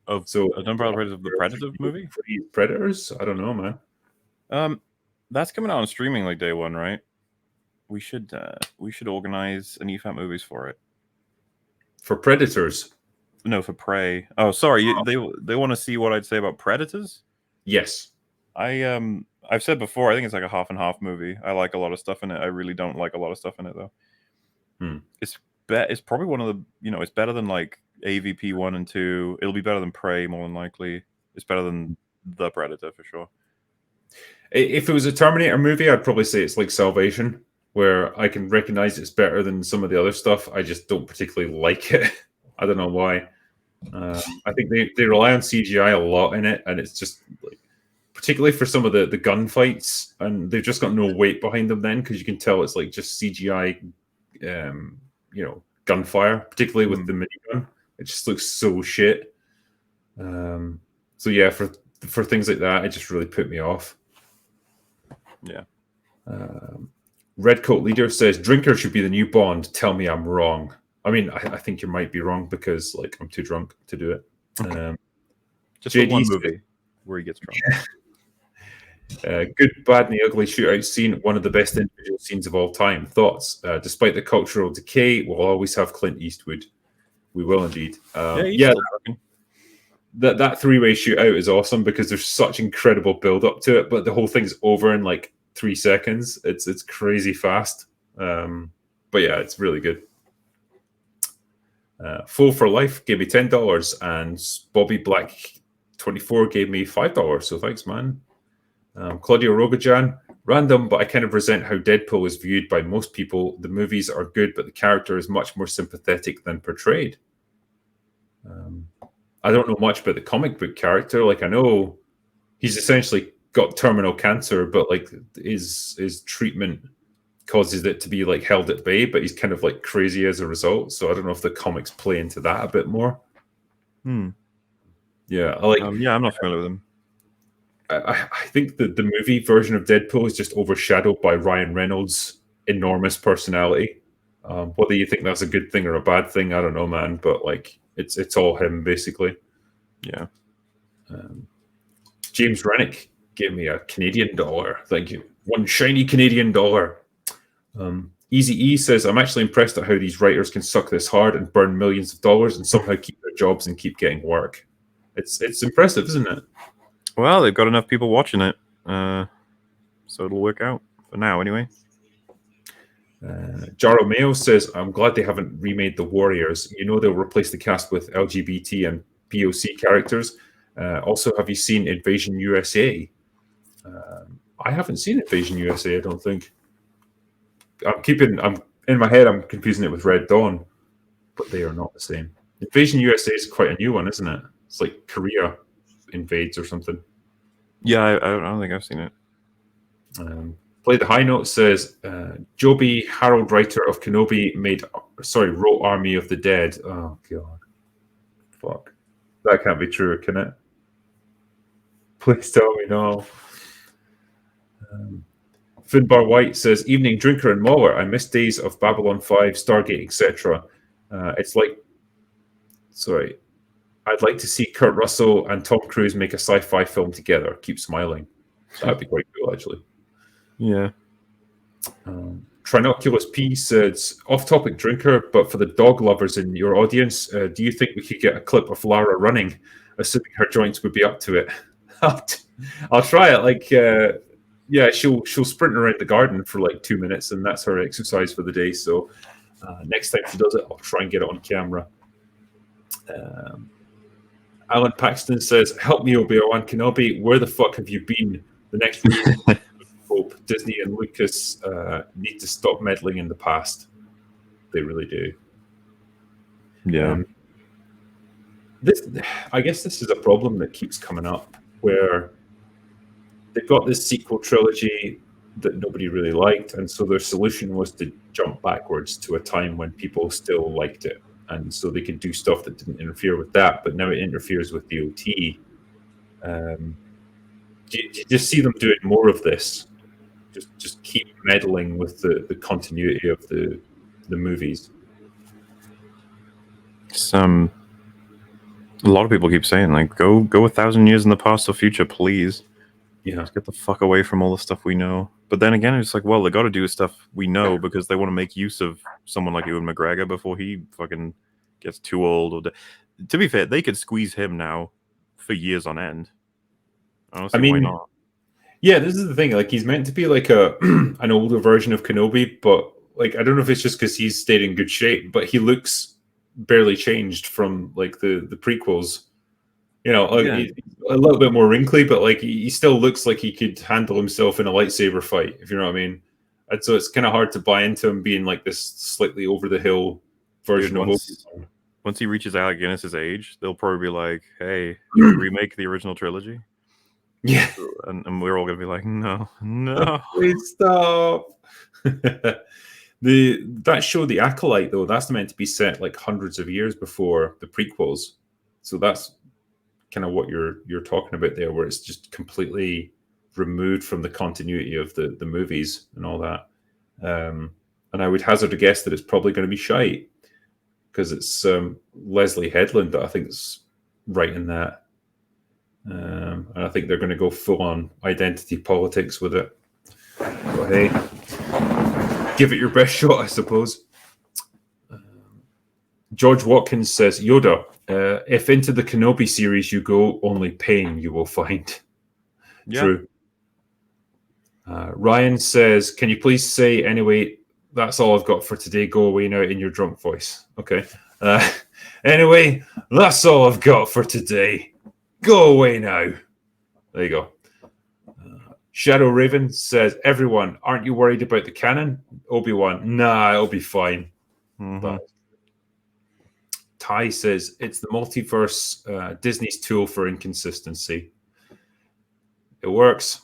Unbridled praise of the Predator movie? Predators? I don't know, man. That's coming out on streaming like day one, right? We should organize an EFAT movies for it. For Predators? No, for Prey. Oh, sorry. They want to see what I'd say about Predators? Yes. I've said before, I think it's like a half and half movie. I like a lot of stuff in it. I really don't like a lot of stuff in it though. It's probably one of the it's better than like AVP 1 and 2. It'll be better than Prey more than likely. It's better than The Predator for sure. If it was a Terminator movie, I'd probably say it's like Salvation, where I can recognize it's better than some of the other stuff. I just don't particularly like it. I don't know why. I think they rely on CGI a lot in it, and it's just like, particularly for some of the gunfights, and they've just got no weight behind them then, because you can tell it's like just CGI gunfire, particularly with the minigun. It just looks so shit. So yeah, for things like that, it just really put me off. Yeah. Red Coat Leader says Drinker should be the new Bond. Tell me I'm wrong. I mean, I think you might be wrong because like I'm too drunk to do it. Just JD the one movie where he gets drunk. Good, Bad, and the Ugly shootout scene, one of the best individual scenes of all time. Thoughts? Despite the cultural decay, we'll always have Clint Eastwood. We will indeed. He's still talking. That three-way shootout is awesome because there's such incredible build-up to it, but the whole thing's over in like 3 seconds. It's crazy fast. But yeah, it's really good. Full for Life gave me $10, and Bobby Black 24 gave me $5. So thanks, man. Claudio Rogajan, random, but I kind of resent how Deadpool is viewed by most people. The movies are good, but the character is much more sympathetic than portrayed. I don't know much about the comic book character. Like, I know he's essentially got terminal cancer, but like his treatment causes it to be like held at bay, but he's kind of like crazy as a result. So I don't know if the comics play into that a bit more. Yeah, I'm not familiar with him. I think that the movie version of Deadpool is just overshadowed by Ryan Reynolds' enormous personality. Whether you think that's a good thing or a bad thing, I don't know, man. But like, it's all him basically. Yeah. James Rennick gave me a Canadian dollar. Thank you. One shiny Canadian dollar. Easy E says, I'm actually impressed at how these writers can suck this hard and burn millions of dollars and somehow keep their jobs and keep getting work. It's impressive, isn't it? Well, they've got enough people watching it, so it'll work out for now, anyway. Jaro Mayo says, I'm glad they haven't remade The Warriors. You know they'll replace the cast with LGBT and POC characters. Also, have you seen Invasion USA? I haven't seen Invasion USA, I don't think. I'm in my head, I'm confusing it with Red Dawn, but they are not the same. Invasion USA is quite a new one, isn't it? It's like Korea invades or something. Yeah, I don't think I've seen it. Play the High Note says Joby Harold, writer of Kenobi, wrote Army of the Dead. Oh god, fuck, that can't be true, can it? Please tell me no. Finbar White says, evening drinker and mauler. I miss days of Babylon 5, Stargate, etc. I'd like to see Kurt Russell and Tom Cruise make a sci-fi film together. Keep smiling. That'd be quite cool, actually. Yeah. Trinoculus P says, off-topic drinker, but for the dog lovers in your audience, do you think we could get a clip of Lara running, assuming her joints would be up to it? I'll try it. Like, yeah, she'll sprint around the garden for like 2 minutes, and that's her exercise for the day. So next time she does it, I'll try and get it on camera. Alan Paxton says, help me, Obi-Wan Kenobi. Where the fuck have you been? The next reason hope Disney and Lucas need to stop meddling in the past. They really do. Yeah. I guess this is a problem that keeps coming up, where they've got this sequel trilogy that nobody really liked, and so their solution was to jump backwards to a time when people still liked it, and so they could do stuff that didn't interfere with that, but now it interferes with the OT. You just see them doing more of this. Just keep meddling with the continuity of the movies. A lot of people keep saying, like, go 1,000 years in the past or future, please. Yeah. Just get the fuck away from all the stuff we know. But then again, it's like, well, they got to do stuff we know because they want to make use of someone like Ewan McGregor before he fucking gets too old. To be fair, they could squeeze him now for years on end. Honestly, why not? Yeah, this is the thing. Like, he's meant to be like an older version of Kenobi, but like, I don't know if it's just because he's stayed in good shape, but he looks barely changed from like the prequels. You know, like, he's a little bit more wrinkly, but like he still looks like he could handle himself in a lightsaber fight, if you know what I mean. And so it's kind of hard to buy into him being like this slightly over the hill version of Obi-Wan. Once he reaches Alec Guinness's age, they'll probably be like, "Hey, remake the original trilogy." Yeah, and we're all gonna be like, "No, please stop." That show, The Acolyte, though, that's meant to be set like hundreds of years before the prequels. So that's kind of what you're talking about there, where it's just completely removed from the continuity of the movies and all that. And I would hazard a guess that it's probably going to be shite because it's Leslie Headland that I think is writing that. And I think they're going to go full on identity politics with it. But hey, give it your best shot, I suppose. George Watkins says, Yoda, if into the Kenobi series you go, only pain you will find. Yeah. True. Ryan says, can you please say, anyway, that's all I've got for today. Go away now in your drunk voice. Okay. Anyway, that's all I've got for today. Go away now. There you go. Shadow Raven says, everyone, aren't you worried about the canon? Obi-Wan, nah, it'll be fine. Mm-hmm. But Ty says, it's the multiverse, Disney's tool for inconsistency. It works.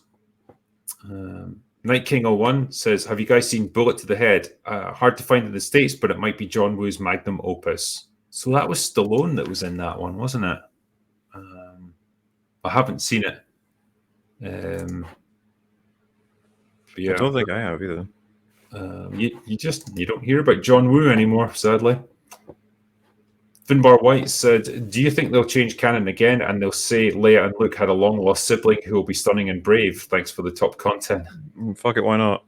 Night King 01 says, have you guys seen Bullet to the Head? Hard to find in the States, but it might be John Woo's magnum opus. So that was Stallone that was in that one, wasn't it? I haven't seen it. Yeah, I don't think I have either. You don't hear about John Woo anymore, sadly. Finbar White said, do you think they'll change canon again and they'll say Leia and Luke had a long-lost sibling who will be stunning and brave? Thanks for the top content. Fuck it, why not?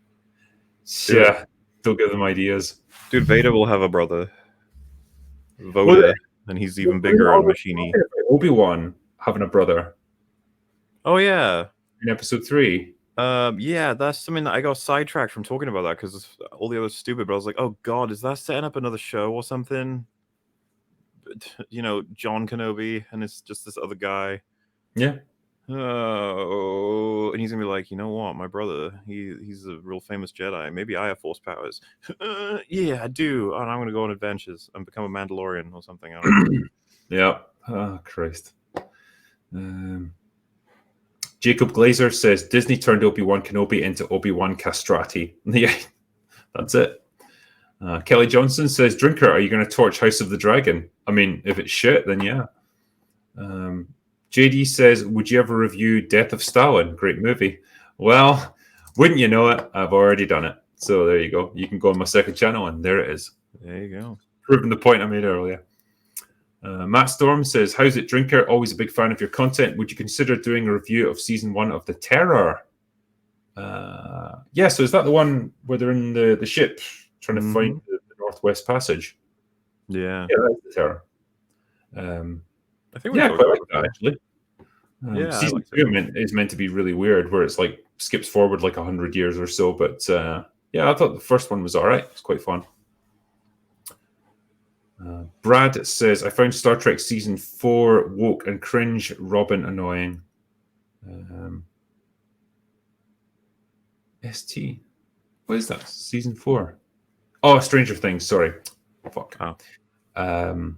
Yeah, don't give them ideas. Dude, Vader will have a brother. Voda, and he's even bigger and machiny. Obi-Wan having a brother. Oh, yeah. In episode 3. Yeah, that's something that I got sidetracked from talking about that because all the others stupid, but I was like, oh god, is that setting up another show or something? You know, John Kenobi, and it's just this other guy. Yeah. Oh, and he's gonna be like, you know what, my brother, he's a real famous Jedi. Maybe I have force powers. Yeah, I do. And I'm gonna go on adventures and become a Mandalorian or something. I don't know. Yeah. Oh, Christ. Jacob Glazer says Disney turned Obi-Wan Kenobi into Obi-Wan Castrati. Yeah, that's it. Kelly Johnson says, Drinker, are you going to torch House of the Dragon? I mean, if it's shit, then yeah. JD says, would you ever review Death of Stalin? Great movie. Well, wouldn't you know it? I've already done it. So there you go. You can go on my second channel, and there it is. There you go. Proving the point I made earlier. Matt Storm says, how's it, Drinker? Always a big fan of your content. Would you consider doing a review of season 1 of The Terror? Yeah, so is that the one where they're in the ship trying to find the Northwest Passage? Yeah. Yeah, that's The Terror. I think I quite like that, actually. Yeah, season 2 is meant to be really weird, where it's like skips forward like 100 years or so. But yeah, I thought the first one was all right. It's quite fun. Brad says, I found Star Trek season 4 woke and cringe, Robin annoying. ST. What is that? Season 4? Oh, Stranger Things. Sorry. Fuck. Oh.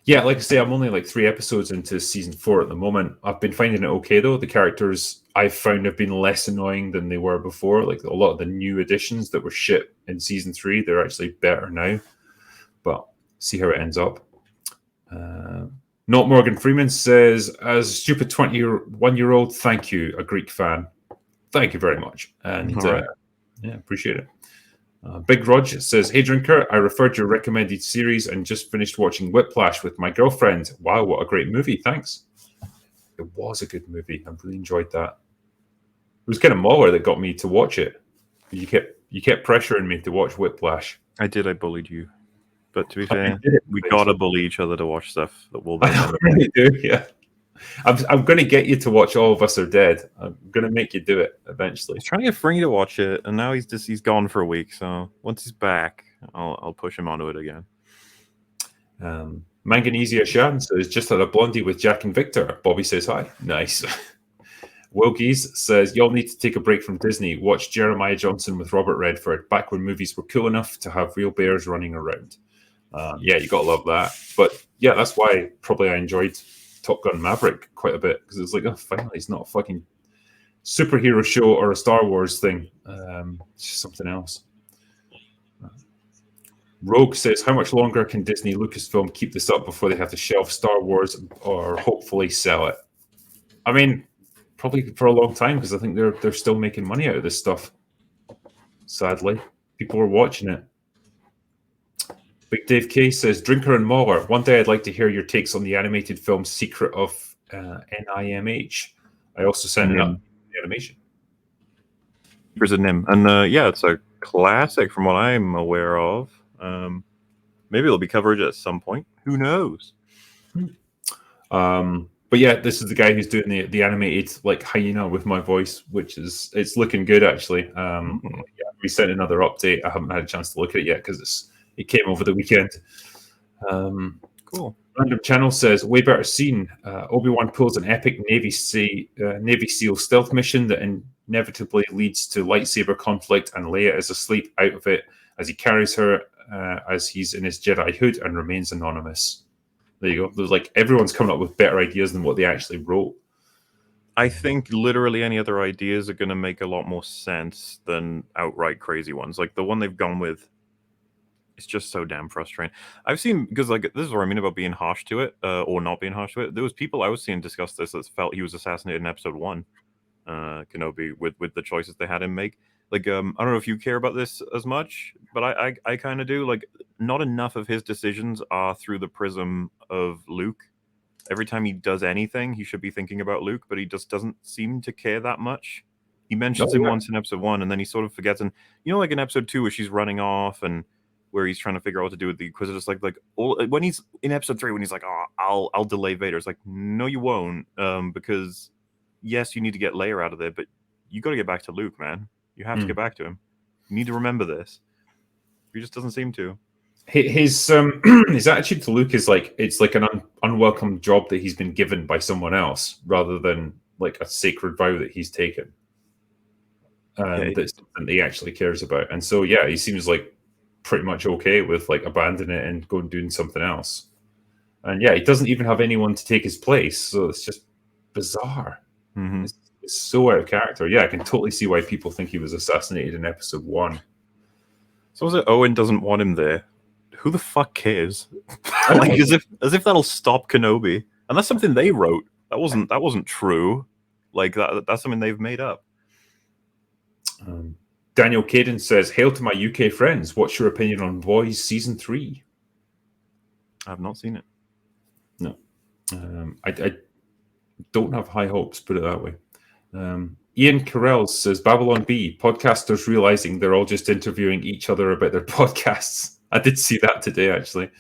Yeah, like I say, I'm only like 3 episodes into season 4 at the moment. I've been finding it okay, though. The characters I've found have been less annoying than they were before. Like a lot of the new additions that were shit in season 3, they're actually better now. But see how it ends up. Not Morgan Freeman says, as a stupid 21-year-old, thank you, a Greek fan. Thank you very much. And right. Yeah, appreciate it. Big Rog says, hey, Drinker, I referred your recommended series and just finished watching Whiplash with my girlfriend. Wow, what a great movie. Thanks. It was a good movie. I really enjoyed that. It was kind of Mahler that got me to watch it. You kept pressuring me to watch Whiplash. I did. I bullied you. But to be fair, we gotta bully each other to watch stuff that will. I really do. Yeah, I'm going to get you to watch All of Us Are Dead. I'm going to make you do it eventually. I was trying to get Frankie to watch it, and now he's gone for a week. So once he's back, I'll push him onto it again. Manganesia Shan says, just had a blondie with Jack and Victor. Bobby says hi. Nice. Wilgies says, y'all need to take a break from Disney. Watch Jeremiah Johnson with Robert Redford back when movies were cool enough to have real bears running around. Yeah, you gotta love that. But yeah, that's why probably I enjoyed Top Gun Maverick quite a bit, because it's like, oh, finally, it's not a fucking superhero show or a Star Wars thing. It's just something else. Rogue says, how much longer can Disney Lucasfilm keep this up before they have to shelf Star Wars or hopefully sell it? I mean, probably for a long time, because I think they're still making money out of this stuff. Sadly, people are watching it. Big Dave K says, Drinker and Mauler, one day I'd like to hear your takes on the animated film Secret of NIMH. I also sent it up the animation. Here's a Nim. And yeah, it's a classic from what I'm aware of. Maybe there'll be coverage at some point. Who knows? But yeah, this is the guy who's doing the animated like hyena with my voice, which is it's looking good actually. Yeah, we sent another update. I haven't had a chance to look at it yet because it came over the weekend. Cool. Random Channel says, way better scene. Obi-Wan pulls an epic Navy SEAL stealth mission that inevitably leads to lightsaber conflict, and Leia is asleep out of it as he carries her as he's in his Jedi hood and remains anonymous. There you go. There's like everyone's coming up with better ideas than what they actually wrote. I think literally any other ideas are going to make a lot more sense than outright crazy ones. Like the one they've gone with, it's just so damn frustrating. I've seen, because like this is what I mean about being harsh to it or not being harsh to it. There was people I was seeing discuss this that felt he was assassinated in episode 1, Kenobi, with the choices they had him make. Like I don't know if you care about this as much, but I kind of do. Like not enough of his decisions are through the prism of Luke. Every time he does anything, he should be thinking about Luke, but he just doesn't seem to care that much. He mentions him once in episode 1, and then he sort of forgets. And you know, like in episode 2, where she's running off and where he's trying to figure out what to do with the Inquisitors, when he's in episode 3, when he's like, "Oh, I'll delay Vader." It's like, no, you won't, because yes, you need to get Leia out of there, but you got to get back to Luke, man. You have to get back to him. You need to remember this. He just doesn't seem to. His his attitude to Luke is like it's like an unwelcome job that he's been given by someone else, rather than like a sacred vow that he's taken, and that's something he actually cares about. And so yeah, he seems like pretty much okay with like abandoning it and going doing something else. And yeah, he doesn't even have anyone to take his place, so it's just bizarre. It's so out of character. Yeah, I can totally see why people think he was assassinated in episode 1. So is it Owen doesn't want him there? Who the fuck cares? Like as if that'll stop Kenobi. And that's something they wrote. That wasn't true. Like that's something they've made up. Daniel Caden says, "Hail to my UK friends. What's your opinion on Boys season 3?" I've not seen it. No, I don't have high hopes. Put it that way. Ian Carell says, "Babylon Bee, podcasters realizing they're all just interviewing each other about their podcasts." I did see that today, actually.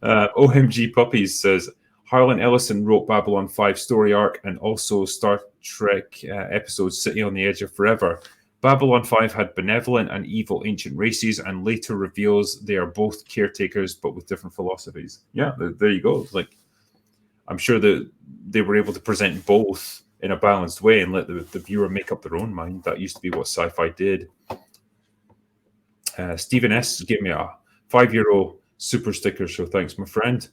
OMG Puppies says, Harlan Ellison wrote Babylon 5 story arc and also Star Trek episode City on the Edge of Forever. Babylon 5 had benevolent and evil ancient races and later reveals they are both caretakers but with different philosophies. Yeah, there you go. It's like, I'm sure that they were able to present both in a balanced way and let the viewer make up their own mind. That used to be what sci-fi did. Stephen S. gave me a 5-euro super sticker, so thanks, my friend.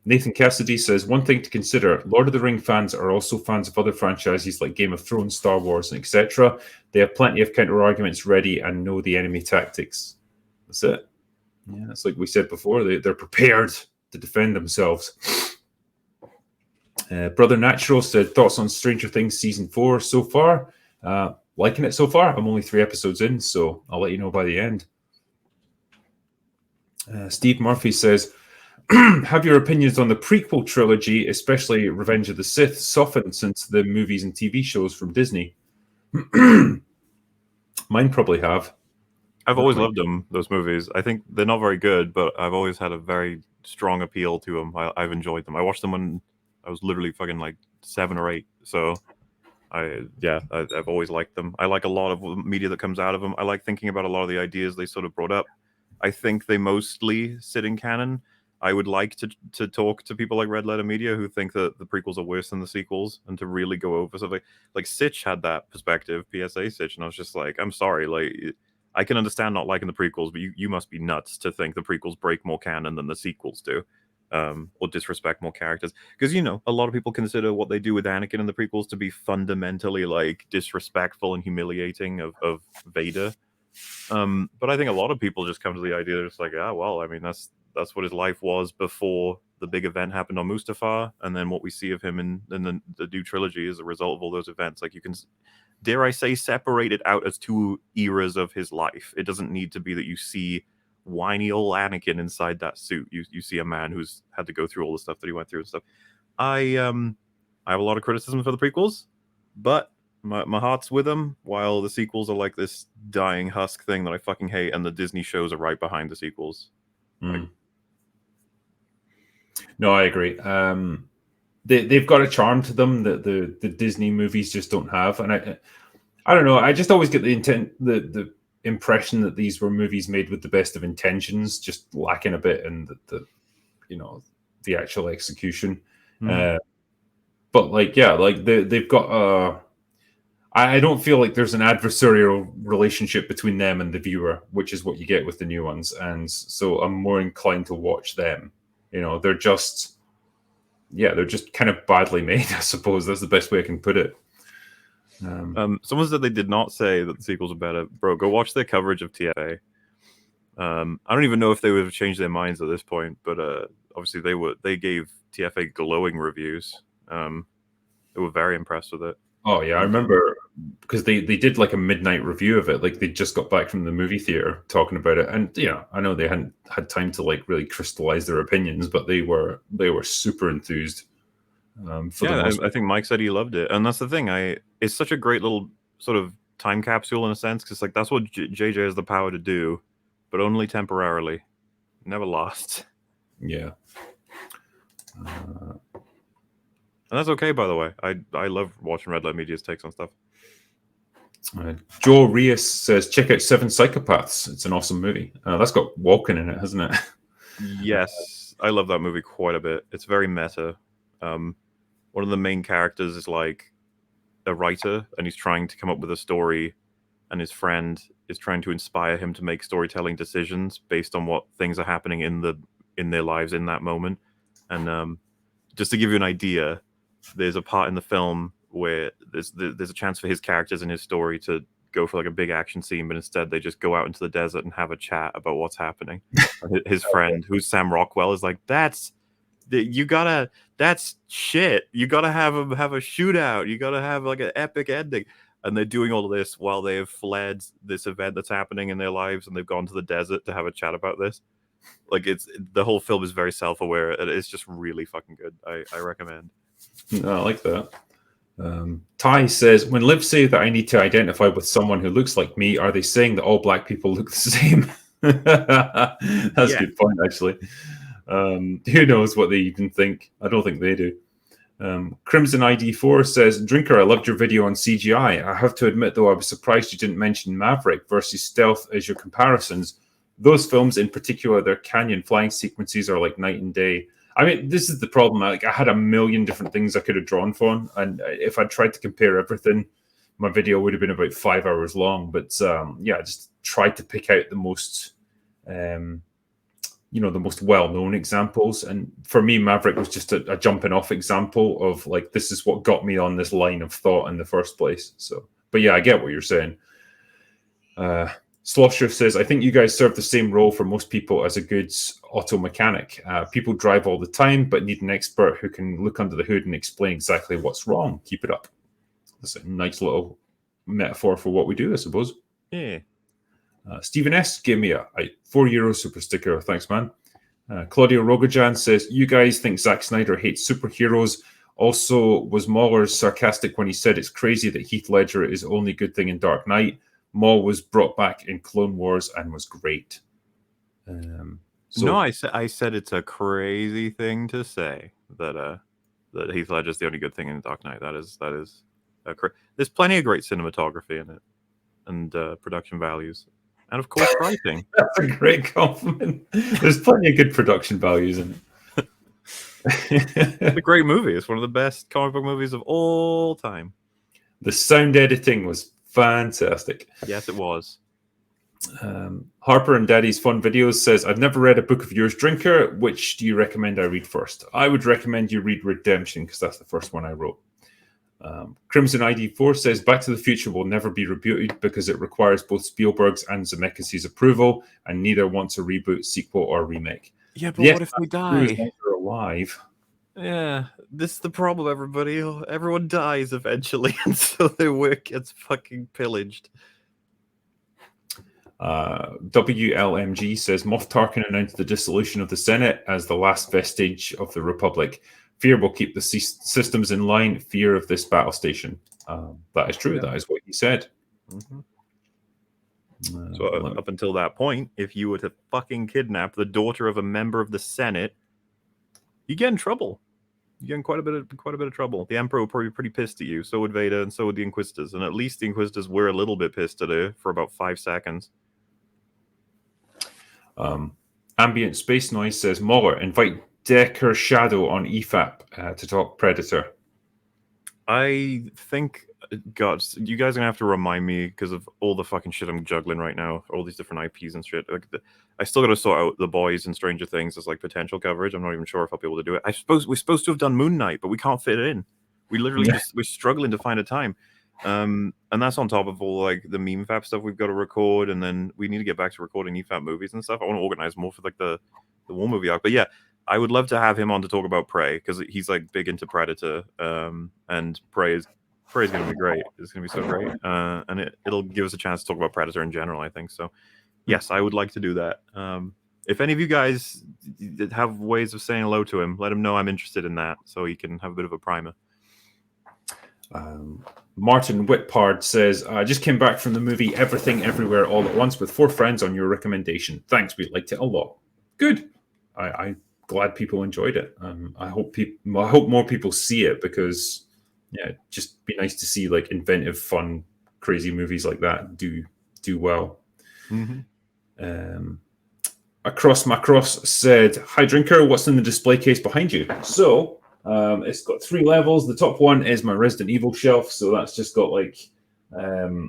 Nathan Cassidy says, one thing to consider, Lord of the Ring fans are also fans of other franchises like Game of Thrones, Star Wars, and etc. They have plenty of counter-arguments ready and know the enemy tactics. That's it. Yeah, it's like we said before, they're prepared to defend themselves. Brother Natural said, thoughts on Stranger Things Season 4 so far? Liking it so far. I'm only 3 episodes in, so I'll let you know by the end. Steve Murphy says, have your opinions on the prequel trilogy, especially Revenge of the Sith, softened since the movies and TV shows from Disney? Mine probably have. I've always loved them, those movies. I think they're not very good, but I've always had a very strong appeal to them. I've enjoyed them. I watched them when I was literally fucking like 7 or 8. So I've always liked them. I like a lot of media that comes out of them. I like thinking about a lot of the ideas they sort of brought up. I think they mostly sit in canon. I would like to talk to people like Red Letter Media who think that the prequels are worse than the sequels and to really go over something. Like Sitch had that perspective, PSA Sitch, and I was just like, I'm sorry, like I can understand not liking the prequels, but you must be nuts to think the prequels break more canon than the sequels do. Or disrespect more characters. Because, you know, a lot of people consider what they do with Anakin in the prequels to be fundamentally like disrespectful and humiliating of Vader. But I think a lot of people just come to the idea, they're just like, well, I mean, that's what his life was before the big event happened on Mustafar, and then what we see of him in the new trilogy is a result of all those events. Like, you can, dare I say, separate it out as two eras of his life. It doesn't need to be that you see whiny old Anakin inside that suit. You see a man who's had to go through all the stuff that he went through and stuff. I have a lot of criticism for the prequels, but my heart's with them, while the sequels are like this dying husk thing that I fucking hate, and the Disney shows are right behind the sequels. Like, no, I agree. They've got a charm to them that the Disney movies just don't have, and I don't know. I just always get the impression that these were movies made with the best of intentions, just lacking a bit in the actual execution. But they've got I don't feel like there's an adversarial relationship between them and the viewer, which is what you get with the new ones, and so I'm more inclined to watch them. They're just kind of badly made, I suppose. That's the best way I can put it. Someone said they did not say that the sequels are better. Bro, go watch their coverage of TFA. I don't even know if they would have changed their minds at this point, but obviously they gave TFA glowing reviews. They were very impressed with it. Oh yeah, I remember, because they did like a midnight review of it. Like, they just got back from the movie theater talking about it, and I know they hadn't had time to like really crystallize their opinions, but they were super enthused. I think Mike said he loved it, and that's the thing. It's such a great little sort of time capsule in a sense, because like that's what JJ has the power to do, but only temporarily. Never lasts. Yeah. And that's okay, by the way. I love watching Red Light Media's takes on stuff. Joe Rios says, check out Seven Psychopaths. It's an awesome movie. That's got Walken in it, hasn't it? Yes, I love that movie quite a bit. It's very meta. One of the main characters is like a writer, and he's trying to come up with a story, and his friend is trying to inspire him to make storytelling decisions based on what things are happening in their lives in that moment. And just to give you an idea, there's a part in the film where there's a chance for his characters in his story to go for like a big action scene, but instead they just go out into the desert and have a chat about what's happening. His friend, who's Sam Rockwell, is like, that's shit. You gotta have a shootout. You gotta have like an epic ending. And they're doing all of this while they have fled this event that's happening in their lives, and they've gone to the desert to have a chat about this. Like, the whole film is very self-aware, and it's just really fucking good. I recommend. No, I like that. Ty says, when Liv say that I need to identify with someone who looks like me, are they saying that all black people look the same? That's a good point, actually. Who knows what they even think? I don't think they do. Crimson ID4 says, Drinker, I loved your video on CGI. I have to admit, though, I was surprised you didn't mention Maverick versus Stealth as your comparisons. Those films in particular, their canyon flying sequences are like night and day. I mean, this is the problem. Like, I had a million different things I could have drawn from, and if I tried to compare everything, my video would have been about 5 hours long. But I just tried to pick out the most, the most well-known examples. And for me, Maverick was just a jumping-off example of like, this is what got me on this line of thought in the first place. So, but yeah, I get what you're saying. Slosher says, I think you guys serve the same role for most people as a goods auto mechanic. People drive all the time, but need an expert who can look under the hood and explain exactly what's wrong. Keep it up. That's a nice little metaphor for what we do, I suppose. Yeah. Stephen S. gave me a €4 super sticker. Thanks, man. Claudio Rogojan says, you guys think Zack Snyder hates superheroes. Also, was Mahler sarcastic when he said it's crazy that Heath Ledger is the only good thing in Dark Knight? Maul was brought back in Clone Wars and was great. No, I said it's a crazy thing to say that Heath Ledger is the only good thing in Dark Knight. That is there's plenty of great cinematography in it, and production values, and of course writing. That's a great compliment. There's plenty of good production values in it. It's a great movie. It's one of the best comic book movies of all time. The sound editing was fantastic. Yes, it was. Harper and Daddy's Fun Videos says, I've never read a book of yours, Drinker. Which do you recommend I read first? I would recommend you read Redemption, because that's the first one I wrote. Crimson ID4 says Back to the Future will never be rebooted because it requires both Spielberg's and Zemeckis' approval, and neither wants a reboot, sequel, or remake. Yeah, but Yes, what if they as die? long as they're alive. Yeah, this is the problem, everybody. Everyone dies eventually, and so their work gets fucking pillaged. WLMG says Moff Tarkin announced the dissolution of the Senate as the last vestige of the Republic. Fear will keep the systems in line. Fear of this battle station. That is true. Yeah. That is what he said. Mm-hmm. So up until that point, if you were to fucking kidnap the daughter of a member of the Senate, you get in trouble. You get in quite a bit of trouble. The Emperor would probably be pretty pissed at you. So would Vader, and so would the Inquisitors. And at least the Inquisitors were a little bit pissed at her for about 5 seconds. Ambient Space Noise says Muller invite Decker Shadow on EFAP to talk Predator. I think, God, you guys are gonna have to remind me because of all the fucking shit I'm juggling right now, all these different IPs and shit. Like, I still got to sort out The Boys and Stranger Things as like potential coverage. I'm not even sure if I'll be able to do it. I suppose we're supposed to have done Moon Knight, but we can't fit it in. We literally we're struggling to find a time. And that's on top of all like the meme fab stuff we've got to record, and then we need to get back to recording EFAP movies and stuff. I want to organize more for like the war movie arc. But yeah, I would love to have him on to talk about Prey because he's like big into Predator. And Prey is going to be great. It's going to be so great. And it'll give us a chance to talk about Predator in general, I think. So yes, I would like to do that. If any of you guys have ways of saying hello to him, let him know I'm interested in that so he can have a bit of a primer. Martin Whitpard says, I just came back from the movie Everything Everywhere All at Once with 4 friends on your recommendation. Thanks, we liked it a lot. Good. I'm glad people enjoyed it. I hope more people see it because, yeah, just be nice to see like inventive, fun, crazy movies like that do well. Mm-hmm. Across Macross said, Hi Drinker, what's in the display case behind you? So it's got 3 levels. The top one is my Resident Evil shelf, so that's just got like a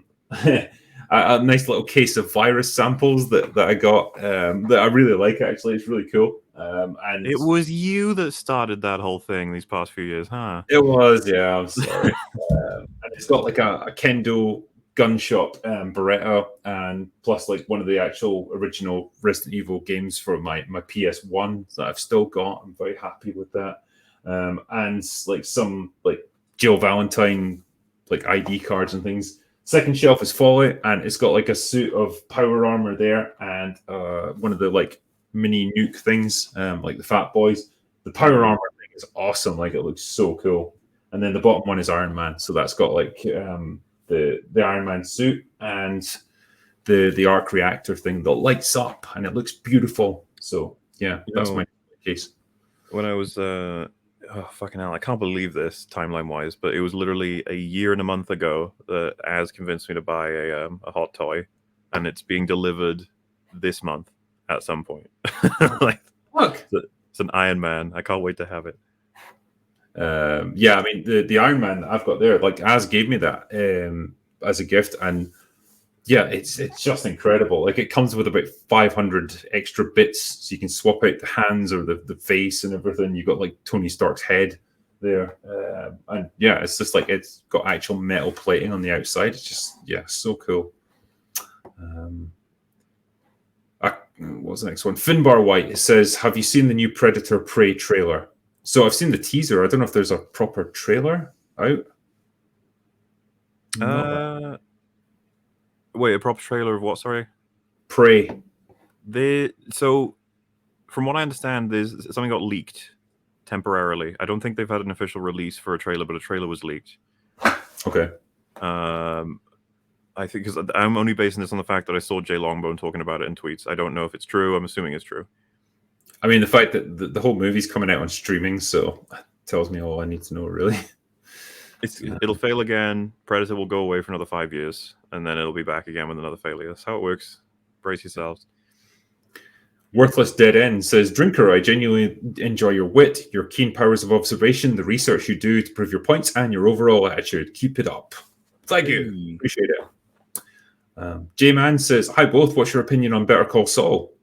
nice little case of virus samples that I got that I really like. Actually, it's really cool. And it was you that started that whole thing these past few years, huh? It was, yeah. I'm sorry. And it's got like a Kendo gun shop Beretta, and plus like one of the actual original Resident Evil games for my PS1 that I've still got. I'm very happy with that. And like some like Jill Valentine like ID cards and things. Second shelf is Fallout, and it's got like a suit of power armor there, and one of the like mini nuke things, like the Fat Boys. The power armor thing is awesome. Like it looks so cool. And then the bottom one is Iron Man, so that's got like the Iron Man suit and the arc reactor thing that lights up, and it looks beautiful. So yeah, that's my case. When I was fucking hell, I can't believe this timeline wise, but it was literally a year and a month ago that Az convinced me to buy a hot toy, and it's being delivered this month at some point. Like, look, it's an Iron Man. I can't wait to have it. Yeah, I mean the Iron Man that I've got there, like Az gave me that as a gift, and yeah, it's just incredible. Like it comes with about 500 extra bits, so you can swap out the hands or the face and everything. You got like Tony Stark's head there, and yeah, it's just like it's got actual metal plating on the outside. It's just so cool. What's the next one? Finbar White says, "Have you seen the new Predator Prey trailer?" So I've seen the teaser. I don't know if there's a proper trailer out. Wait, a proper trailer of what? Sorry, Prey. So, from what I understand, there's something got leaked temporarily. I don't think they've had an official release for a trailer, but a trailer was leaked. Okay. I think because I'm only basing this on the fact that I saw Jay Longman talking about it in tweets. I don't know if it's true. I'm assuming it's true. I mean, the fact that the whole movie's coming out on streaming, so tells me all I need to know, really. It'll fail again. Predator will go away for another 5 years, and then it'll be back again with another failure. That's how it works. Brace yourselves. Worthless Dead End says, Drinker, I genuinely enjoy your wit, your keen powers of observation, the research you do to prove your points, and your overall attitude. Keep it up. Thank you. Appreciate it. J-Man says, hi both, what's your opinion on Better Call Saul?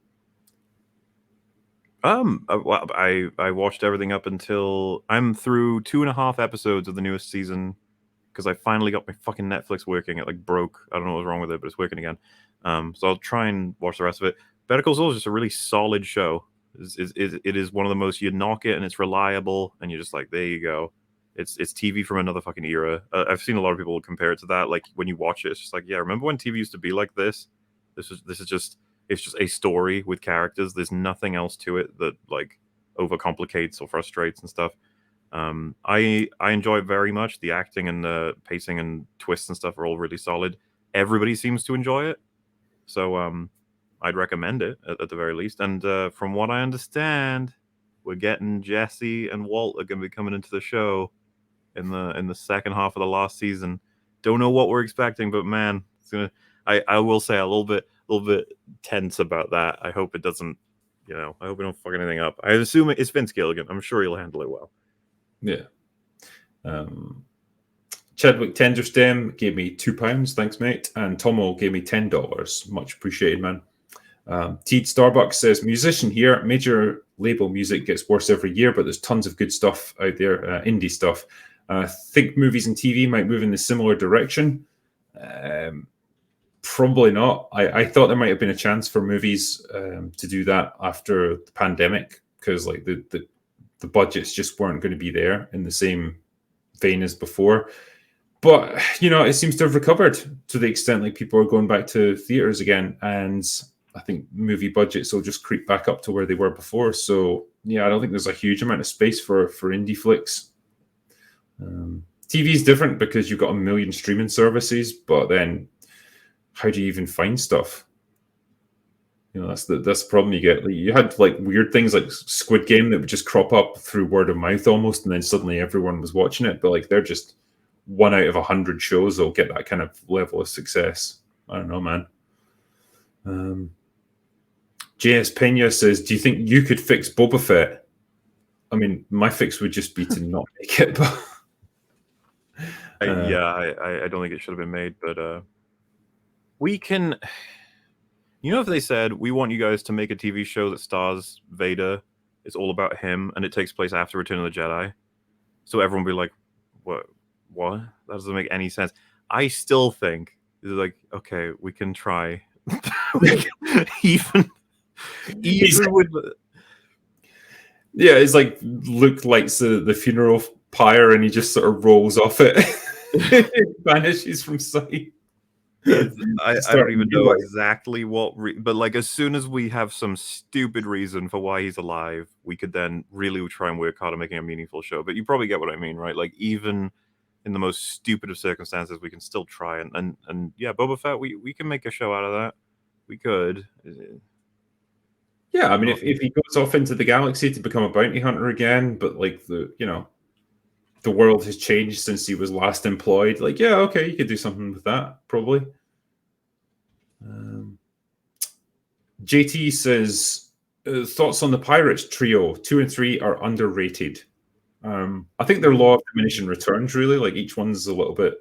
I watched everything up until I'm through 2.5 episodes of the newest season because I finally got my fucking Netflix working. It like broke. I don't know what was wrong with it, but it's working again. So I'll try and watch the rest of it. Better Call Saul is just a really solid show. It is one of the most, you knock it and it's reliable, and you're just like, there you go. It's TV from another fucking era. I've seen a lot of people compare it to that. Like when you watch it, it's just like, yeah, remember when TV used to be like this? This is just, it's just a story with characters. There's nothing else to it that like overcomplicates or frustrates and stuff. I enjoy it very much. The acting and the pacing and twists and stuff are all really solid. Everybody seems to enjoy it, so I'd recommend it at the very least. And from what I understand, we're getting Jesse and Walt are going to be coming into the show in the second half of the last season. Don't know what we're expecting, but man, it's gonna. I will say a little bit tense about that. I hope it doesn't. I hope we don't fuck anything up. I assume it's Vince Gilligan. I'm sure he'll handle it well. Yeah. Chadwick Tenderstem gave me £2. Thanks, mate. And Tomo gave me $10. Much appreciated, man. Teed Starbucks says, musician here. Major label music gets worse every year, but there's tons of good stuff out there, indie stuff. Think movies and TV might move in a similar direction. Probably not. I thought there might have been a chance for movies to do that after the pandemic, because like the budgets just weren't going to be there in the same vein as before. But it seems to have recovered to the extent like people are going back to theaters again, and I think movie budgets will just creep back up to where they were before. So yeah, I don't think there's a huge amount of space for indie flicks. TV is different because you've got a million streaming services, but then how do you even find stuff? That's the problem you get. Like, you had like weird things like Squid Game that would just crop up through word of mouth almost, and then suddenly everyone was watching it. But like they're just 1 out of 100 shows that'll get that kind of level of success. I don't know, man. JS Pena says, "Do you think you could fix Boba Fett?" I mean, my fix would just be to not make it. But I don't think it should have been made, but we can. If they said, we want you guys to make a TV show that stars Vader, it's all about him, and it takes place after Return of the Jedi, so everyone will be like, what? That doesn't make any sense. I still think, like, okay, we can try. even with... Yeah, it's like Luke lights the funeral pyre, and he just sort of rolls off it. It vanishes from sight. I don't even know exactly what, but like as soon as we have some stupid reason for why he's alive, we could then really try and work hard on making a meaningful show. But you probably get what I mean, right? Like even in the most stupid of circumstances, we can still try and yeah, Boba Fett, we can make a show out of that. We could. Yeah, I mean, if he goes off into the galaxy to become a bounty hunter again, but like the world has changed since he was last employed. Like, yeah, okay, you could do something with that, probably. JT says, thoughts on the Pirates trio? 2 and 3 are underrated. I think their law of diminishing returns, really. Like, each one's a little bit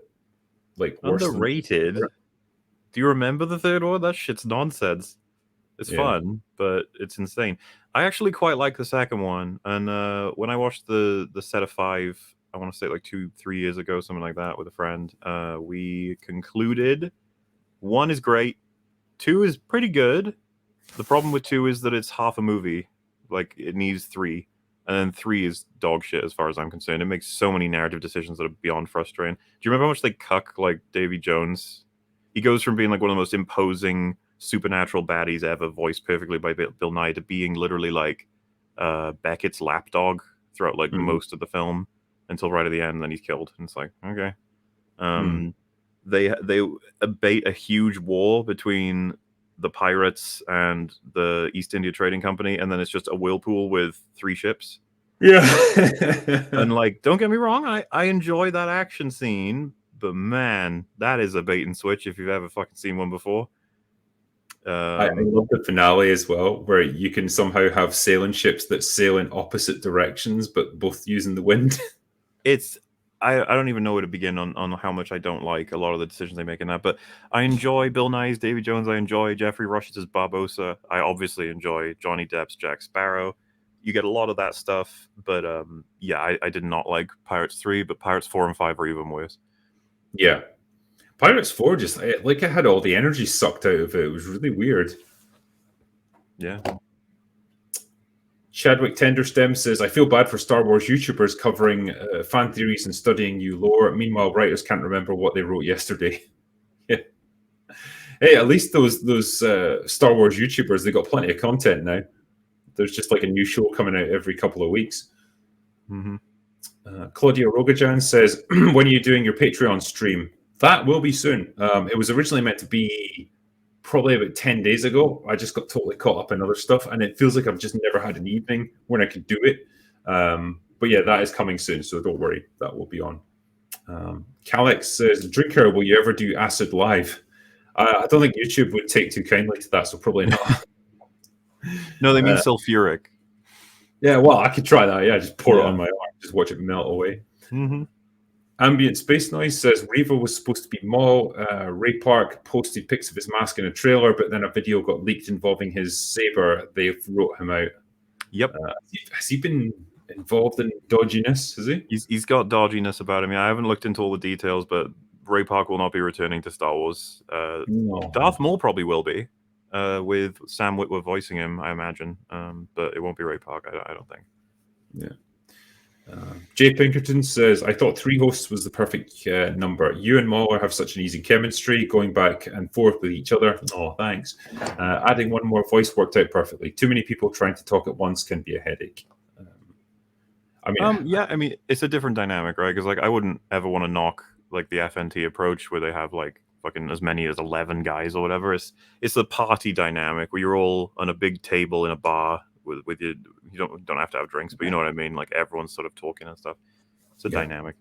like worse. Underrated? Do you remember the third one? That shit's nonsense. It's fun, but it's insane. I actually quite like the second one. And when I watched the set of 5, I want to say like 2-3 years ago, something like that, with a friend, we concluded 1 is great, 2 is pretty good. The problem with 2 is that it's half a movie. Like, it needs 3. And then 3 is dog shit as far as I'm concerned. It makes so many narrative decisions that are beyond frustrating. Do you remember how much they cuck like Davy Jones? He goes from being like one of the most imposing supernatural baddies ever, voiced perfectly by Bill Nye, to being literally like Beckett's lapdog throughout like most of the film until right at the end, and then he's killed. And it's like, okay. They abate a huge war between the pirates and the East India Trading Company, and then it's just a whirlpool with 3 ships. Yeah. And like, don't get me wrong, I enjoy that action scene, but man, that is a bait and switch if you've ever fucking seen one before. I love the finale as well, where you can somehow have sailing ships that sail in opposite directions, but both using the wind. I don't even know where to begin on how much I don't like a lot of the decisions they make in that, but I enjoy Bill Nye's Davy Jones. I enjoy Jeffrey Rush's Barbossa. I obviously enjoy Johnny Depp's Jack Sparrow. You get a lot of that stuff, but yeah, I did not like Pirates 3, but Pirates 4 and 5 are even worse. Yeah. Pirates 4 just like it had all the energy sucked out of it. It was really weird. Yeah. Chadwick Tenderstem says, I feel bad for Star Wars YouTubers covering fan theories and studying new lore. Meanwhile, writers can't remember what they wrote yesterday. Yeah. Hey, at least those Star Wars YouTubers, they got plenty of content now. There's just like a new show coming out every couple of weeks. Mm-hmm. Claudia Rogajan says, when are you doing your Patreon stream? That will be soon. It was originally meant to be probably about 10 days ago. I just got totally caught up in other stuff, and it feels like I've just never had an evening when I could do it. But yeah, that is coming soon, so don't worry, that will be on. Calix says, Drinker, will you ever do Acid Live? I don't think YouTube would take too kindly to that, so probably not. No, they mean sulfuric. Yeah, well, I could try that. Yeah, just pour it on my arm, just watch it melt away. Mm-hmm. Ambient Space Noise says Reva was supposed to be Maul. Ray Park posted pics of his mask in a trailer, but then a video got leaked involving his saber. They wrote him out. Yep. Has he been involved in dodginess? Has he? He's got dodginess about him. Yeah, I haven't looked into all the details, but Ray Park will not be returning to Star Wars. No. Darth Maul probably will be, with Sam Witwer voicing him, I imagine. But it won't be Ray Park, I don't think. Yeah. Jay Pinkerton says, I thought 3 hosts was the perfect number. You and Mahler have such an easy chemistry, going back and forth with each other. Oh, thanks. Adding one more voice worked out perfectly. Too many people trying to talk at once can be a headache. Yeah, I mean, it's a different dynamic, right? Because like, I wouldn't ever want to knock like the FNT approach where they have like fucking as many as 11 guys or whatever. It's the party dynamic where you're all on a big table in a bar with you don't have to have drinks, but you know what I mean, like everyone's sort of talking and stuff. It's a dynamic.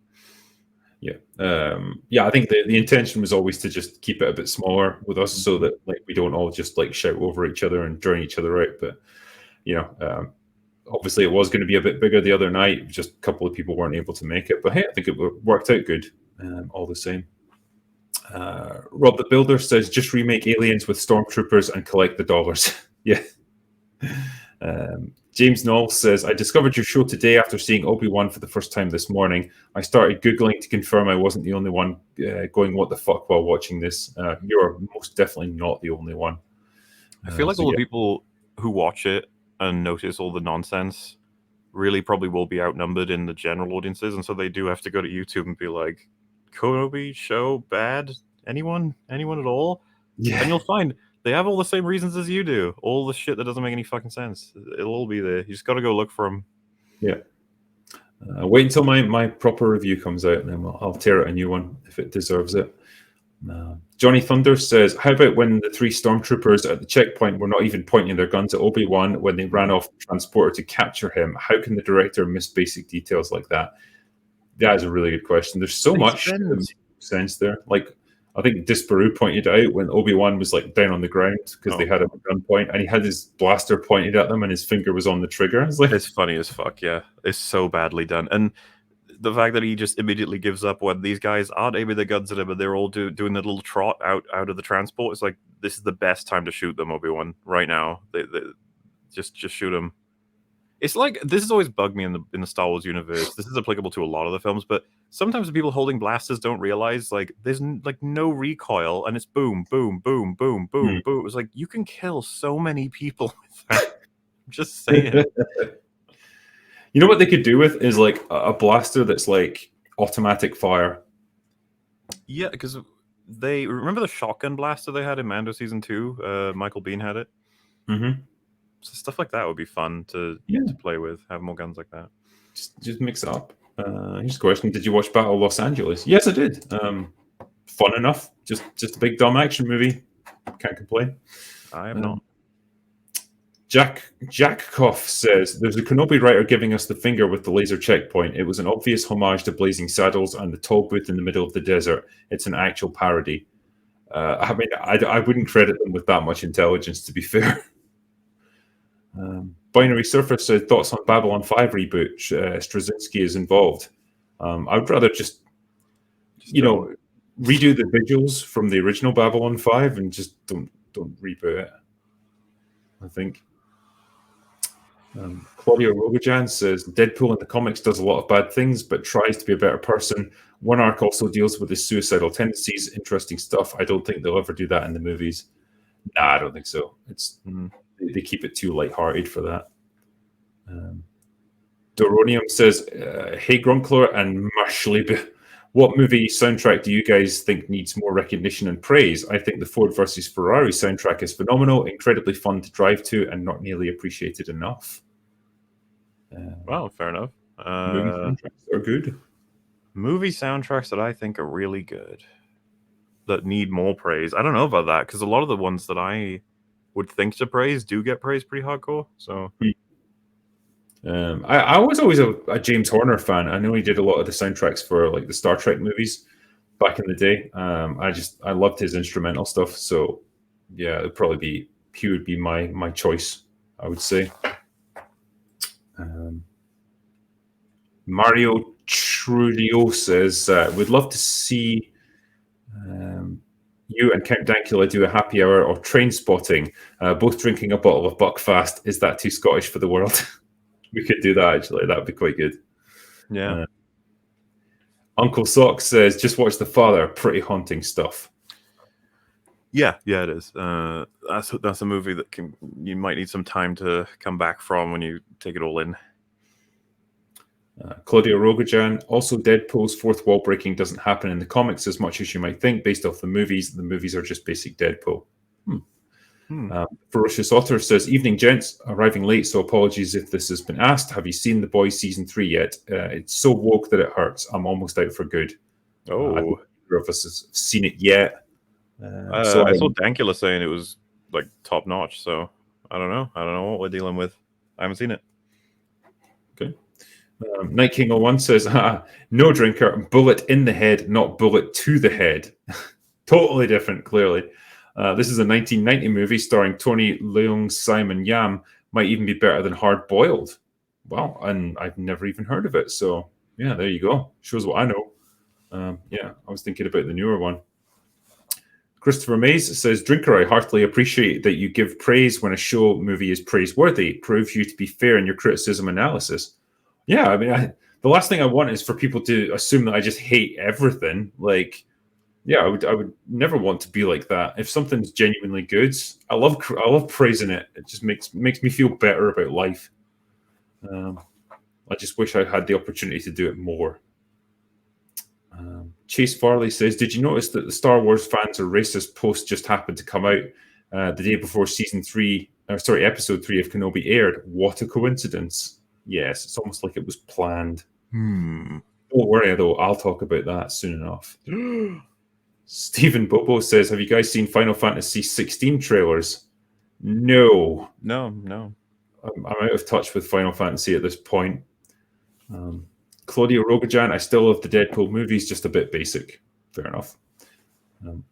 Yeah. I think the intention was always to just keep it a bit smaller with us so that like we don't all just like shout over each other and drown each other out. But obviously it was going to be a bit bigger the other night, just a couple of people weren't able to make it, but hey, I think it worked out good all the same. Rob the Builder says, just remake Aliens with stormtroopers and collect the dollars. Yeah. James Knoll says, I discovered your show today after seeing Obi-Wan for the first time this morning. I started Googling to confirm I wasn't the only one going, what the fuck, while watching this. You're most definitely not the only one. I feel like all the people who watch it and notice all the nonsense really probably will be outnumbered in the general audiences, and so they do have to go to YouTube and be like, Kenobi show bad? Anyone at all? Yeah. And you'll find they have all the same reasons as you do. All the shit that doesn't make any fucking sense. It'll all be there. You just got to go look for them. Yeah. Wait until my proper review comes out, and then I'll tear out a new one if it deserves it. Johnny Thunder says, how about when the 3 stormtroopers at the checkpoint were not even pointing their guns at Obi-Wan when they ran off the transporter to capture him? How can the director miss basic details like that? That is a really good question. There's so much sense there. Like, I think Disparu pointed out when Obi-Wan was like down on the ground because they had him at gunpoint, and he had his blaster pointed at them and his finger was on the trigger. It's funny as fuck, yeah. It's so badly done. And the fact that he just immediately gives up when these guys aren't aiming their guns at him, but they're all doing the little trot out of the transport. It's like, this is the best time to shoot them, Obi-Wan, right now. They just shoot them. It's like, this has always bugged me in the Star Wars universe. This is applicable to a lot of the films, but sometimes the people holding blasters don't realize like there's like no recoil, and it's boom, boom, boom, boom, boom, boom. It was like, you can kill so many people with that. I'm just saying. You know what they could do with is like a blaster that's like automatic fire. Yeah, because they remember the shotgun blaster they had in Mando season 2. Michael Biehn had it. Mm-hmm. So stuff like that would be fun to play with. Have more guns like that. Just mix it up. Here's a question: did you watch Battle of Los Angeles? Yes, I did. Fun enough. Just a big dumb action movie. Can't complain. I have not. Jack Koff says, there's a Kenobi writer giving us the finger with the laser checkpoint. It was an obvious homage to Blazing Saddles and the toll booth in the middle of the desert. It's an actual parody. I mean, I wouldn't credit them with that much intelligence, to be fair. Binary Surfer said, thoughts on Babylon 5 reboot? Straczynski is involved. I would rather just redo the visuals from the original Babylon 5 and just don't reboot it, I think. Claudia Rogajan says, Deadpool in the comics does a lot of bad things, but tries to be a better person. One arc also deals with his suicidal tendencies. Interesting stuff. I don't think they'll ever do that in the movies. Nah, I don't think so. They keep it too lighthearted for that. Doronium says, "Hey Grunkler and Marshall, what movie soundtrack do you guys think needs more recognition and praise? I think the Ford versus Ferrari soundtrack is phenomenal, incredibly fun to drive to, and not nearly appreciated enough." Well, fair enough. Movie soundtracks are good. Movie soundtracks that I think are really good that need more praise. I don't know about that because a lot of the ones that I would think to praise do get praised pretty hardcore. So I was always a James Horner fan. I know he did a lot of the soundtracks for like the Star Trek movies back in the day. I loved his instrumental stuff. So yeah, he would be my choice, I would say. Mario Trulio says, "We'd love to see you and Count Dankula do a happy hour or train spotting, both drinking a bottle of Buckfast. Is that too Scottish for the world?" We could do that, actually. That would be quite good. Yeah. Uncle Sock says, "Just watch The Father. Pretty haunting stuff." Yeah, it is. That's a movie that you might need some time to come back from when you take it all in. Claudia Rogojan, also Deadpool's fourth wall breaking doesn't happen in the comics as much as you might think based off the movies. The movies are just basic Deadpool. Ferocious Otter says, "Evening, gents. Arriving late, so apologies if this has been asked. Have you seen The Boys Season 3 yet? It's so woke that it hurts. I'm almost out for good." I don't think either of us has seen it yet. I saw Dankula saying it was like top notch, so I don't know. I don't know what we're dealing with. I haven't seen it. Okay. Night King 01 says, "No drinker, bullet in the head, not bullet to the head." Totally different, clearly. This is a 1990 movie starring Tony Leung, Simon Yam. Might even be better than Hard Boiled. Wow, and I've never even heard of it. So, yeah, there you go. Shows what I know. Yeah, I was thinking about the newer one. Christopher Mays says, "Drinker, I heartily appreciate that you give praise when a show movie is praiseworthy. Proves you to be fair in your criticism analysis." Yeah, I mean, the last thing I want is for people to assume that I just hate everything. Like, yeah, I would never want to be like that. If something's genuinely good, I love praising it. It just makes me feel better about life. I just wish I had the opportunity to do it more. Chase Farley says, "Did you notice that the Star Wars fans are racist post just happened to come out the day before episode 3 of Kenobi aired? What a coincidence." Yes, it's almost like it was planned. Don't worry, though. I'll talk about that soon enough. Stephen Bobo says, "Have you guys seen Final Fantasy 16 trailers?" No. No. I'm out of touch with Final Fantasy at this point. Claudia Rogojan, "I still love the Deadpool movies, just a bit basic." Fair enough.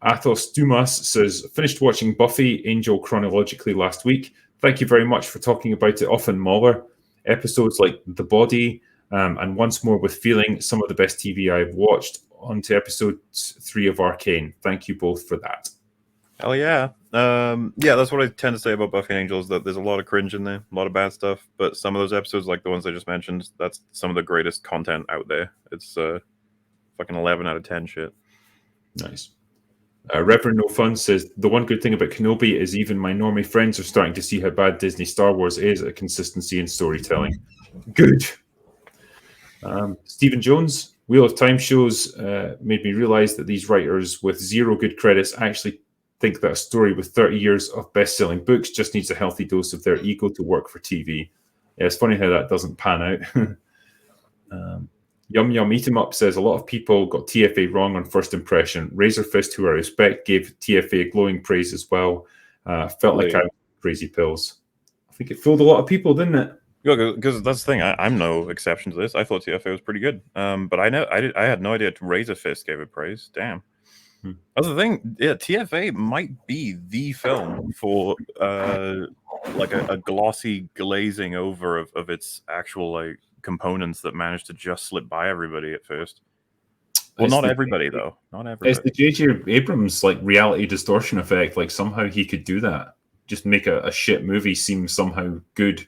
Athos Dumas says, "Finished watching Buffy Angel chronologically last week. Thank you very much for talking about it often, Mahler. Episodes like The Body and Once More with Feeling, some of the best TV I've watched. On to episode 3 of Arcane. Thank you both for that." Oh yeah. Yeah, that's what I tend to say about Buffy and Angels, that there's a lot of cringe in there, a lot of bad stuff, but some of those episodes, like the ones I just mentioned, that's some of the greatest content out there. It's fucking 11 out of 10 shit. Nice. Reverend No Fun says, "The one good thing about Kenobi is even my normie friends are starting to see how bad Disney Star Wars is at consistency in storytelling." Good. Stephen Jones, "Wheel of Time shows made me realize that these writers with zero good credits actually think that a story with 30 years of best-selling books just needs a healthy dose of their ego to work for TV." Yeah, it's funny how that doesn't pan out. Yum Yum Eat 'em Up says, "A lot of people got TFA wrong on first impression. Razorfist, who I respect, gave TFA glowing praise as well. Felt like I was crazy pills." I think it fooled a lot of people, didn't it? Yeah, because that's the thing. I'm no exception to this. I thought TFA was pretty good, but I had no idea Razorfist gave it praise. Damn. That's the thing. Yeah, TFA might be the film for like a glossy glazing over of its actual like components that managed to just slip by everybody at first. Well, not everybody though. Not everybody. It's the J.J. Abrams like reality distortion effect. Like somehow he could do that. Just make a shit movie seem somehow good.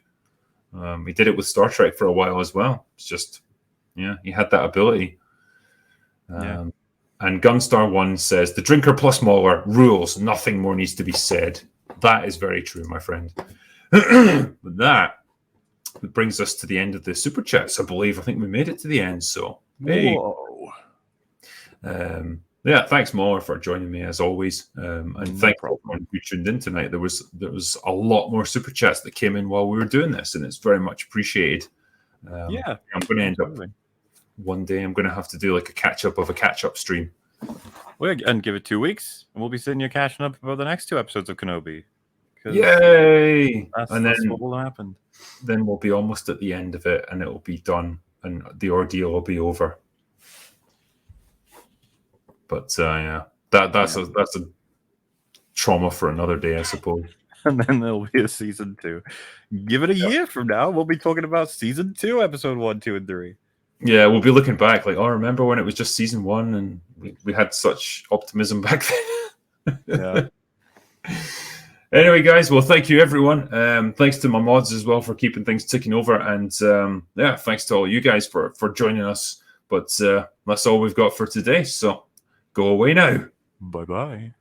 He did it with Star Trek for a while as well. It's just, yeah, he had that ability. Yeah. And Gunstar1 says, the drinker plus Mauler rules. Nothing more needs to be said. That is very true, my friend. With that, it brings us to the end of the super chats. I think we made it to the end. So, hey. Whoa. Yeah, thanks, Mauler, for joining me as always. And No thanks problem. everyone who tuned in tonight. There was a lot more super chats that came in while we were doing this, and it's very much appreciated. Yeah. I'm going to end up Absolutely. one day. I'm going to have to do like a catch up of a catch up stream. Well, and give it 2 weeks, and we'll be sitting here catching up about the next 2 episodes of Kenobi. Yay! That's And then what will happen. Then we'll be almost at the end of it, and it will be done, and the ordeal will be over. But yeah, that's a trauma for another day, I suppose. And then there'll be a season 2. Give it a year from now, we'll be talking about season 2, episode 1, 2, and 3. Yeah, we'll be looking back like, oh, remember when it was just season 1 and we had such optimism back then. Yeah. Anyway, guys, well, thank you, everyone. Thanks to my mods as well for keeping things ticking over. And yeah, thanks to all you guys for joining us. But that's all we've got for today. So go away now. Bye-bye.